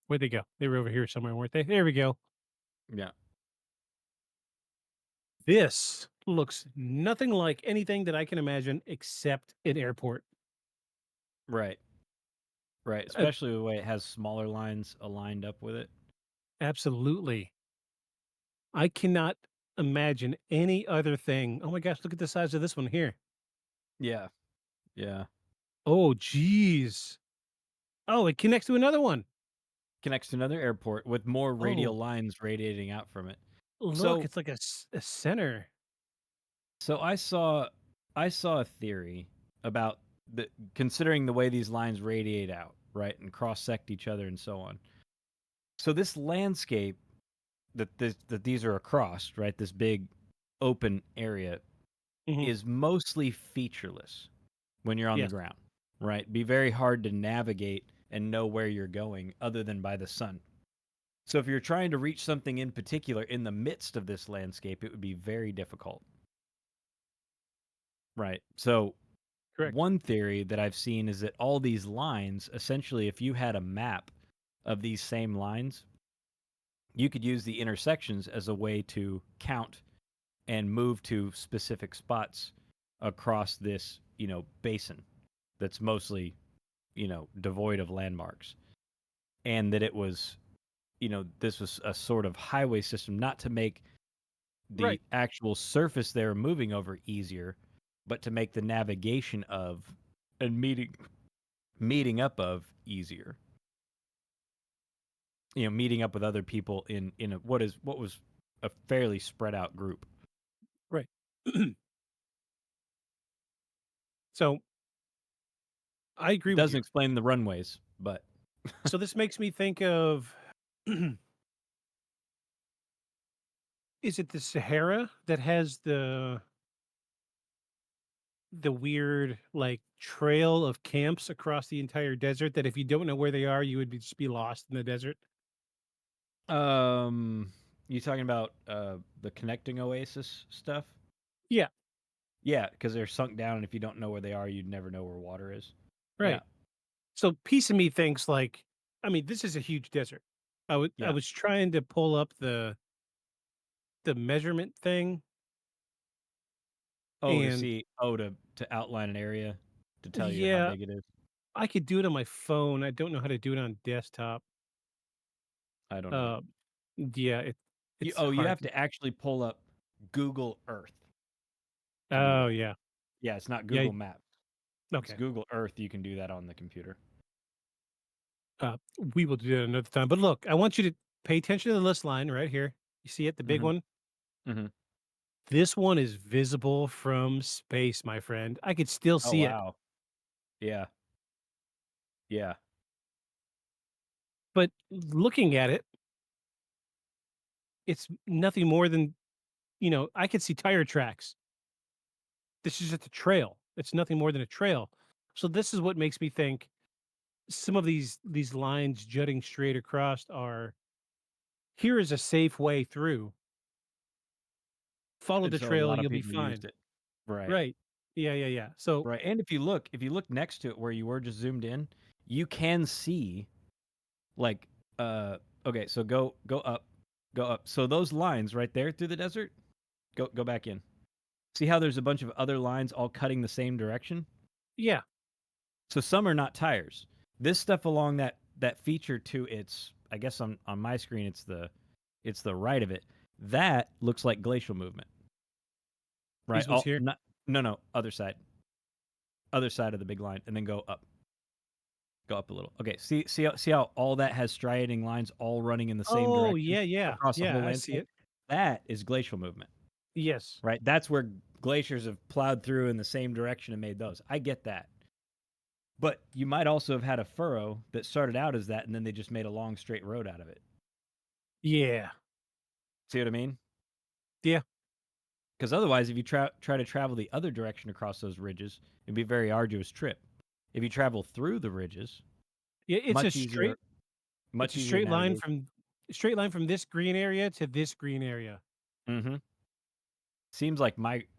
Where'd they go? They were over here somewhere, weren't they? There we go. Yeah. This looks nothing like anything that I can imagine except an airport. Right. Right. Uh, Especially the way it has smaller lines aligned up with it. Absolutely. I cannot imagine any other thing. Oh my gosh, look at the size of this one here. Yeah. Yeah. Oh, geez. Oh, it connects to another one. Connects to another airport with more Oh, radial lines radiating out from it. look, So it's like a center. so I saw a theory about considering the way these lines radiate out, right, and cross sect each other and so on. So this landscape that these are across, right, this big open area Mhm. is mostly featureless when you're on the Yes. ground, right? Be very hard to navigate and know where you're going other than by the sun. So if you're trying to reach something in particular in the midst of this landscape, it would be very difficult. Right. So Correct. one theory that I've seen is that all these lines, essentially, if you had a map of these same lines, you could use the intersections as a way to count and move to specific spots across this, basin that's mostly, devoid of landmarks. And that it was, this was a sort of highway system, not to make the Right. actual surface they were moving over easier, but to make the navigation of and meeting up of easier. Meeting up with other people in what was a fairly spread out group. Right. So I agree with Doesn't you. explain the runways, but So this makes me think of is it the Sahara that has the weird like trail of camps across the entire desert that if you don't know where they are, you would just be lost in the desert? you talking about the connecting oasis stuff? Yeah, Yeah, because they're sunk down, and if you don't know where they are, you'd never know where water is. Yeah, right. So piece of me thinks like, I mean, this is a huge desert. I yeah. was trying to pull up the measurement thing, Oh, to and see, to outline an area to tell you how yeah, big it is. I could do it on my phone. I don't know how to do it on desktop. I don't know. Uh, yeah, it's You hard have to. to actually pull up Google Earth to do Oh that. yeah, Yeah, it's not yeah. Google Maps. It's Okay. Google Earth. You can do that on the computer. Uh, we will do that another time. But look, I want you to pay attention to the list line right here. You see it, the big Mm-hmm. one? Mm-hmm. This one is visible from space, my friend. I could still Oh see it. wow. Yeah. Yeah. But looking at it, it's nothing more than, I could see tire tracks. This is just a trail. It's nothing more than a trail. So this is what makes me think some of these lines jutting straight across are here is a safe way through. Follow And the so a trail, lot of you'll be people used fine. it. Right. Right. Yeah, yeah, yeah. So Right. And if you look next to it where you were just zoomed in, you can see like okay, so go up Go up. So those lines right there through the desert, go back in. See how there's a bunch of other lines all cutting the same direction? Yeah. So some are not tires. This stuff along that feature to its, I guess on my screen it's the right of it. That looks like glacial movement. Right? These ones here. No, other side. Other side of the big line, and then go up. Go up a little. Okay, see how all that has striating lines all running in the same Oh, direction yeah. across the whole I see landscape? it. That is glacial movement. Yes. Right? That's where glaciers have plowed through in the same direction and made those. I get that. But you might also have had a furrow that started out as that, and then they just made a long straight road out of it. Yeah. See what I mean? Yeah. Because otherwise, if you try to travel the other direction across those ridges, it'd be a very arduous trip. If you travel through the ridges, Yeah, it's a much easier, straight much it's a easier navigation. straight line from this green area to this green area. Mm-hmm. Seems like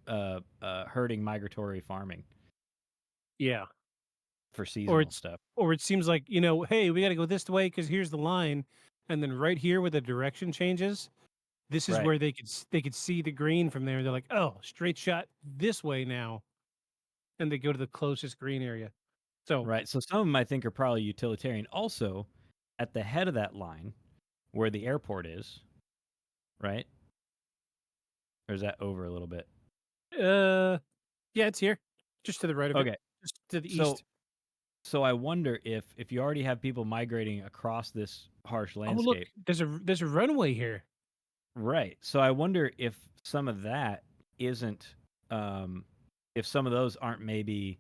herding migratory farming Yeah. for Or seasonal it's stuff. or it seems like, hey, we got to go this way cuz here's the line, and then right here where the direction changes, this is Right. where they could see the green from there. They're like, "Oh, straight shot this way now." And they go to the closest green area. So, Right. So some of them I think are probably utilitarian. Also, at the head of that line, where the airport is, right? Or is that over a little bit? yeah, it's here. Just to the right of it. Okay. Just to the So east. so I wonder if you already have people migrating across this harsh Oh, look, landscape. there's a runway here. Right. So I wonder if some of that isn't if some of those aren't maybe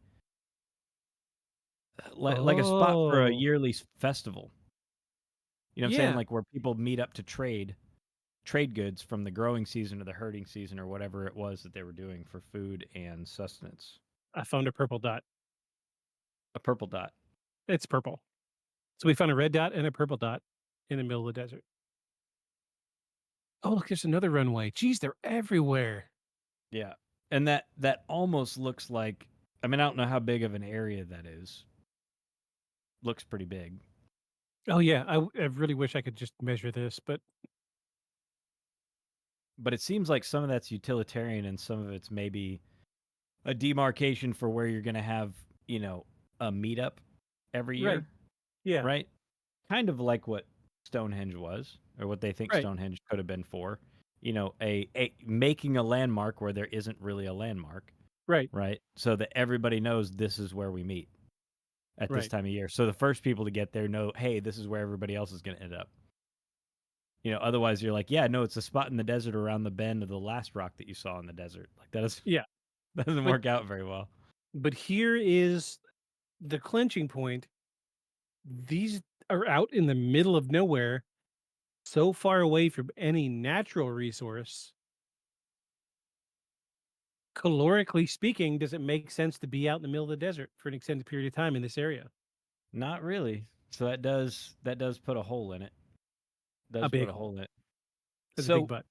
like a spot for a Oh, yearly festival. You know what I'm saying? yeah. Like where people meet up to trade goods from the growing season to the herding season or whatever it was that they were doing for food and sustenance. I found a purple dot. A purple dot. It's purple. So we found a red dot and a purple dot in the middle of the desert. Oh, look, there's another runway. Geez, they're everywhere. Yeah. And that almost looks like, I mean, I don't know how big of an area that is. Looks pretty big. Oh, yeah. I really wish I could just measure this, but But it seems like some of that's utilitarian and some of it's maybe a demarcation for where you're going to have, a meetup every right. year, Yeah. right? Kind of like what Stonehenge was, or what they think Right. Stonehenge could have been for. A making a landmark where there isn't really a landmark, Right. right? So that everybody knows this is where we meet at this Right. time of year. So the first people to get there know, hey, this is where everybody else is going to end up. Otherwise you're like, yeah, no, it's a spot in the desert around the bend of the last rock that you saw in the desert. Like Yeah. that doesn't But work out very well. but here is the clinching point. These are out in the middle of nowhere, so far away from any natural resource. Calorically speaking, does it make sense to be out in the middle of the desert for an extended period of time in this area? Not really. So that does put a hole in it. A Does put big a hole. hole in it. That's a big So butt.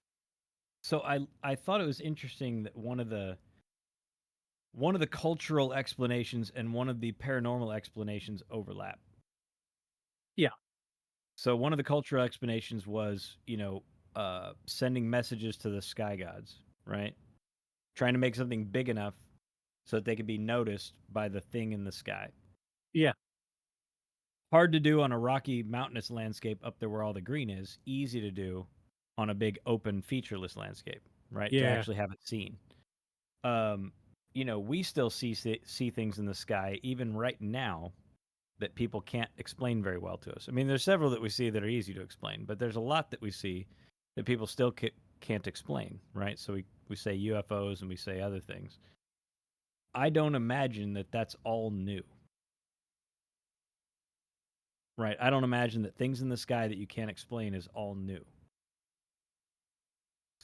so I thought it was interesting that one of the cultural explanations and one of the paranormal explanations overlap. Yeah. So one of the cultural explanations was, sending messages to the sky gods, right? Trying to make something big enough so that they could be noticed by the thing in the sky. Yeah. Hard to do on a rocky, mountainous landscape up there where all the green is. Easy to do on a big, open, featureless landscape, right? To Yeah. actually have it seen. We still see things in the sky even right now that people can't explain very well to us. I mean, there's several that we see that are easy to explain, but there's a lot that we see that people still can't explain, right? So we say UFOs and we say other things. I don't imagine that that's all new. Right? I don't imagine that things in the sky that you can't explain is all new.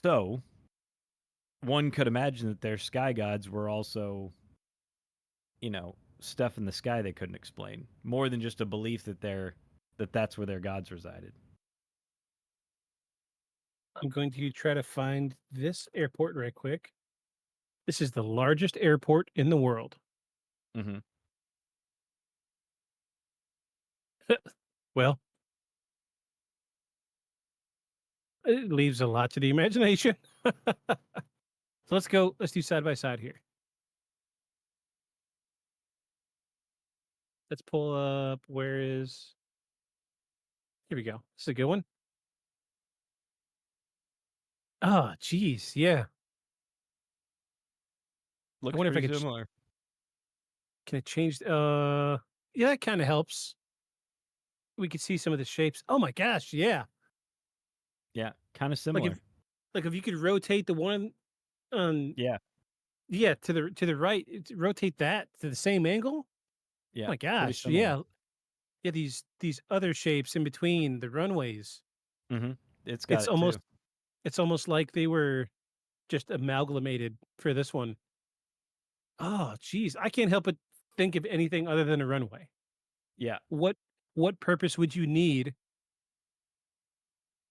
So, one could imagine that their sky gods were also, stuff in the sky they couldn't explain, more than just a belief that that's where their gods resided. I'm going to try to find this airport right quick. This is the largest airport in the world. Mm-hmm. Well, It leaves a lot to the imagination. So let's go. Let's do side by side here. Let's pull up. Where is? Here we go. This is a good one. Oh, geez. Yeah. I Looks wonder if I pretty could. similar. Can it change? Yeah, that kind of helps. We could see some of the shapes. Oh my gosh. Yeah. Yeah, kind of Like similar. if you could rotate the one on Yeah, yeah to the right, rotate that to the same angle. Oh yeah, my pretty gosh. similar. Yeah. Yeah. These other shapes in between the runways. Mm-hmm. It's got It's it too. almost it's almost like they were just amalgamated for this one. Oh, geez. I can't help but think of anything other than a runway. Yeah, What what purpose would you need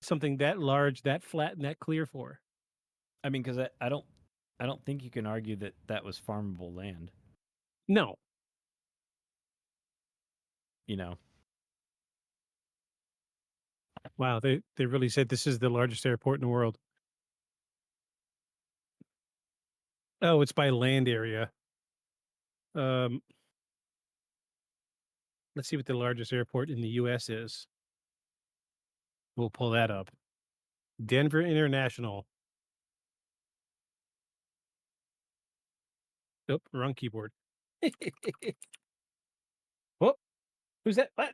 something that large, that flat, and that clear for? I mean, because I don't think you can argue that that was farmable land. No. You know. Wow, they really said this is the largest airport in the world. Oh, it's by land area. Um, let's see what the largest airport in the US is. We'll pull that up. Denver International. Oh, wrong keyboard. Whoop. Who's that? What?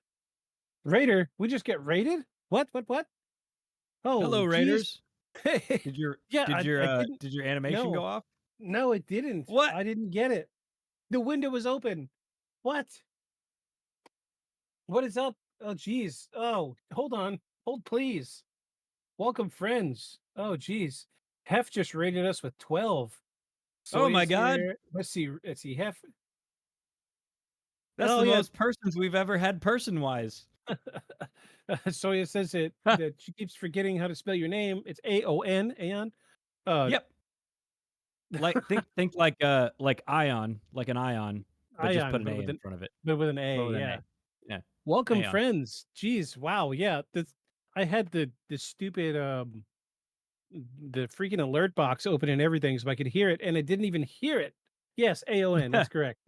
Raider? We just get raided? What? Hello, Oh, geez. Raiders. Did your Yeah, did your I didn't. did your animation go No, off? no, it didn't. What? I didn't get it. The window was open. What? What is up? Oh, geez. Oh, hold on. Hold, please. Welcome, friends. Oh, geez. Hef just rated us with 12. Oh my Soya's God, here. Let's see. Let's see. Hef. that's Oh, the yeah. most persons we've ever had person wise. Soya says that she keeps forgetting how to spell your name. It's Aon. Aon. Uh, Yep. Like think like ion, like an ion, but just put Ion, an A in front of it. but with an A. But with an Yeah. A. Yeah. Welcome, Aeon. friends. Geez. Wow. Yeah. This, I had the stupid the freaking alert box open and everything so I could hear it, and I didn't even hear it. Yes, AON, that's correct.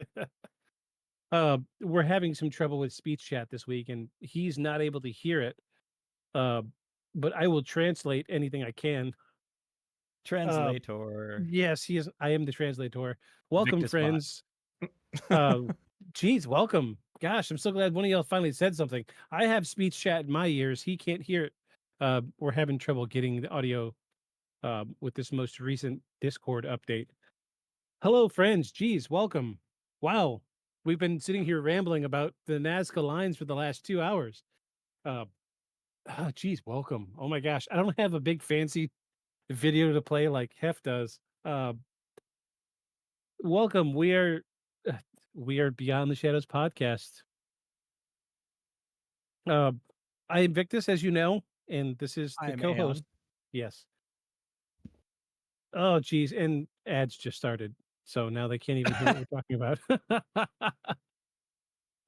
We're having some trouble with speech chat this week, and he's not able to hear it. Uh, but I will translate anything I can. Uh, Translator. yes, he is. I am the translator. Welcome, Victus bot. friends. Uh, geez, welcome. Gosh, I'm so glad one of y'all finally said something. I have speech chat in my ears. He can't hear it. We're having trouble getting the audio with this most recent Discord update. Hello, friends. Geez, welcome. Wow. We've been sitting here rambling about the Nazca lines for the last 2 hours. Uh, geez, welcome. Oh my gosh. I don't have a big fancy video to play like Hef does. Welcome. Uh, we are Beyond the Shadows podcast. Uh, I am Victus, as you know, and this is I the am co-host. Aeon. Yes. Oh, geez, and ads just started, so now they can't even hear what we're talking about.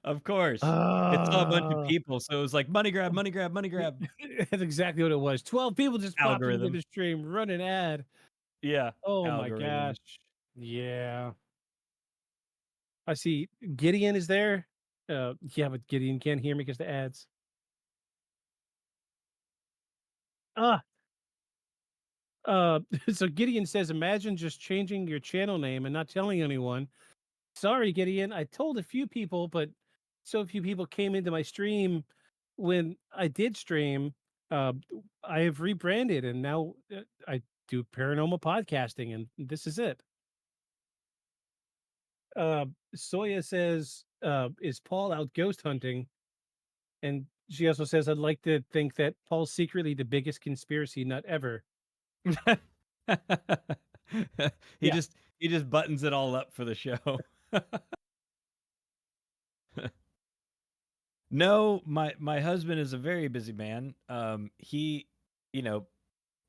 Of course. It's all a bunch of Ah, people, so it was like money grab, money grab, money grab. that's exactly what it was. 12 people just popped into Algorithm. the stream, run an ad. Yeah. Oh my Algorithm. gosh. Yeah. I see Gideon is there. Yeah, but Gideon can't hear me because the ads. Ah, so Gideon says, imagine just changing your channel name and not telling anyone. Sorry, Gideon. I told a few people, but so few people came into my stream when I did stream. Uh, I have rebranded and now I do paranormal podcasting, and this is it. Uh, Soya says, "Is Paul out ghost hunting?" And she also says, "I'd like to think that Paul's secretly the biggest conspiracy nut ever." he Yeah, just he just buttons it all up for the show. No, my husband is a very busy man. He, you know,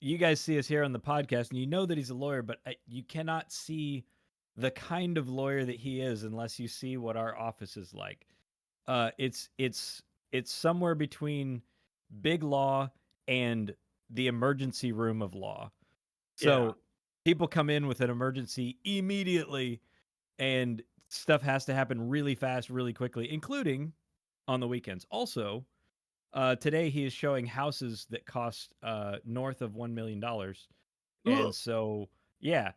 you guys see us here on the podcast, and you know that he's a lawyer, but you cannot see the kind of lawyer that he is unless you see what our office is like. It's somewhere between big law and the emergency room of law. Yeah. So people come in with an emergency immediately, and stuff has to happen really fast, really quickly, including on the weekends. Also, today he is showing houses that cost north of $1 million. And so, yeah,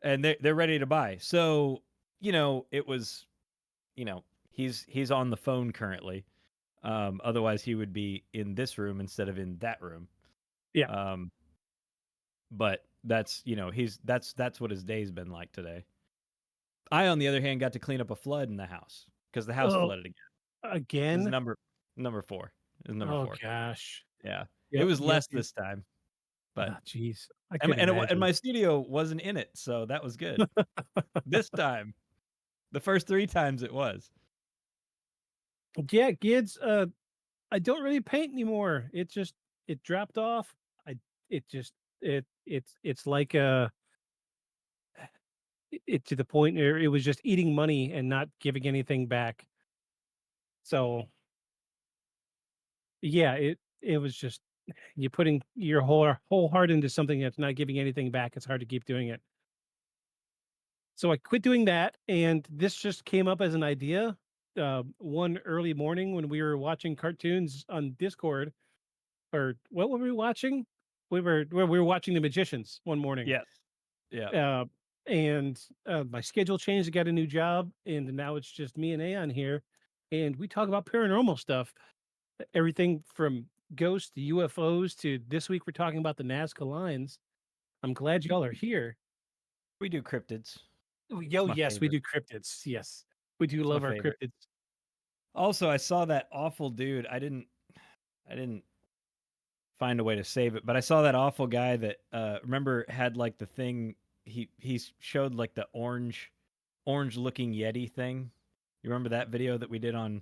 and they're ready to buy. So, it was, he's on the phone currently. Otherwise, he would be in this room instead of in that room. Yeah. But that's that's what his day's been like today. I, on the other hand, got to clean up a flood in the house because the house flooded again. This is Again? number 4. This is number Oh 4. gosh. Yeah, it Yep. was Yep. less this time, but Jeez. I and couldn't and imagine. my studio wasn't in it, so that was good. This time, the first 3 times it was. Yeah, kids. I don't really paint anymore. It dropped off. I it just it's like it to the point where it was just eating money and not giving anything back. So yeah, it was just you putting your whole heart into something that's not giving anything back. It's hard to keep doing it. So I quit doing that, and this just came up as an idea. One early morning when we were watching cartoons on Discord, or what were we watching? We were watching The Magicians one morning. Yes. Yeah. Uh, and my schedule changed. I got a new job, and now it's just me and Aon here, and we talk about paranormal stuff, everything from ghosts to UFOs to this week we're talking about the Nazca Lines. I'm glad y'all are here. We do cryptids. Yo, my yes, we favorite. do cryptids. Yes, we do It's my love our favorite. cryptids. Also, I saw that awful dude. I didn't find a way to save it, but I saw that awful guy that remember had like the thing he showed like the orange looking Yeti thing. You remember that video that we did on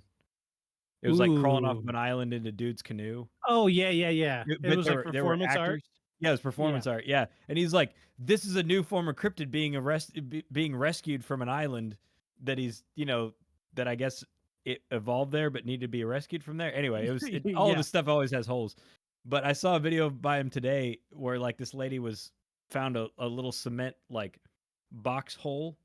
it was like crawling off of Ooh. an island in a dude's canoe. Oh yeah, yeah, yeah. It But was like there were performance art. actors. Yeah, it was Yeah. performance art. Yeah, and he's like, "This is a new form of cryptid being rescued from an island that he's that I guess it evolved there, but needed to be rescued from there." Anyway, all of Yeah. his stuff always has holes. But I saw a video by him today where like this lady found a little cement like box hole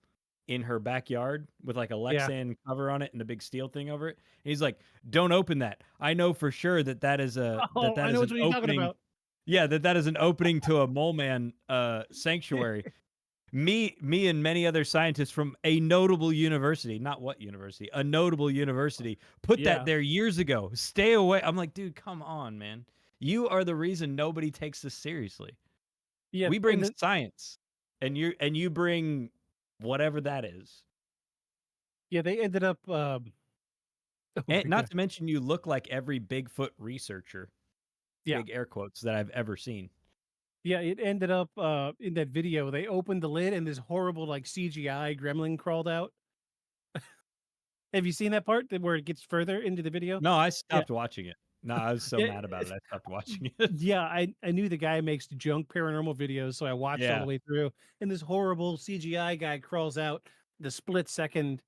in her backyard with like a Yeah. Lexan cover on it and a big steel thing over it. And he's like, "Don't open that. I know for sure that is Oh, I know an what you're talking opening. about. Yeah, that is an opening to a mole man sanctuary." Me and many other scientists from a notable university, not what university, a notable university, put that Yeah. there years ago. Stay away. I'm like, dude, come on, man. You are the reason nobody takes this seriously. Yeah. We And bring then science, and you bring whatever that is. yeah, they ended up oh my And not god. to mention, you look like every Bigfoot researcher, Yeah. big air quotes, that I've ever seen. Yeah, it ended up in that video. They opened the lid and this horrible like CGI gremlin crawled out. Have you seen that part where it gets further into the video? No, I Yeah. stopped watching it. No, I was so Yeah. mad about it. I stopped watching it. Yeah, I knew the guy makes junk paranormal videos, so I watched all the Yeah. way through. And this horrible CGI guy crawls out the split second,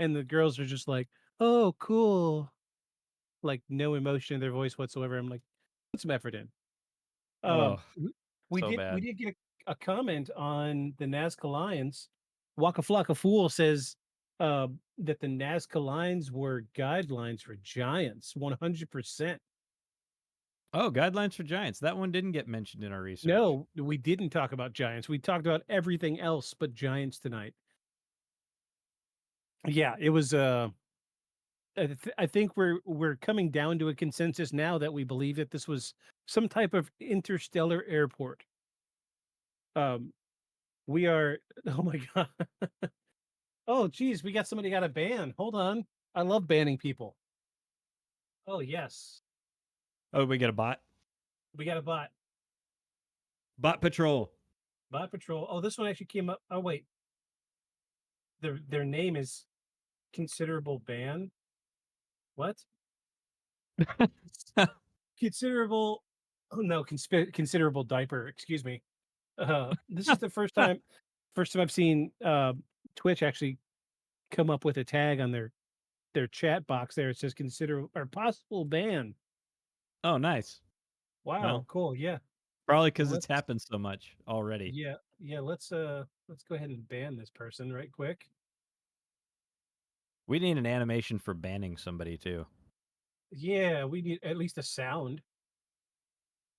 and the girls are just like, "Oh, cool," like no emotion in their voice whatsoever. I'm like, put some effort in. Oh, We so did we bad. did get a comment on the Nazca Lines. Waka Flocka Fool says that the Nazca Lines were guidelines for giants, 100%. Oh, guidelines for giants. That one didn't get mentioned in our research. No, we didn't talk about giants. We talked about everything else but giants tonight. Yeah, it was I think we're coming down to a consensus now that we believe that this was some type of interstellar airport. Um we are oh my god. Oh geez, we got somebody got a ban. Hold on. I love banning people. Oh yes. Oh, we get a bot. We got a bot. Bot patrol. Bot patrol. Oh, this one actually came up. Oh wait. Their name is considerable ban. What? Considerable oh no, considerable diaper, excuse me. This is the first time I've seen Twitch actually come up with a tag on their chat box there. It says consider or possible ban. Oh, nice. Wow, Well, cool. Yeah. Probably because it's Let's happened so much already. yeah, let's go ahead and ban this person right quick. We need an animation for banning somebody too. Yeah, we need at least a sound.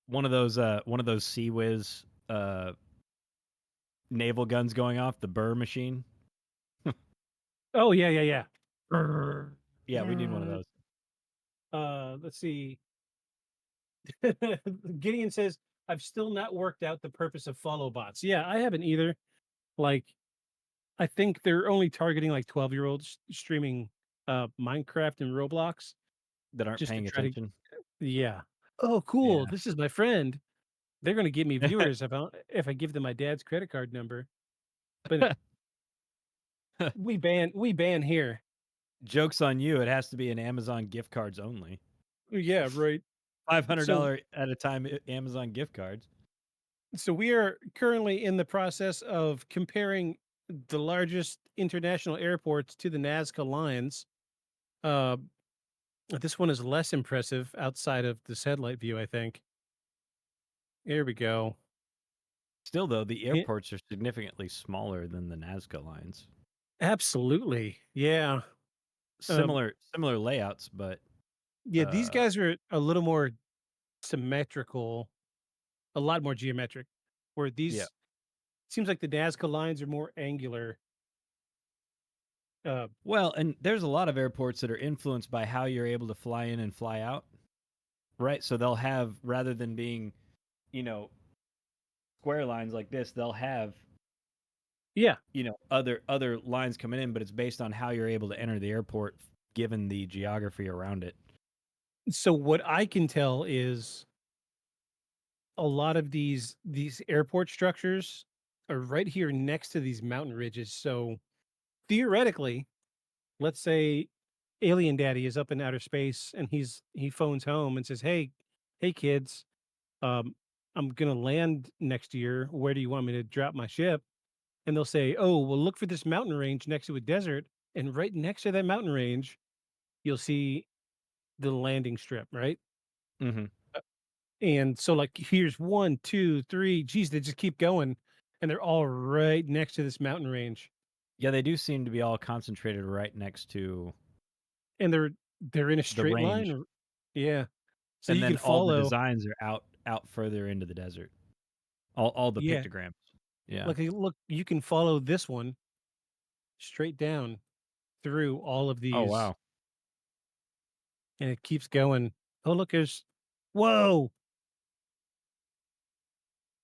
One of those Sea Whiz naval guns going off, the Burr machine. Oh yeah. Brrr. Yeah, we need one of those. Let's see. Gideon says, I've still not worked out the purpose of follow bots. Yeah, I haven't either. Like, I think they're only targeting like 12-year-olds streaming Minecraft and Roblox That aren't just to paying try to, attention. yeah. Oh, cool. Yeah. This is my friend. They're going to give me viewers if I give them my dad's credit card number. But we ban here. Joke's on you. It has to be an Amazon gift cards only. Yeah, right. So $500 at a time Amazon gift cards. so we are currently in the process of comparing the largest international airports to the Nazca Lines. Uh, this one is less impressive outside of the satellite view, I think. Here we go. Still though, the Yeah, airports are significantly smaller than the Nazca lines. absolutely. Yeah. Um, Similar layouts, but yeah, these uh guys are a little more symmetrical, a lot more geometric, where yeah. these seems like the Nazca lines are more angular. Uh, Well, and there's a lot of airports that are influenced by how you're able to fly in and fly out, right? So they'll have, rather than being, you know, square lines like this, they'll have, yeah. other lines coming in, but it's based on how you're able to enter the airport given the geography around it. So what I can tell is a lot of these airport structures are right here next to these mountain ridges. So theoretically, let's say Alien Daddy is up in outer space and he phones home and says, hey kids, um, I'm gonna land next year. Where do you want me to drop my ship?" And they'll say, "Oh, well, look for this mountain range next to a desert, and right next to that mountain range, you'll see the landing strip, right?" Mm-hmm. And so, like, here's one, two, three. Geez, they just keep going, and they're all right next to this mountain range, Yeah, they do seem to be all concentrated right next to and they're in a the straight line. range, Yeah, so and you can then all the follow. designs are out further into the desert. All the Yeah, pictograms. Yeah. like look, you can follow this one straight down through all of Oh these, wow. and it keeps going. Oh, look, there's whoa,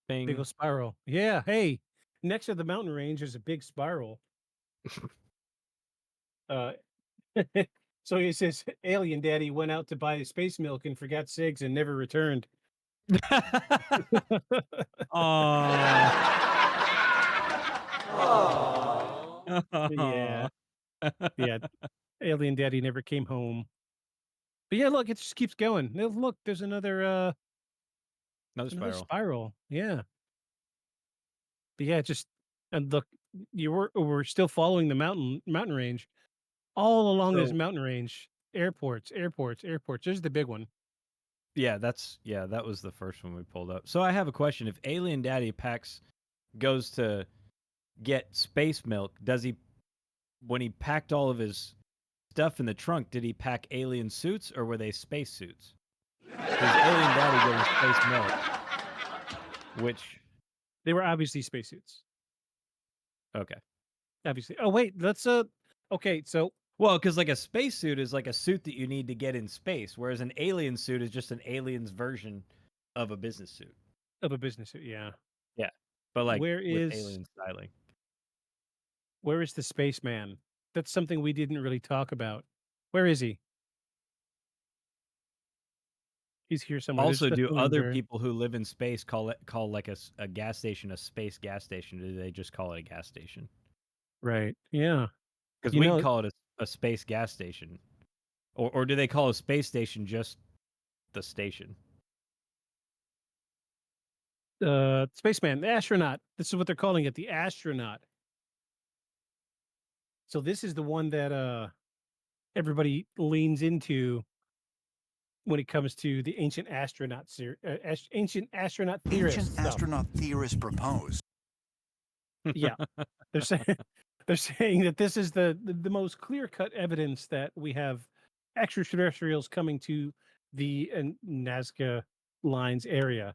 big Bing. old spiral. Yeah, hey, next to the mountain range is a big spiral. Uh, so he says, Alien Daddy went out to buy space milk and forgot cigs and never returned. Yeah, yeah. Alien Daddy never came home. But yeah, look, it just keeps going. Look, there's Another another spiral. spiral. Yeah. But yeah, just and look, we're still following the mountain range. All along this So mountain range, airports. There's the big one. yeah, that was the first one we pulled up. So I have a question. If Alien Daddy packs goes to get space milk, does he, when he packed all of his stuff in the trunk, did he pack alien suits or were they space suits? Because Alien Daddy getting space milk, which They were obviously spacesuits. okay. Obviously. Oh wait, let's okay, so Well, because like a spacesuit is like a suit that you need to get in space, whereas an alien suit is just an alien's version of a business suit. of a business suit, yeah. Yeah, but like Where with is alien styling. where is the spaceman? That's something we didn't really talk about. Where is he? He's here somewhere. There's Also, the do phone other number. people who live in space call like a gas station a space gas station? Or do they just call it a gas station? Right. Yeah. Because You we know, call it a space gas station, or do they call a space station just the station? spaceman, the astronaut. This is what they're calling it, the astronaut. So this is the one that everybody leans into when it comes to the ancient astronaut ancient astronaut theorist Ancient stuff. astronaut theorists propose. Yeah, they're saying they're saying that this is the most clear cut evidence that we have extraterrestrials coming to the Nazca Lines area.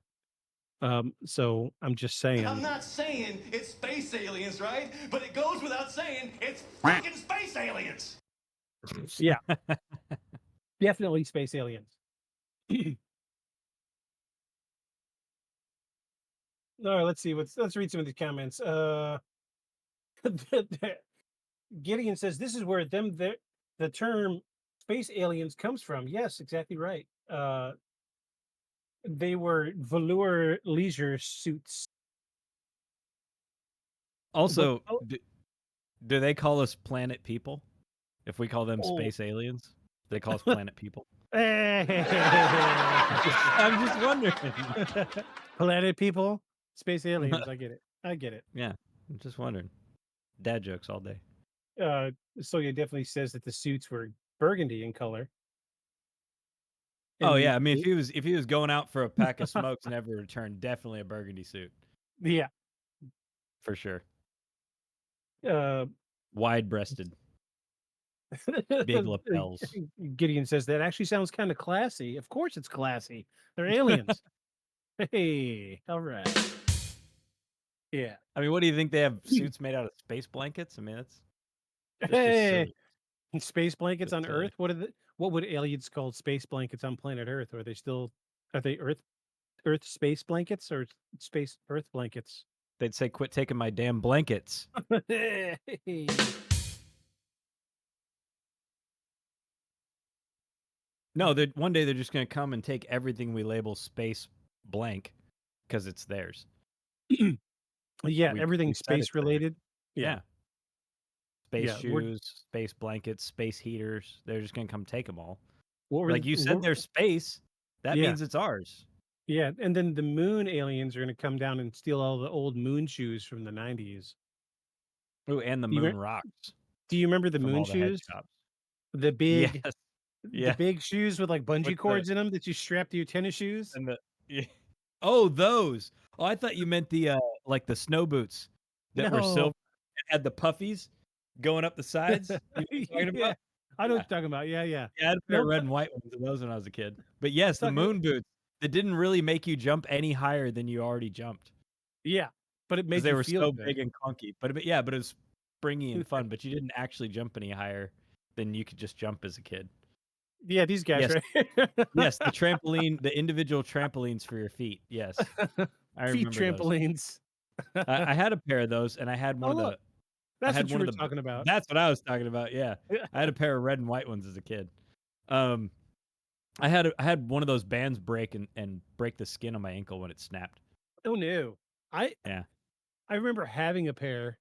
So I'm just saying. I'm not saying it's space aliens, right? But it goes without saying it's fucking space aliens. Yeah, definitely space aliens. All right, let's see. Let's read some of the comments. Gideon says this is where the term space aliens comes from. Yes, exactly right. They were velour leisure suits. Also, oh, do they call us planet people? If we call them Oh. space aliens, they call us planet people. I'm just wondering. Planet people, space aliens. I get it. I get it. Yeah, I'm just wondering. Dad jokes all day. Soya definitely says that the suits were burgundy in color. Oh And yeah, I mean, if he was going out for a pack of smokes and never returned, definitely a burgundy suit yeah, for sure. uh, Wide-breasted, big lapels. Gideon says that actually sounds kind of classy. Of course, it's classy. They're aliens. Hey, all right. Yeah. I mean, what do you think? They have suits made out of space blankets? I mean, that's just Hey, silly. space blankets Just on silly. Earth. What would aliens call space blankets on planet Earth? Are they Earth space blankets or space Earth blankets? They'd say, "Quit taking my damn blankets." No, one day they're just going to come and take everything we label space blank because it's theirs. Yeah, We everything said space it's theirs. related. Yeah. Space Yeah, shoes, space blankets, space heaters. They're just going to come take them all. What were Like you said, they're space. That Yeah. means it's ours. Yeah, and then the moon aliens are going to come down and steal all the old moon shoes from the 90s. Ooh, and the Do you moon rocks. Do you remember the from moon all the head shoes? shops. The big, Yes. the Yeah. big shoes with like bungee With cords in them that you strap to your tennis shoes. And oh, those. Oh, I thought you meant the like the snow boots that were silver and had the puffies going up the sides. You know what I'm talking about? I know what you're talking about. Yeah. Yeah, I had a pair of red and white ones of those when I was a kid. But yes, the moon boots that didn't really make you jump any higher than you already jumped. Yeah, but it made they you were feel so good. big and clunky. But it was springy and fun. But you didn't actually jump any higher than you could just jump as a kid. Yeah, these guys, Yes. right? Yes, the trampoline, the individual trampolines for your feet. Yes, I Feet remember trampolines. I had a pair of those, and I had one of the. That's what you were talking about. That's what I was talking about. Yeah, I had a pair of red and white ones as a kid. I had one of those bands break and break the skin on my ankle when it snapped. Oh no, I remember having a pair,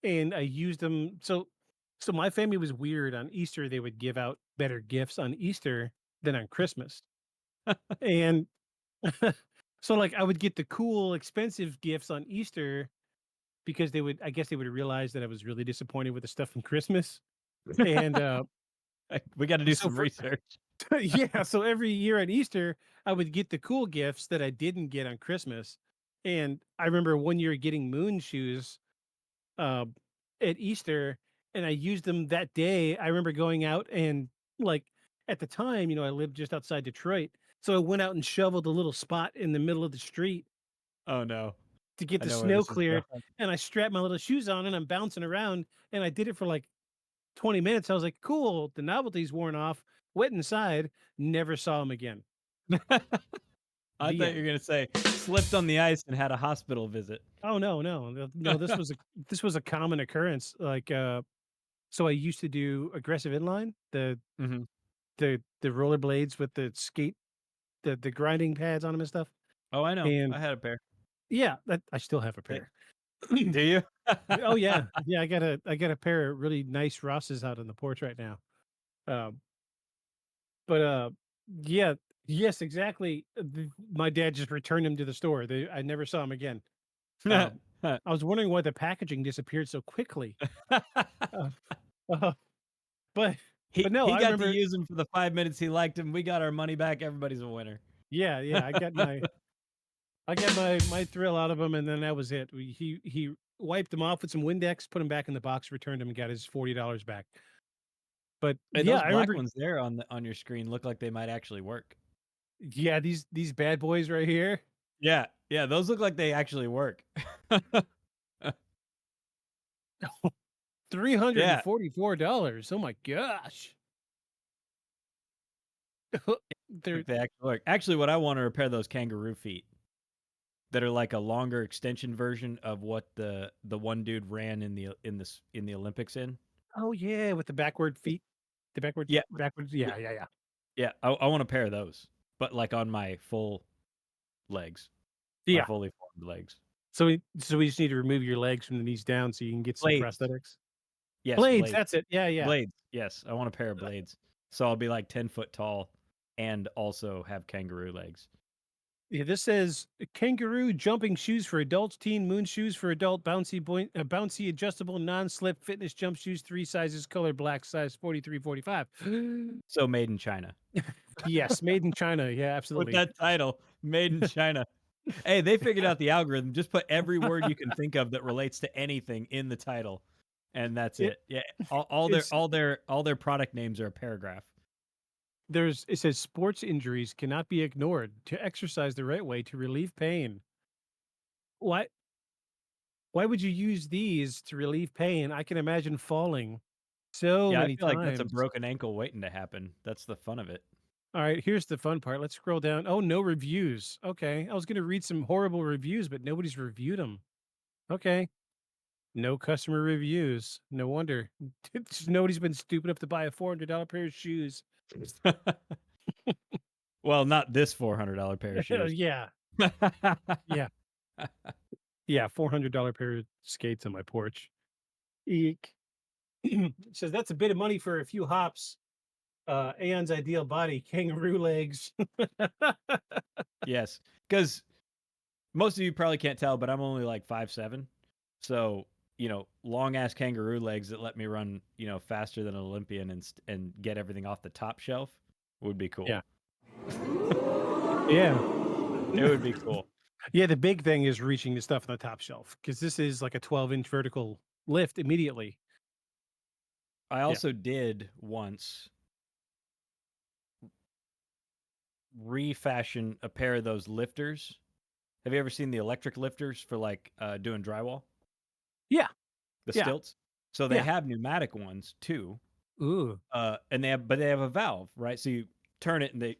and I used them. So my family was weird. On Easter, they would give out better gifts on Easter than on Christmas, and so like I would get the cool, expensive gifts on Easter because I guess they would realize that I was really disappointed with the stuff from Christmas, and we got to do some research. Yeah, so every year at Easter, I would get the cool gifts that I didn't get on Christmas. And I remember one year getting moon shoes at Easter, and I used them that day. I remember going out and like at the time, I lived just outside Detroit. So I went out and shoveled a little spot in the middle of the street. Oh no. To get the snow cleared, and I strapped my little shoes on and I'm bouncing around, and I did it for like 20 minutes. I was like, cool, the novelty's worn off. Went inside, never saw him again. I thought you were gonna say slipped on the ice and had a hospital visit. Oh no. This was a common occurrence. Like so I used to do aggressive inline, the rollerblades with the skate, the grinding pads on them and stuff. Oh, I know. And I had a pair. Yeah, I still have a pair. Do you? Oh yeah. Yeah, I got a pair of really nice Rosses out on the porch right now. Yeah, yes, exactly. My dad just returned them to the store. I never saw him again. I was wondering why the packaging disappeared so quickly. But But no, He I got to remember. use them for the 5 minutes he liked him. We got our money back. Everybody's a winner. Yeah, yeah, I got my thrill out of him, and then that was it. He wiped them off with some Windex, put them back in the box, returned them, and got his $40 back. But Hey, yeah, those I black remember. ones there on your screen look like they might actually work. Yeah, these bad boys right here. Yeah, yeah, those look like they actually work. Yeah, $344. Oh my gosh. They're they actually work. Actually, what I want to repair those kangaroo feet that are like a longer extension version of what the one dude ran in the Olympics in. oh yeah, with the backward feet. The Yeah, backwards. Yeah, yeah, yeah. yeah. I want a pair of those, but like on my full legs, my Yeah. fully formed legs. So we just need to remove your legs from the knees down so you can get some Blades. prosthetics. Yes, Blades, blades. that's it. Yeah, yeah. Blades. Yes, I want a pair of blades. So I'll be like 10 foot tall and also have kangaroo legs. Yeah, this says kangaroo jumping shoes for adults, teen moon shoes for adult, bouncy adjustable non-slip fitness jump shoes, 3 sizes, color black, size 43, 45. So made in China. Yes, made in China. Yeah, With absolutely. that title, made in China. Hey, they figured out the algorithm. Just put every word you can think of that relates to anything in the title, and that's It it. Yeah, all it's their product names are a paragraph. it says sports injuries cannot be ignored. To exercise the right way to relieve pain. Why why would you use these to relieve pain? I can imagine falling so Yeah, I many feel like that's a times. broken ankle waiting to happen. That's the fun of it. All right, here's the fun part. Let's scroll down. Oh, no reviews. Okay. I was going to read some horrible reviews, but nobody's reviewed them. Okay. No customer reviews. No wonder. Just nobody's been stupid enough to buy a $400 pair of shoes. Well, not this $400 pair of shoes. Yeah. Yeah. Yeah. $400 pair of skates on my porch. Eek. It says that's a bit of money for a few hops. Aeon's ideal body, kangaroo legs. Yes, because most of you probably can't tell, but I'm only like 5'7". So, long ass kangaroo legs that let me run, faster than an Olympian and get everything off the top shelf would be cool. Yeah. Yeah. It would be cool. Yeah, the big thing is reaching the stuff on the top shelf because this is like a 12-inch vertical lift immediately. I also did once refashion a pair of those lifters. Have you ever seen the electric lifters for like doing drywall? Yeah. The Yeah. stilts. So they Yeah. have pneumatic ones too. Ooh. And they have a valve, right? So you turn it and they,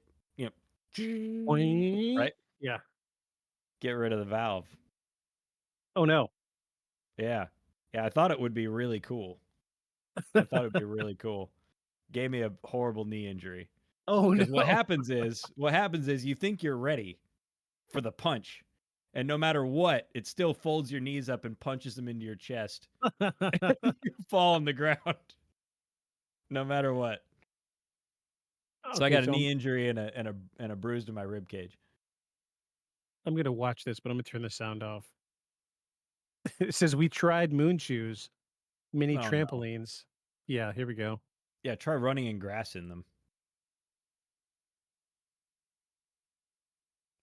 right? Yeah. Get rid of the valve. Oh no. Yeah. Yeah, I thought it would be really cool. I thought it'd be really cool. Gave me a horrible knee injury. Oh no. Because what happens is you think you're ready for the punch. And no matter what, it still folds your knees up and punches them into your chest. You fall on the ground. No matter what. So I Okay, got a knee injury and a bruise to my rib cage. I'm gonna watch this, but I'm gonna turn the sound off. It says we tried moon shoes, mini Oh, no. trampolines. Yeah, here we go. Yeah, try running in grass in them.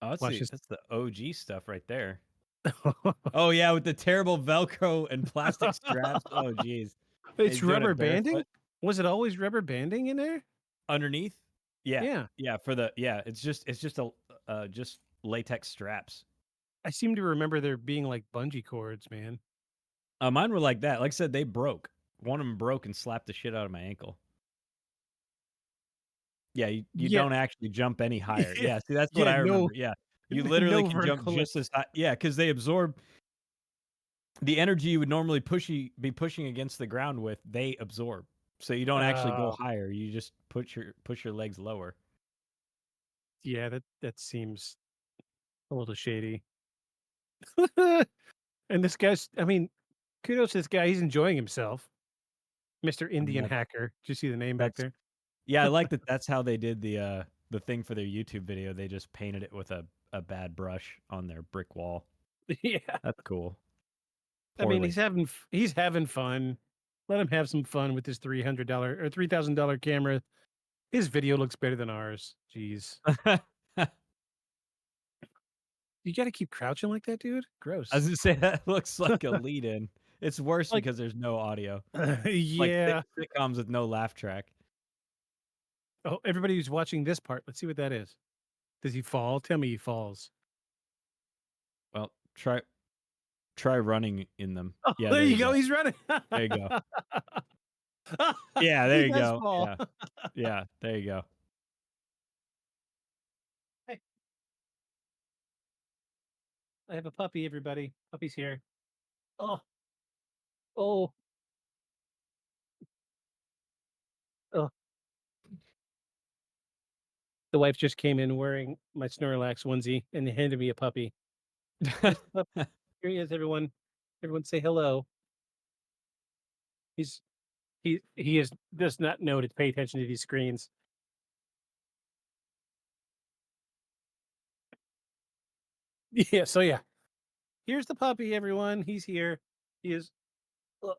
Oh, let's Watch see. this. That's the OG stuff right there. Oh yeah, with the terrible Velcro and plastic straps. Oh geez. It's He's doing it rubber banding? barefoot. Was it always rubber banding in there? Underneath? Yeah. Yeah. Yeah, it's just a just latex straps. I seem to remember there being like bungee cords, man. Mine were like that. Like I said, they broke. One of them broke and slapped the shit out of my ankle. Yeah, you Yeah. don't actually jump any higher. Yeah, see that's what Yeah, I no, remember. Yeah. You literally no can jump vertical just as high. Yeah, because they absorb the energy you would normally be pushing against the ground with, they absorb. So you don't actually go higher. You just push your legs lower. Yeah, that seems a little shady. And this guy's, I mean, kudos to this guy. He's enjoying himself. Mr. Indian that's- Hacker. Did you see the name back there? Yeah, I like that. That's how they did the thing for their YouTube video. They just painted it with a bad brush on their brick wall. Yeah. That's cool. I mean, Poorly. he's having fun. Let him have some fun with his $300 or $3,000 camera. His video looks better than ours. Jeez. You got to keep crouching like that, dude? Gross. I was gonna say that looks like a lead in. It's worse Like because there's no audio. Like yeah. sitcoms with no laugh track. Oh, everybody who's watching this part, let's see what that is. Does he fall? Tell me he falls. Well, try running in them. Oh, Yeah, there there you you go. go. He's running. There you go. Yeah, there He you does go. fall. Yeah. Yeah, there you go. Hey, I have a puppy, everybody. Puppy's here. Oh, oh, oh. The wife just came in wearing my Snorlax onesie and handed me a puppy. Here's the puppy. Here he is, everyone. Everyone say hello. He's he is does not know to pay attention to these screens. Yeah, so yeah. Here's the puppy, everyone. He's here. He is look,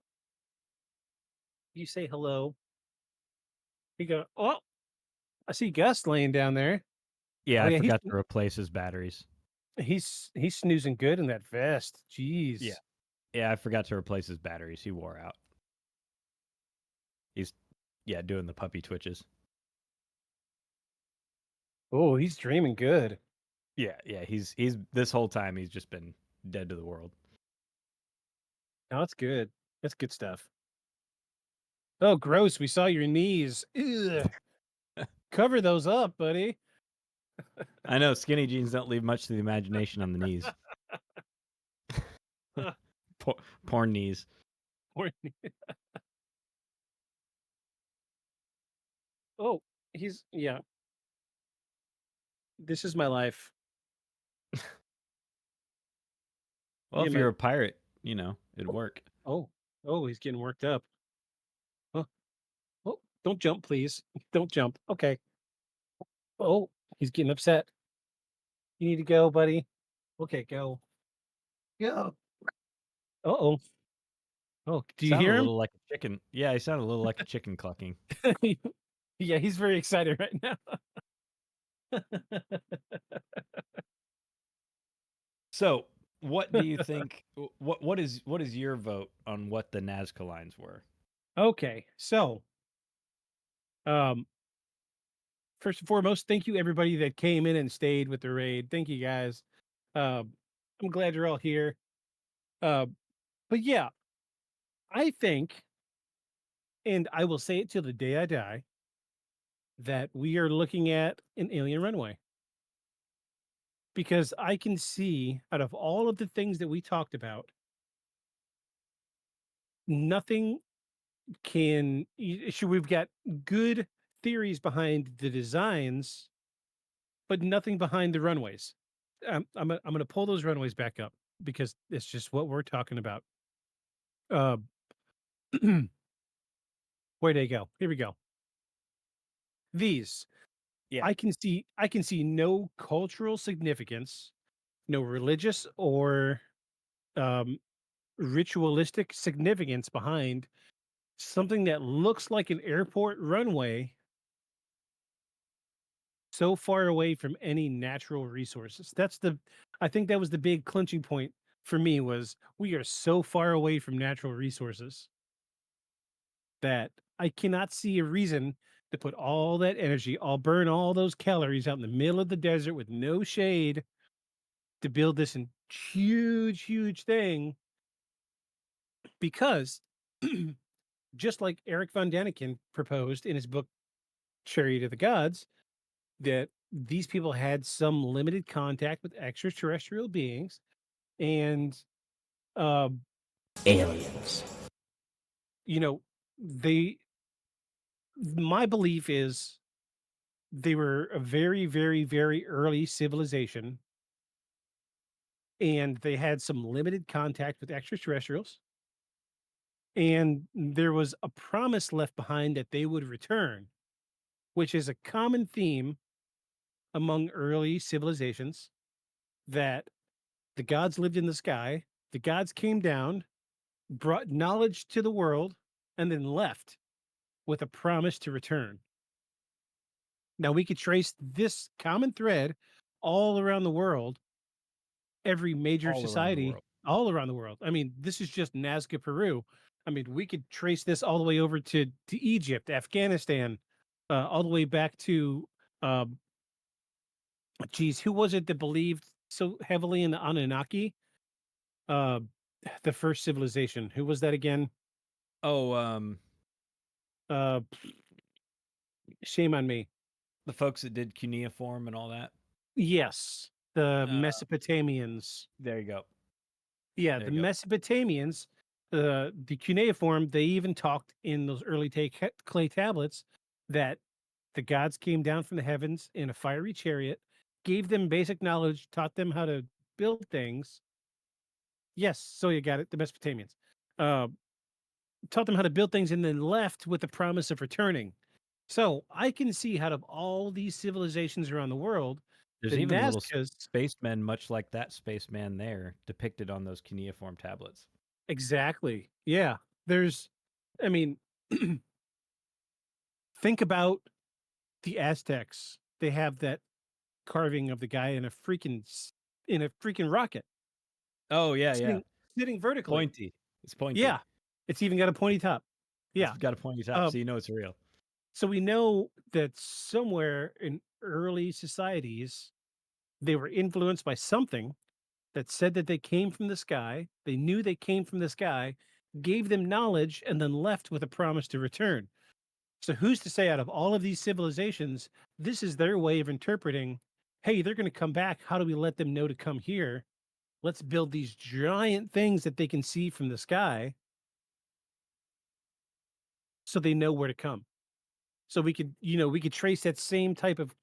you say hello. You go, oh, I see Gus laying down there. Yeah, Oh I yeah, forgot to replace his batteries. he's snoozing good in that vest. Yeah. Jeez. Yeah, I forgot to replace his batteries. He wore out. He's doing the puppy twitches. Oh, he's dreaming good. Yeah, he's this whole time he's just been dead to the world. No, that's good. That's good stuff. Oh, gross. We saw your knees. Ugh. Cover those up, buddy. I know skinny jeans don't leave much to the imagination on the knees. Porn knees. Poor oh, he's yeah. This is my life. Well, Me if and you're my a pirate, it'd work. oh, oh, he's getting worked up. Oh, oh, don't jump, please. Don't jump. Okay. Oh, he's getting upset. You need to go, buddy. Okay, go. Go. Uh-oh. Oh, do you Sounded a hear him? little like a chicken. Yeah, he sounded a little like a chicken clucking. Yeah, he's very excited right now. So, what do you think? What is your vote on what the Nazca lines were? Okay, so um first and foremost, thank you everybody that came in and stayed with the raid. Thank you guys. I'm glad you're all here. Uh, but yeah, I think, and I will say it till the day I die, that we are looking at an alien runway. Because I can see out of all of the things that we talked about, nothing we've got good theories behind the designs, but nothing behind the runways. I'm gonna pull those runways back up because it's just what we're talking about. Uh, where they go? Here we go. These Yeah. I can see no cultural significance, no religious or um, ritualistic significance behind something that looks like an airport runway so far away from any natural resources. I think that was the big clinching point for me was we are so far away from natural resources that I cannot see a reason to put all that energy, I'll burn all those calories out in the middle of the desert with no shade to build this huge, huge thing because just like Eric von Daniken proposed in his book Chariot of the Gods, that these people had some limited contact with extraterrestrial beings and um Aliens. you know they my belief is they were a very very very early civilization and they had some limited contact with extraterrestrials and there was a promise left behind that they would return, which is a common theme among early civilizations, that the gods lived in the sky, the gods came down, brought knowledge to the world, and then left with a promise to return. Now we could trace this common thread all around the world, every major All around the society, world. all around the world. I mean, this is just Nazca, Peru. I mean, we could trace this all the way over to Egypt, Afghanistan, all the way back to, um, geez, who was it that believed so heavily in the Anunnaki? Uh, the first civilization. Who was that again? Oh, Uh, shame on me. the folks that did cuneiform and all that. Yes, the Uh, Mesopotamians. there you go. Yeah, There the you go. Mesopotamians, the cuneiform, they even talked in those early clay tablets that the gods came down from the heavens in a fiery chariot, gave them basic knowledge, taught them how to build things. Yes, so you got it, the Mesopotamians. Uh, Taught them how to build things and then left with the promise of returning. So I can see out of all these civilizations around the world, There's the even little Nazcas, spacemen, much like that spaceman there, depicted on those cuneiform tablets. exactly. Yeah. There's, I mean, think about the Aztecs. They have that carving of the guy in a freaking rocket Oh yeah, yeah. sitting vertically. Pointy. It's pointy. Yeah. It's even got a pointy top. It's Yeah. got a pointy top, so you know it's real. So we know that somewhere in early societies, they were influenced by something that said that they came from the sky. They knew they came from the sky, gave them knowledge, and then left with a promise to return. So who's to say out of all of these civilizations, this is their way of interpreting, hey, they're going to come back. How do we let them know to come here? Let's build these giant things that they can see from the sky so they know where to come. So we could, we could trace that same type of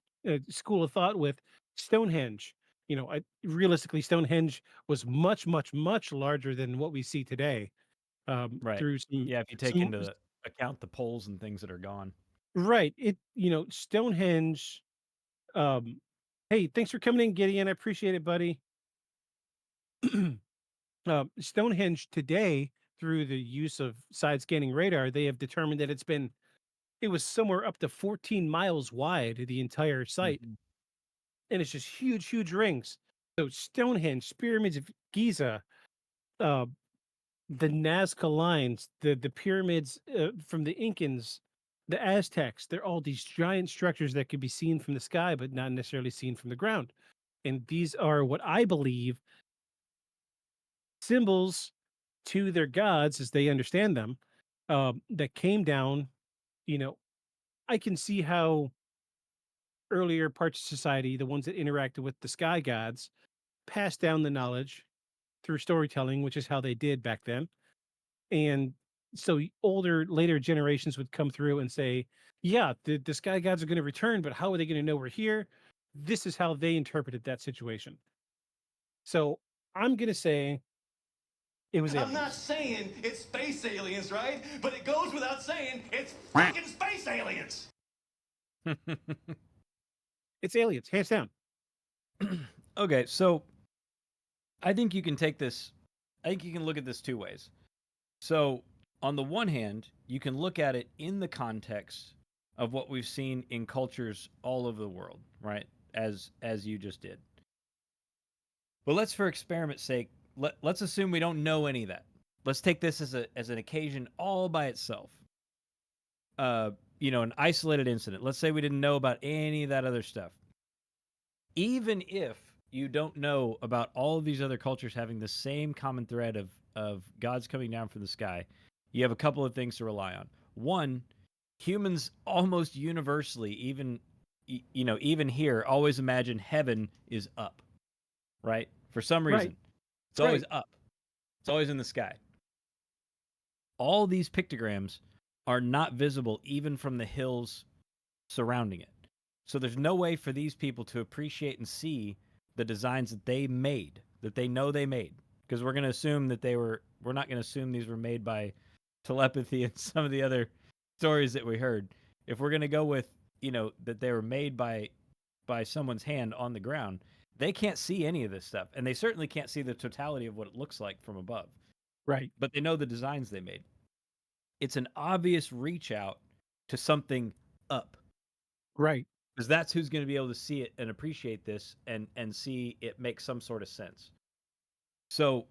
school of thought with Stonehenge. Realistically, Stonehenge was much, much, much larger than what we see today. Right. Through some, Yeah, if you take into account the poles and things that are gone. right. Stonehenge. Hey, thanks for coming in, Gideon. I appreciate it, buddy. Stonehenge today, through the use of side scanning radar, they have determined that it was somewhere up to 14 miles wide, the entire site. Mhm. And it's just huge, huge rings. So Stonehenge, pyramids of Giza, uh, the Nazca lines, the pyramids from the Incans, the Aztecs, they're all these giant structures that could be seen from the sky, but not necessarily seen from the ground. And these are what I believe symbols to their gods as they understand them, that came down. You know, I can see how earlier parts of society, the ones that interacted with the sky gods, passed down the knowledge through storytelling, which is how they did back then. And so later generations would come through and say, yeah, the sky gods are going to return, but how are they going to know we're here? This is how they interpreted that situation. So I'm going to say it was I'm not aliens. saying it's space aliens, right? But it goes without saying it's fucking space aliens. It's aliens, hands down. Okay, so I think you can take this. I think you can look at this two ways. So, on the one hand, you can look at it in the context of what we've seen in cultures all over the world, right? As you just did. But let's, for experiment's sake, let's assume we don't know any of that. Let's take this as an occasion all by itself. An isolated incident. Let's say we didn't know about any of that other stuff. Even if you don't know about all of these other cultures having the same common thread of gods coming down from the sky, you have a couple of things to rely on. One, humans almost universally, even here, always imagine heaven is up, right? For some reason, Right. it's always up. It's always in the sky. All these pictograms are not visible even from the hills surrounding it. So there's no way for these people to appreciate and see the designs that they made, that they know they made. Because we're going to assume that we're not going to assume these were made by telepathy and some of the other stories that we heard. If we're going to go with, that they were made by someone's hand on the ground, they can't see any of this stuff. And they certainly can't see the totality of what it looks like from above. Right. But they know the designs they made. it's an obvious reach out to something up, Right. because that's who's going to be able to see it and appreciate this and see it make some sort of sense. So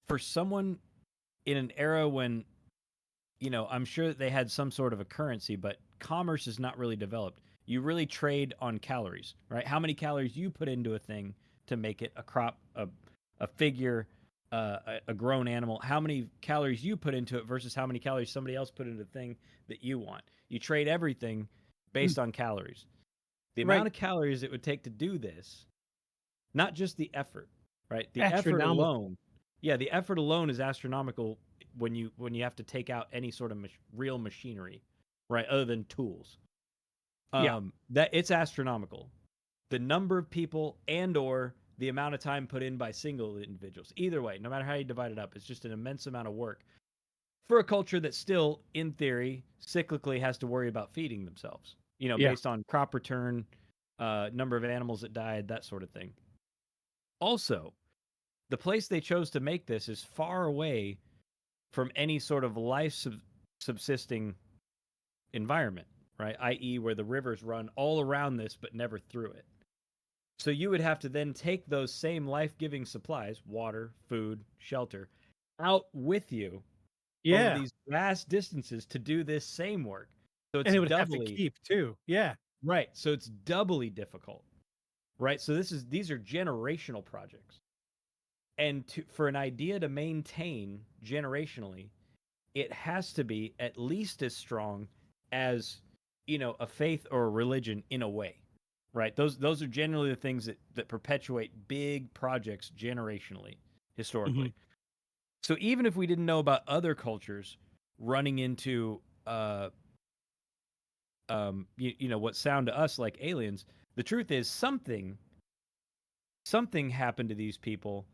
for someone in an era when, I'm sure that they had some sort of a currency, but commerce is not really developed. You really trade on calories, right? How many calories you put into a thing to make it a crop, a figure, a grown animal, how many calories you put into it versus how many calories somebody else put into the thing that you want. You trade everything based on calories. The amount Right. of calories it would take to do this, not just the effort, right? The effort Astronomical. alone, the effort alone is astronomical when you have to take out any sort of real machinery, right? Other than tools, Yeah. that it's astronomical. The number of people and or the amount of time put in by single individuals. Either way, no matter how you divide it up, it's just an immense amount of work for a culture that still, in theory, cyclically has to worry about feeding themselves. Yeah. Based on crop return, number of animals that died, that sort of thing. Also, the place they chose to make this is far away from any sort of life subsisting environment, right? I.e., where the rivers run all around this but never through it. So you would have to then take those same life-giving supplies, water, food, shelter, out with you over Yeah. these vast distances to do this same work. So it's And it would have to doubly keep too. Yeah. right. So it's doubly difficult, right? So these are generational projects, and for an idea to maintain generationally, it has to be at least as strong as a faith or a religion in a way, right? Those are generally the things that perpetuate big projects generationally, historically. So even if we didn't know about other cultures running into what sound to us like aliens, the truth is something happened to these people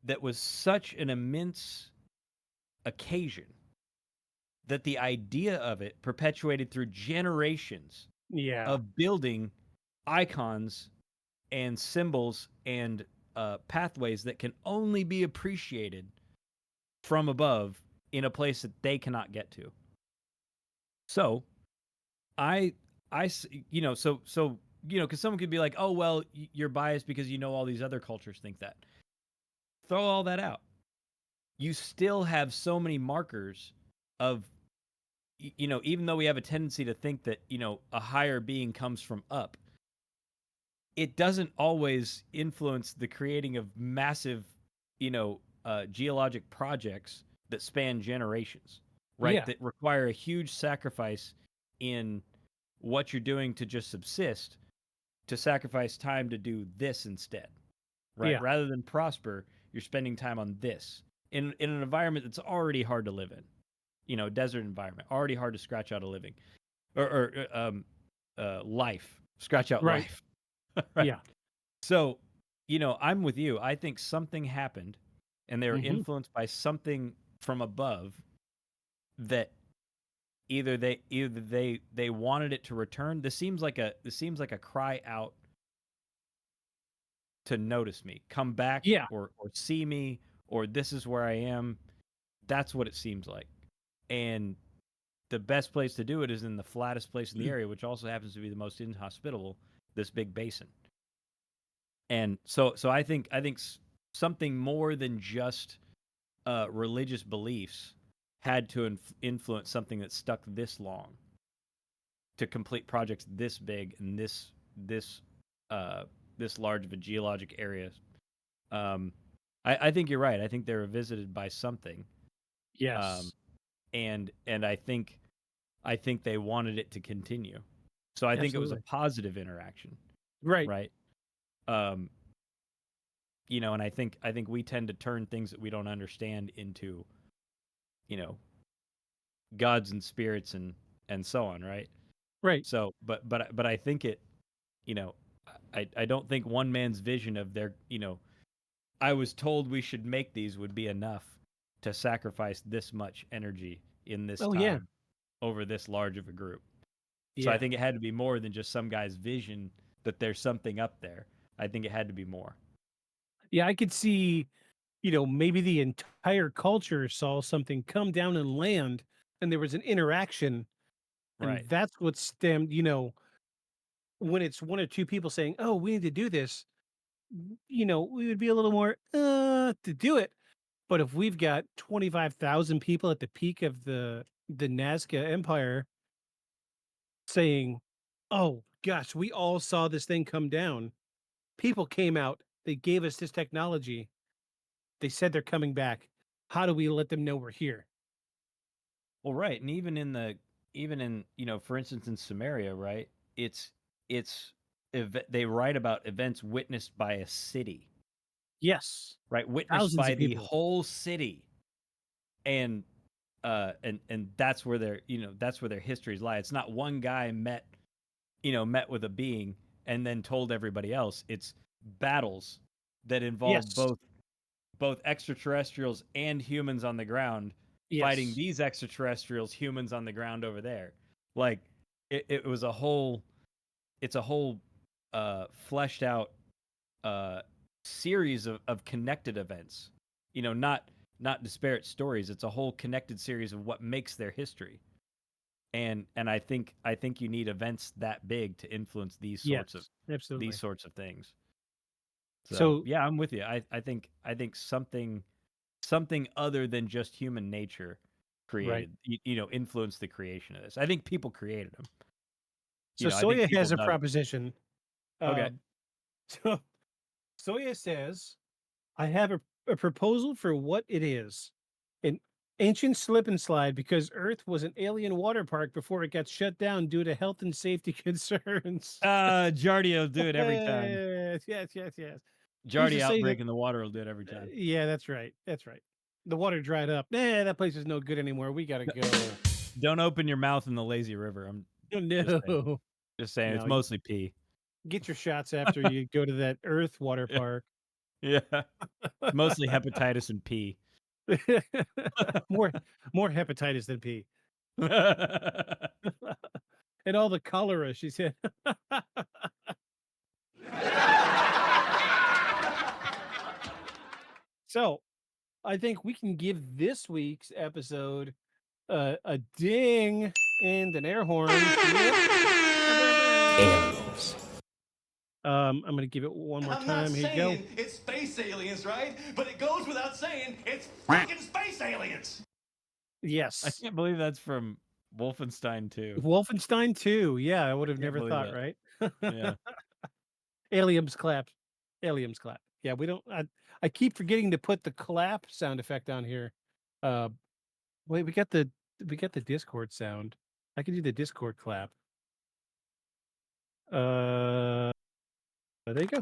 that was such an immense occasion that the idea of it perpetuated through generations Yeah. of building icons and symbols and pathways that can only be appreciated from above in a place that they cannot get to. So, I, because someone could be like, oh, well, you're biased because all these other cultures think that. Throw all that out. You still have so many markers of, even though we have a tendency to think that, a higher being comes from up, it doesn't always influence the creating of massive, geologic projects that span generations, right? Yeah. That require a huge sacrifice in what you're doing to just subsist, to sacrifice time to do this instead, right? Yeah. Rather than prosper, you're spending time on this in an environment that's already hard to live in. Desert environment, already hard to scratch out a living, or life, scratch out Right. life. Right. Yeah. So, I'm with you. I think something happened, and they were influenced by something from above that either they wanted it to return. This seems like a cry out to notice me, come back, Yeah. or see me, or this is where I am. That's what it seems like. And the best place to do it is in the flattest place in the area, which also happens to be the most inhospitable, this big basin. And so I think something more than just religious beliefs had to influence something that stuck this long to complete projects this big and this large of a geologic area. I think you're right. I think they were visited by something. Yes. And I think they wanted it to continue. So I think it was a Absolutely. positive interaction. Right. Right. And I think we tend to turn things that we don't understand into, gods and spirits and so on, right? Right. So, but I think it, I don't think one man's vision of their, I was told we should make these would be enough to sacrifice this much energy in this Oh, time yeah. over this large of a group. So Yeah. I think it had to be more than just some guy's vision that there's something up there. I think it had to be more. Yeah. I could see maybe the entire culture saw something come down and land, and there was an interaction, and Right. that's what stemmed, when it's one or two people saying, "Oh, we need to do this," we would be a little more to do it. But if we've got 25,000 people at the peak of the Nazca Empire saying, "Oh gosh, we all saw this thing come down." People came out, they gave us this technology. They said they're coming back. How do we let them know we're here? Well, right, and even in for instance, in Samaria, right? It's they write about events witnessed by a city, Yes. right? Witnessed Thousands by of the people. whole city, and and that's where their histories lie. It's not one guy met with a being and then told everybody else. It's battles that involve Yes. both extraterrestrials and humans on the ground fighting Yes. these extraterrestrials, humans on the ground over there. Like it was a whole it's a whole fleshed out uh series of connected events. Not disparate stories. It's a whole connected series of what makes their history. And I think you need events that big to influence Yes. Absolutely. these sorts of things. So So yeah, I'm with you. I think something other than just human nature right. influenced the creation of this. I think people created them. So I think Soya people has a dug. proposition. Okay. Um, so Soya says, I have a proposal for what it is. An ancient slip and slide because Earth was an alien water park before it got shut down due to health and safety concerns. Jardy will do it every time. Yes, yes, yes. Who's Jardy to say that? outbreak in the water will do it every time. Yeah, that's right. That's right. The water dried up. That place is no good anymore. We gotta go. Don't open your mouth in the lazy river. I'm just saying. No, Just saying. It's no. mostly pee. Get your shots after you go to that Earth water Yeah. park. Yeah. It's mostly hepatitis and pee. more, more hepatitis than pee, and all the cholera. She said. So, I think we can give this week's episode a ding and an air horn. Aliens. I'm going to give it one more I'm not time. Here you go. saying it's space aliens, right? But it goes without saying it's fucking space aliens. I Yes. can't believe that's from Wolfenstein 2. Wolfenstein 2. Yeah, I would have Can't never believe thought, that. right? Yeah. Aliens clap. Aliens clap. Yeah, we don't. I keep forgetting to put the clap sound effect on here. Uh, wait, we got the Discord sound. I can do the Discord clap. There you go.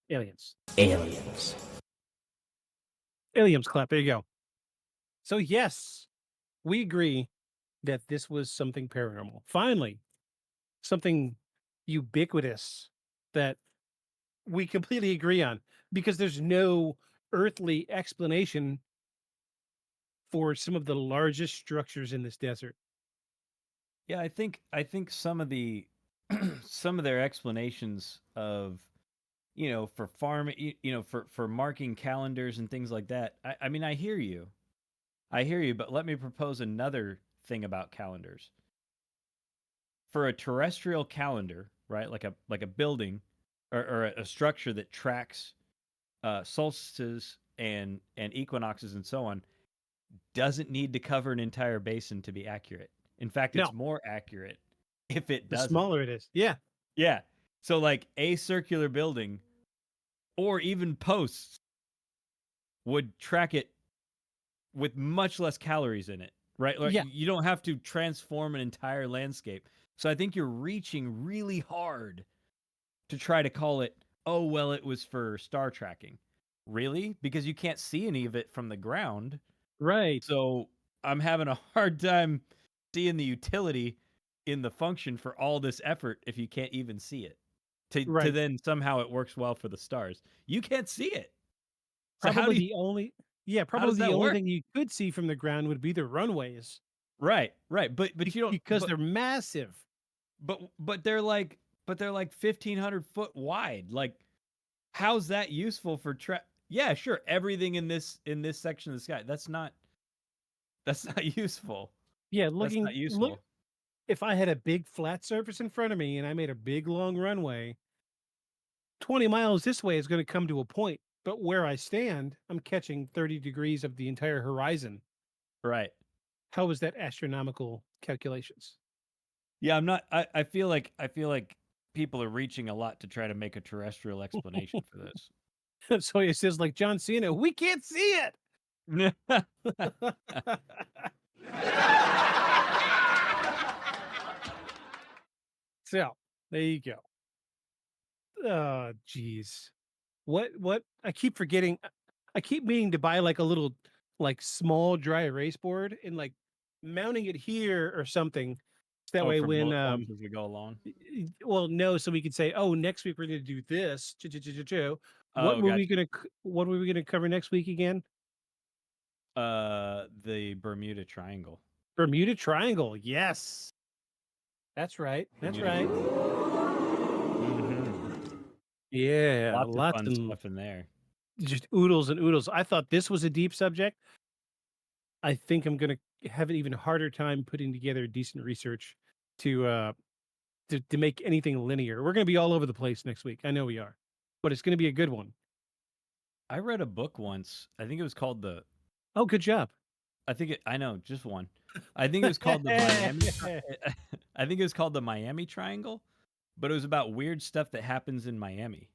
Aliens. Aliens. Aliens clap. There you go. So yes, we agree that this was something paranormal. Finally, something ubiquitous that we completely agree on because there's no earthly explanation for some of the largest structures in this desert. Yeah, I think some of the some of their explanations of for farming for marking calendars and things like that. I mean, I hear you, but let me propose another thing about calendars. For a terrestrial calendar, right? Like a building or a structure that tracks solstices and equinoxes and so on, doesn't need to cover an entire basin to be accurate. In fact, it's No, more accurate if it the doesn't. smaller it is. Yeah. Yeah. So like a circular building or even posts would track it with much less calories in it, right? Like Yeah. you don't have to transform an entire landscape. So I think you're reaching really hard to try to call it, oh, well, it was for star tracking. Really? Because you can't see any of it from the ground. Right. So I'm having a hard time seeing the utility in the function for all this effort if you can't even see it. To Right. then somehow it works well for the stars. You can't see it. So Probably the only yeah, how probably does the that only work? thing you could see from the ground would be the runways Right, right. But you don't because they're massive. but they're like 1,500 foot wide. Like how's that useful for Yeah, sure. Everything in this section of the sky. That's not useful. Yeah, That's not look. useful. If I had a big flat surface in front of me and I made a big long runway, 20 miles this way is going to come to a point. But where I stand, I'm catching 30 degrees of the entire horizon. Right. How is that astronomical calculations? Yeah, I'm not. I feel like people are reaching a lot to try to make a terrestrial explanation for this. So it says like John Cena, we can't see it. So there you go. Oh, geez. What? I keep forgetting. I keep meaning to buy like a little, like small dry erase board and like mounting it here or something. That Oh, way, for when bullet points as we go along. well, no, so we could say, oh, next week we're going to do this. What Oh, were we gotcha. gonna? What were we gonna cover next week again? The Bermuda Triangle. Bermuda Triangle. Yes, that's right. That's Bermuda right. Mm-hmm. Yeah, Lots of lots fun and stuff in there. just oodles and oodles. I thought this was a deep subject. I think I'm gonna have an even harder time putting together decent research to to make anything linear. We're gonna be all over the place next week. I know we are, but it's gonna be a good one. I read a book once. I think it was called Oh, good job. I know, just one. I think it was called the Miami. I think it was called the Miami Triangle, but it was about weird stuff that happens in Miami,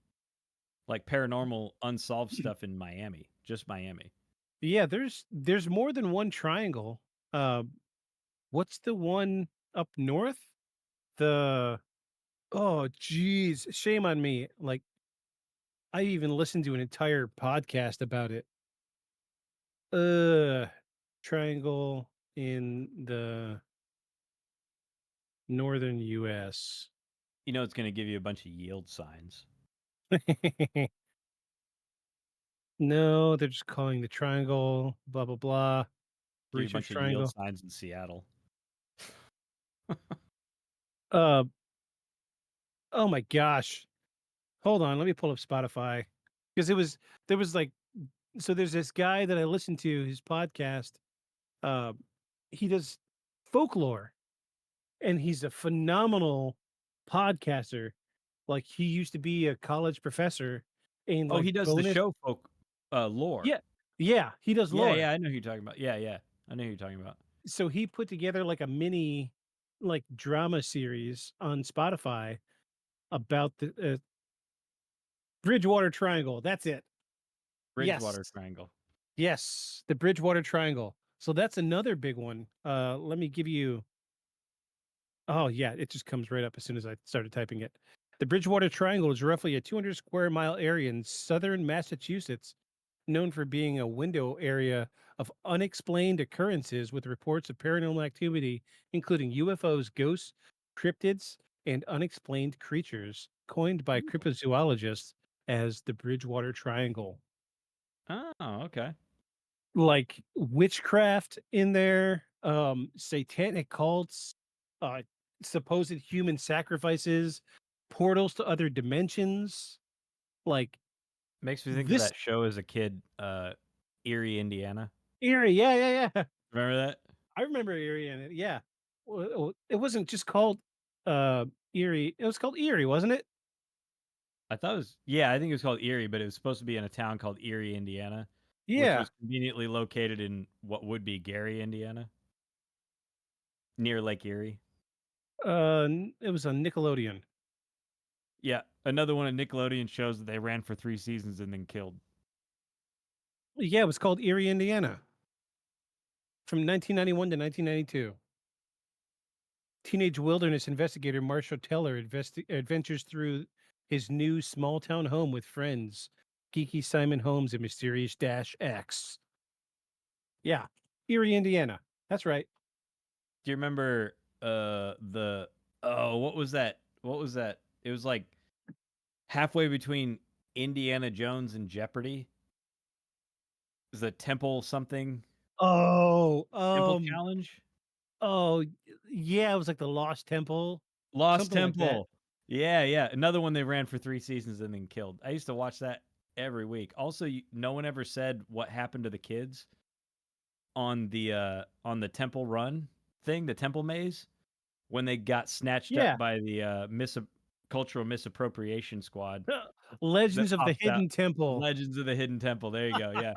like paranormal unsolved stuff in Miami, just Miami. Yeah, there's more than one triangle. Uh, what's the one up north? The oh, geez, shame on me. Like I even listened to an entire podcast about it. Triangle in the northern US. You know, it's going to give you a bunch of yield signs. No, they're just calling the triangle, blah, blah, blah. Give you a Research bunch of yield triangle. signs in Seattle. Uh, oh my gosh. Hold on, let me pull up Spotify. Because there was like, so there's this guy that I listen to, his podcast. Uh, he does folklore and he's a phenomenal podcaster. Like he used to be a college professor and Oh, like he does the bonus. show folk lore. Yeah. Yeah. He does Yeah, lore. yeah, I know who you're talking about. Yeah, yeah. I know who you're talking about. So he put together like a mini like drama series on Spotify about the Bridgewater Triangle. That's it. Bridgewater Yes. Triangle. Yes, the Bridgewater Triangle. So that's another big one. Let me give you. Oh yeah, it just comes right up as soon as I started typing it. The Bridgewater Triangle is roughly a 200 square mile area in southern Massachusetts, known for being a window area of unexplained occurrences with reports of paranormal activity, including UFOs, ghosts, cryptids, and unexplained creatures, coined by cryptozoologists as the Bridgewater Triangle. Oh, okay. Like witchcraft in there, satanic cults, uh, supposed human sacrifices, portals to other dimensions. Like Makes me think of this that show as a kid, Erie, Indiana. Erie, yeah. Remember that? I remember Erie in it. Yeah, well, it wasn't just called Erie. It was called Erie, wasn't it? I thought it was, yeah, I think it was called Erie, but it was supposed to be in a town called Erie, Indiana, which Yeah. was conveniently located in what would be Gary, Indiana, near Lake Erie. It was on Nickelodeon. Yeah, another one of Nickelodeon shows that they ran for 3 seasons and then killed. Yeah, it was called Erie, Indiana, from 1991 to 1992. Teenage wilderness investigator Marshall Teller adventures through his new small town home with friends, geeky Simon Holmes and mysterious Dash X. Yeah, Erie, Indiana. That's right. Do you remember the what was that? What was that? It was like halfway between Indiana Jones and Jeopardy. It was the Temple something Oh, Temple Challenge? oh, yeah. It was like the Lost Temple, Lost something like that. Temple. Yeah, yeah. Another one they ran for 3 seasons and then killed. I used to watch that every week. Also, no one ever said what happened to the kids on the Temple Run thing, the Temple Maze, when they got snatched up Yeah. by the cultural misappropriation squad that Legends of the pops out. Hidden Temple. Legends of the Hidden Temple. There you go. Yeah.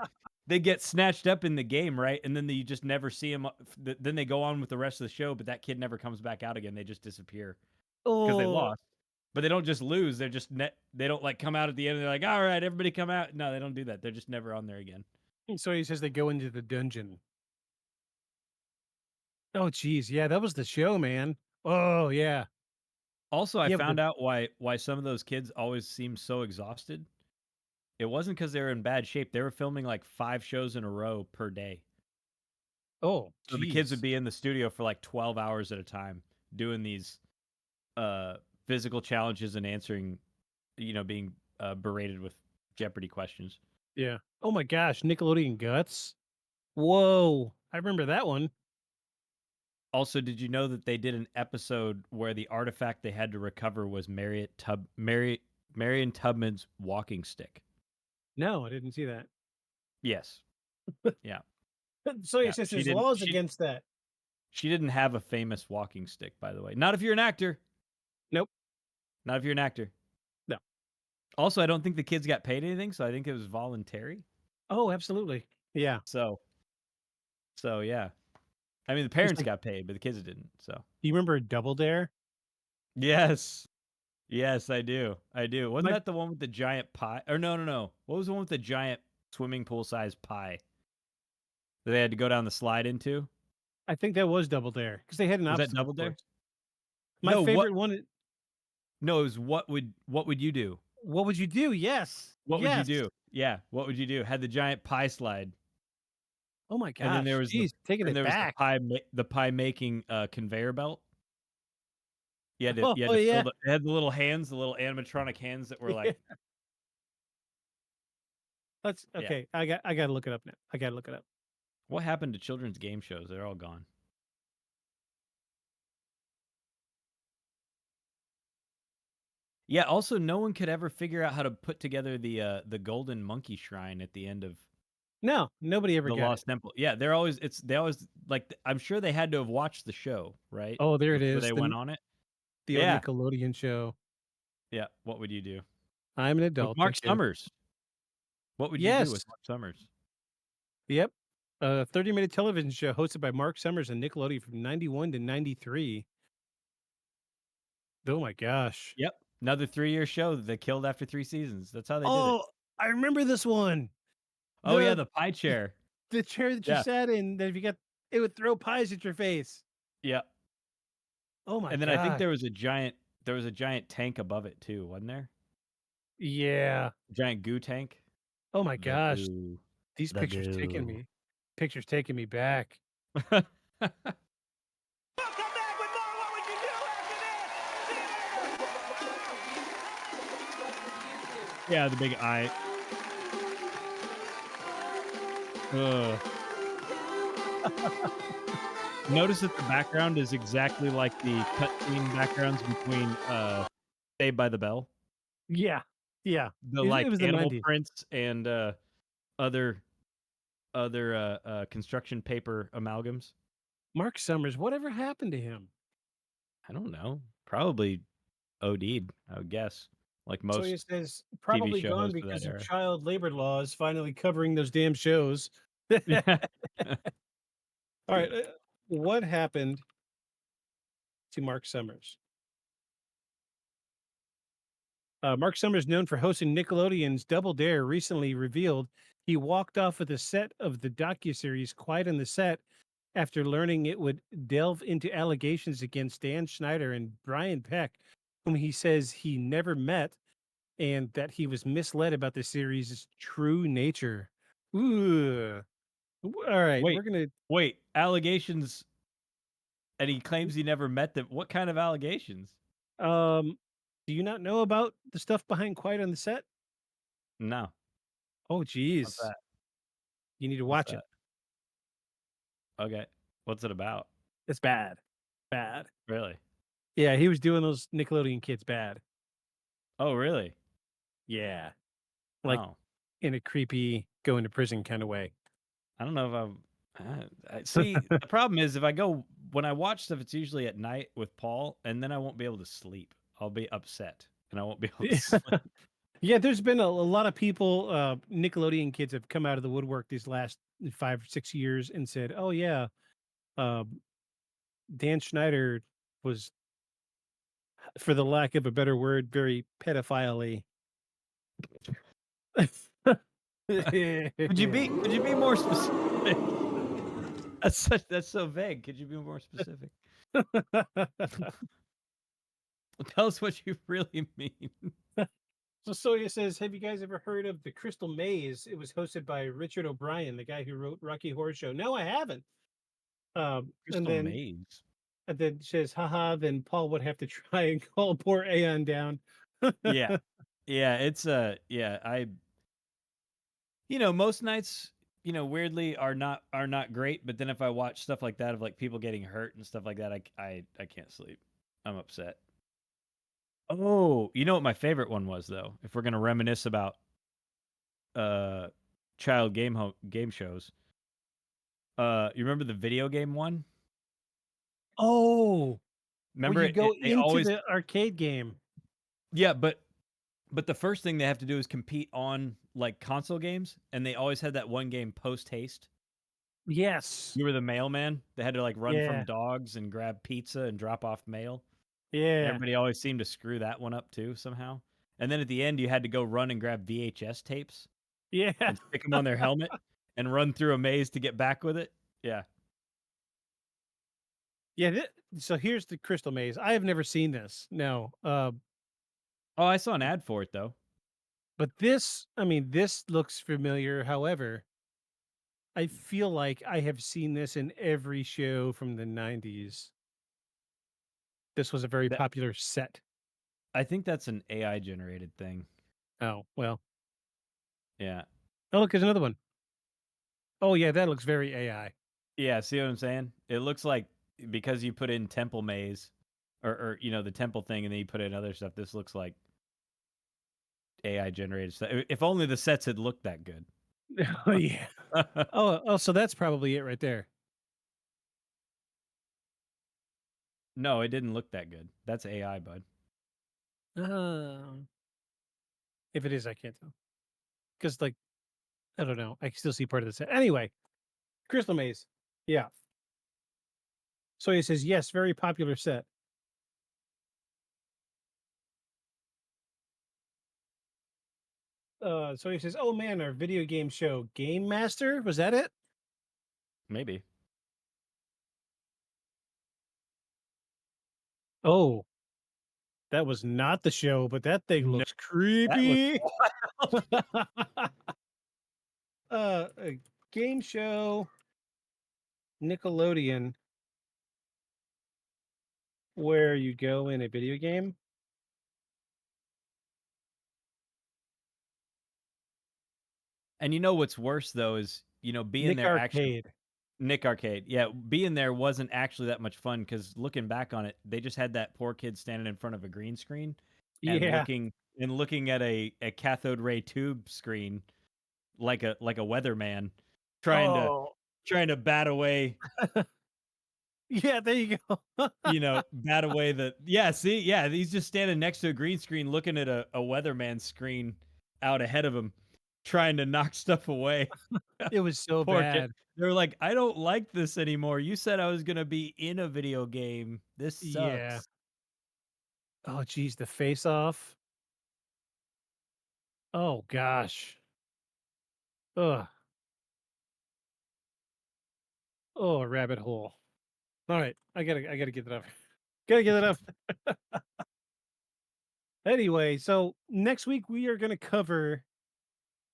They get snatched up in the game, right? And then you just never see them. Then they go on with the rest of the show, but that kid never comes back out again. They just disappear because they Oh, lost. But they don't just lose. They're just they don't like come out at the end. And they're like, all right, everybody come out. No, they don't do that. They're just never on there again. so he says they go into the dungeon. Oh, geez. Yeah, that was the show, man. Oh, yeah. Also, I Yeah, but found out why some of those kids always seem so exhausted. It wasn't because they were in bad shape. They were filming like 5 shows in a row per day. oh, So the kids would geez. be in the studio for like 12 hours at a time doing these physical challenges and answering, being berated with Jeopardy questions. Yeah. Oh my gosh, Nickelodeon Guts. Whoa. I remember that one. Also, did you know that they did an episode where the artifact they had to recover was Marion Tubman's walking stick? No, I didn't see that. Yes. Yeah. So he Yeah. says She there's didn't laws against that. she didn't have a famous walking stick, by the way. Not if you're an actor. Nope. Not if you're an actor. No. Also, I don't think the kids got paid anything, so I think it was voluntary. Oh, absolutely. Yeah. So yeah. I mean, the It's parents like, got paid, but the kids didn't. So do you remember Double Dare? yes, yes, I do. I do. Wasn't My, that the one with the giant pie? Or no, no, no. What was the one with the giant swimming pool sized pie that they had to go down the slide into? I think that was Double Dare because they had an Was that obstacle Double Dare? course. My No, what? favorite one. No, it was what would you do? What would you do? Yes. What would you Yes. do? Yeah, what would you do? Had the giant pie slide, Oh my and then gosh. Jeez, taking it back. the pie making conveyor belt. Oh, You had oh to yeah. it had the little hands, the little animatronic hands that were like, Yeah. That's yeah. okay. I gotta look it up now. I gotta look it up. What happened to children's game shows? They're all gone. Yeah, also no one could ever figure out how to put together the golden monkey shrine at the end of No, nobody ever the got it. Lost Temple. Yeah, they always like I'm sure they had to have watched the show, right? Oh, there it Before is. they went on it. The old Yeah. Nickelodeon show. Yeah, what would you do? I'm an With adult. Mark Thank you. Summers. What would you do with Yes. Mark Summers? Yep. A 30-minute television show hosted by Mark Summers and Nickelodeon from 91 to 93. Oh my gosh. Yep. Another 3-year show that they killed after 3 seasons. That's how they did it. Oh, I remember this one. Oh yeah, The the pie chair. the chair that you Yeah. sat in that if you got it would throw pies at your face. Yeah. Oh my And then I think gosh. there was a giant tank above it too, wasn't there? Yeah. Giant goo tank. Oh my The gosh. goo. These The pictures goo. pictures taking me back. Yeah, the big eye. Ugh. Notice that the background is exactly like the cutscene backgrounds between Saved by the Bell. Yeah. Yeah. The It like was the animal 90s. prints and other construction paper amalgams. Mark Summers, whatever happened to him? I don't know. Probably OD'd, I would guess. Like So he most says TV probably show gone hosts of that because of era. child labor laws finally covering those damn shows. Yeah. All right. What happened to Mark Summers? Mark Summers, known for hosting Nickelodeon's Double Dare, recently revealed he walked off of the set of the docuseries Quiet on the Set after learning it would delve into allegations against Dan Schneider and Brian Peck, whom he says he never met, and that he was misled about the series' true nature. Ooh. All right, Wait, we're gonna. wait. Allegations, and he claims he never met them. What kind of allegations? Do you not know about the stuff behind Quiet on the Set? No. Oh, What's geez, that? you need to What's watch it. that? Okay. What's it about? It's bad, bad. Really? Yeah, he was doing those Nickelodeon kids bad. Oh, really? Yeah, like Oh, in a creepy, going to prison kind of way. I don't know if see, the problem is if I go when I watch stuff, it's usually at night with Paul, and then I won't be able to sleep. I'll be upset, and I won't be able to sleep. Yeah, there's been a lot of people, Nickelodeon kids have come out of the woodwork these last 5 or 6 years and said, "Oh yeah, uh, Dan Schneider was, for the lack of a better word, very pedophile-y." Could you be more specific? That's so vague. Could you be more specific? Tell us what you really mean. So Soya says, "Have you guys ever heard of the Crystal Maze? It was hosted by Richard O'Brien, the guy who wrote Rocky Horror Show." No, I haven't. And Crystal then Maze. she says, "Haha." Then Paul would have to try and call poor Aeon down. Yeah. Yeah, it's yeah, most nights, weirdly are not great, but then if I watch stuff like that of like people getting hurt and stuff like that, I can't sleep. I'm upset. Oh, you know what my favorite one was though? If we're going to reminisce about uh child game shows. You remember the video game one? Oh, where Remember you go they into always the arcade game. yeah, but the first thing they have to do is compete on like console games, and they always had that one game post haste. Yes. You were the mailman. They had to like run from Yeah. dogs and grab pizza and drop off mail. And Yeah. everybody always seemed to screw that one up too somehow. And then at the end, you had to go run and grab VHS tapes Yeah. and stick them on their helmet and run through a maze to get back with it. Yeah. Yeah. So here's the Crystal Maze. I have never seen this. No. Oh, I saw an ad for it though. But this, I mean, this looks familiar. However, I feel like I have seen this in every show from the 90s. This was a very That popular set. I think that's an AI generated thing. Oh, well. Yeah. Oh, look, there's another one. Oh, yeah, that looks very AI. Yeah, see what I'm saying? It looks like because you put in temple maze or the temple thing and then you put in other stuff, this looks like AI generated stuff. If only the sets had looked that good. Oh, yeah. Oh, so that's probably it right there. No, it didn't look that good. That's AI, bud. Uh, if it is, I can't tell. Because, like, I don't know. I can still see part of the set. Anyway, Crystal Maze. Yeah. So he says, yes, very popular set. So he says, oh man, our video game show, Game Master, was that it? Maybe. Oh, that was not the show, but that thing No, looks that looks creepy. wild. A game show, Nickelodeon, where you go in a video game. And you know what's worse though is, being Nick there actually Arcade. Nick Arcade. Yeah, being there wasn't actually that much fun because looking back on it, they just had that poor kid standing in front of a green screen and Yeah. looking at a cathode ray tube screen like a weatherman trying to Oh, bat away, yeah, there you go. bat away see, yeah, he's just standing next to a green screen looking at a weatherman screen out ahead of him trying to knock stuff away. It was so Poor kid. bad. They were like, "I don't like this anymore. You said I was gonna be in a video game. This Yeah. sucks." Oh, geez, the face off. Oh, gosh. Ugh. Oh, a rabbit hole. All right, I gotta get that off. Gotta get that off. Anyway, so next week we are gonna cover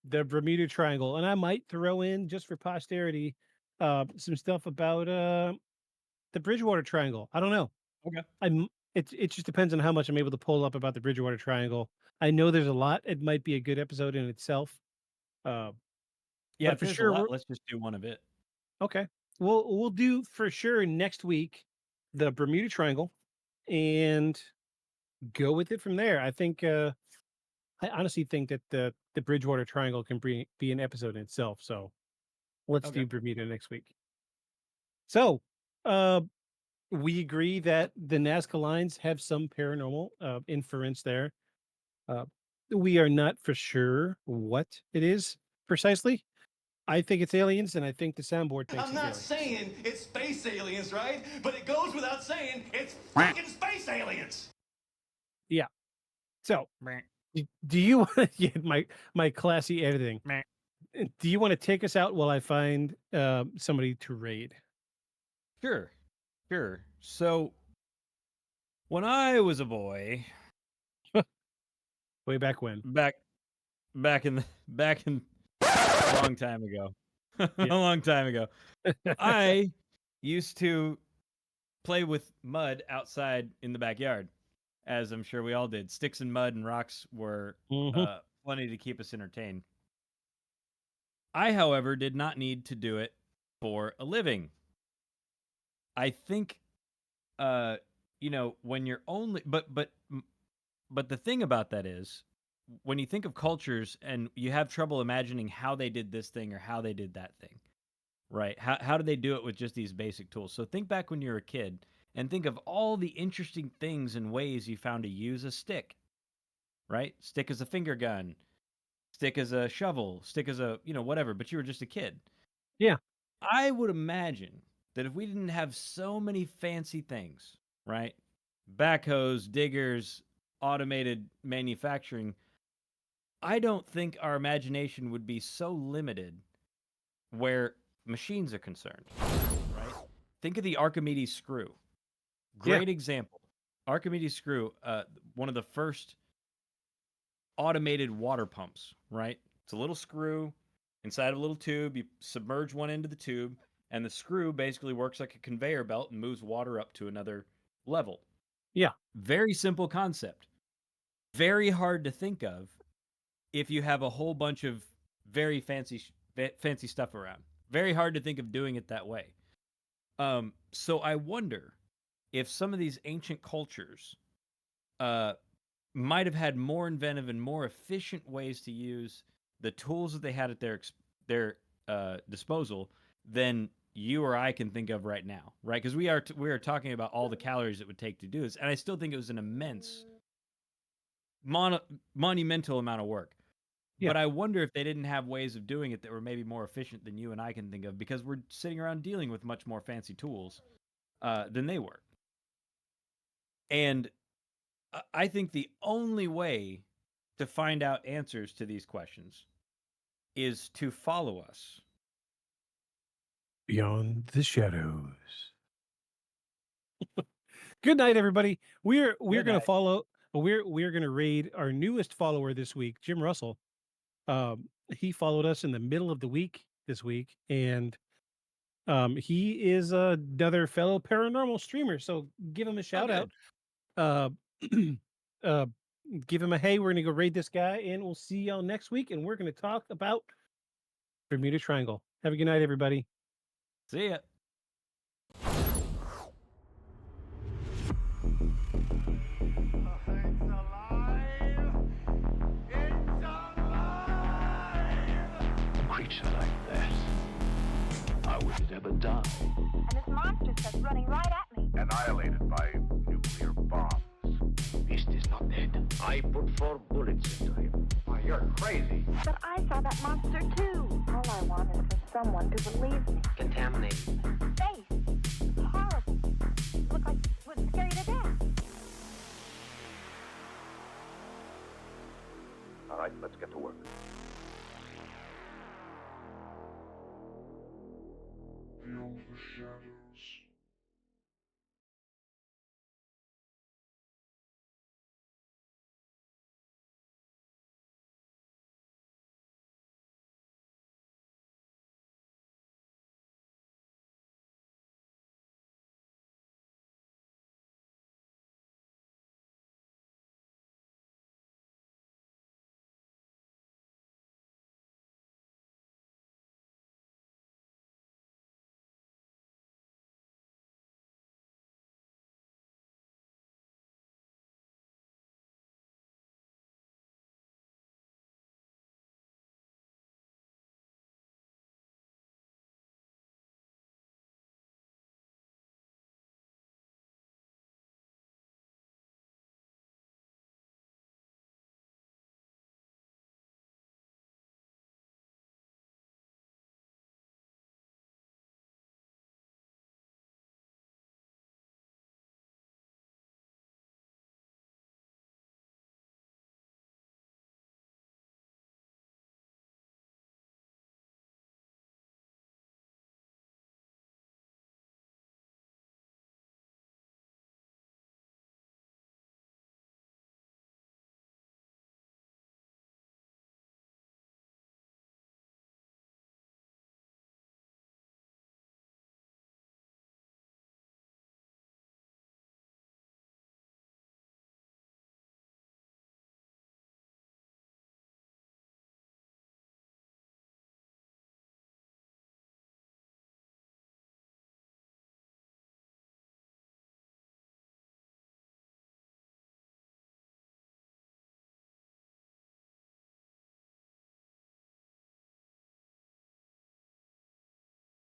the Bermuda Triangle, and I might throw in just for posterity, some stuff about the Bridgewater Triangle. I don't know. Okay. It just depends on how much I'm able to pull up about the Bridgewater Triangle. I know there's a lot. It might be a good episode in itself. Uh, Yeah, but if for there's a sure, lot, let's just do one of it. okay. We'll do for sure next week the Bermuda Triangle, and go with it from there. I think I honestly think that the Bridgewater Triangle can be an episode in itself. So let's Okay. do Bermuda next week. So uh we agree that the Nazca lines have some paranormal inference there. Uh, we are not for sure what it is precisely. I think it's aliens, and I think the soundboard thinks I'm it's not aliens. saying it's space aliens, right? But it goes without saying it's fucking space aliens. Yeah. So, Meh. do you want to get my classy editing? Meh. Do you want to take us out while I find somebody to raid? Sure. So when I was a boy, Way back when? back in a long time ago, a Yeah. long time ago, I used to play with mud outside in the backyard, as I'm sure we all did. Sticks and mud and rocks were Mhm. plenty to keep us entertained. I, however, did not need to do it for a living. I think, when you're only, but the thing about that is, when you think of cultures and you have trouble imagining how they did this thing or how they did that thing, right? How did they do it with just these basic tools? So think back when you were a kid and think of all the interesting things and ways you found to use a stick, right? Stick as a finger gun, stick as a shovel, stick as a, whatever, but you were just a kid. Yeah. I would imagine that if we didn't have so many fancy things, right? Backhoes, diggers, automated manufacturing, I don't think our imagination would be so limited where machines are concerned, right? Think of the Archimedes screw. Yeah. Great example. Archimedes screw, one of the first automated water pumps, right? It's a little screw inside of a little tube. You submerge one end of the tube, and the screw basically works like a conveyor belt and moves water up to another level. Yeah. Very simple concept. Very hard to think of if you have a whole bunch of very fancy stuff around. Very hard to think of doing it that way. So I wonder if some of these ancient cultures might have had more inventive and more efficient ways to use the tools that they had at their disposal than you or I can think of right now, right? Because we are talking about all the calories it would take to do this, and I still think it was an immense, monumental amount of work. Yeah. But I wonder if they didn't have ways of doing it that were maybe more efficient than you and I can think of, because we're sitting around dealing with much more fancy tools than they were. And I think the only way to find out answers to these questions is to follow us Beyond the shadows. Good night, everybody. We're Good gonna night. follow. We're gonna raid our newest follower this week, Jim Russell. He followed us in the middle of the week this week, and he is another fellow paranormal streamer. So give him a shout out. Uh, uh, give him a hey. We're gonna go raid this guy, and we'll see y'all next week. And we're gonna talk about Bermuda Triangle. Have a good night, everybody. See ya. A creature like that, how would it ever die? And this monster starts running right at me. Annihilated by nuclear bombs. Beast is not dead. I put 4 bullets into him. Oh, you're crazy. But I saw that monster too. All I want is for someone to believe me. Contaminated. Space. Horrible. Look like it would scare you to death. All right, let's get to work. Beyond the shadows.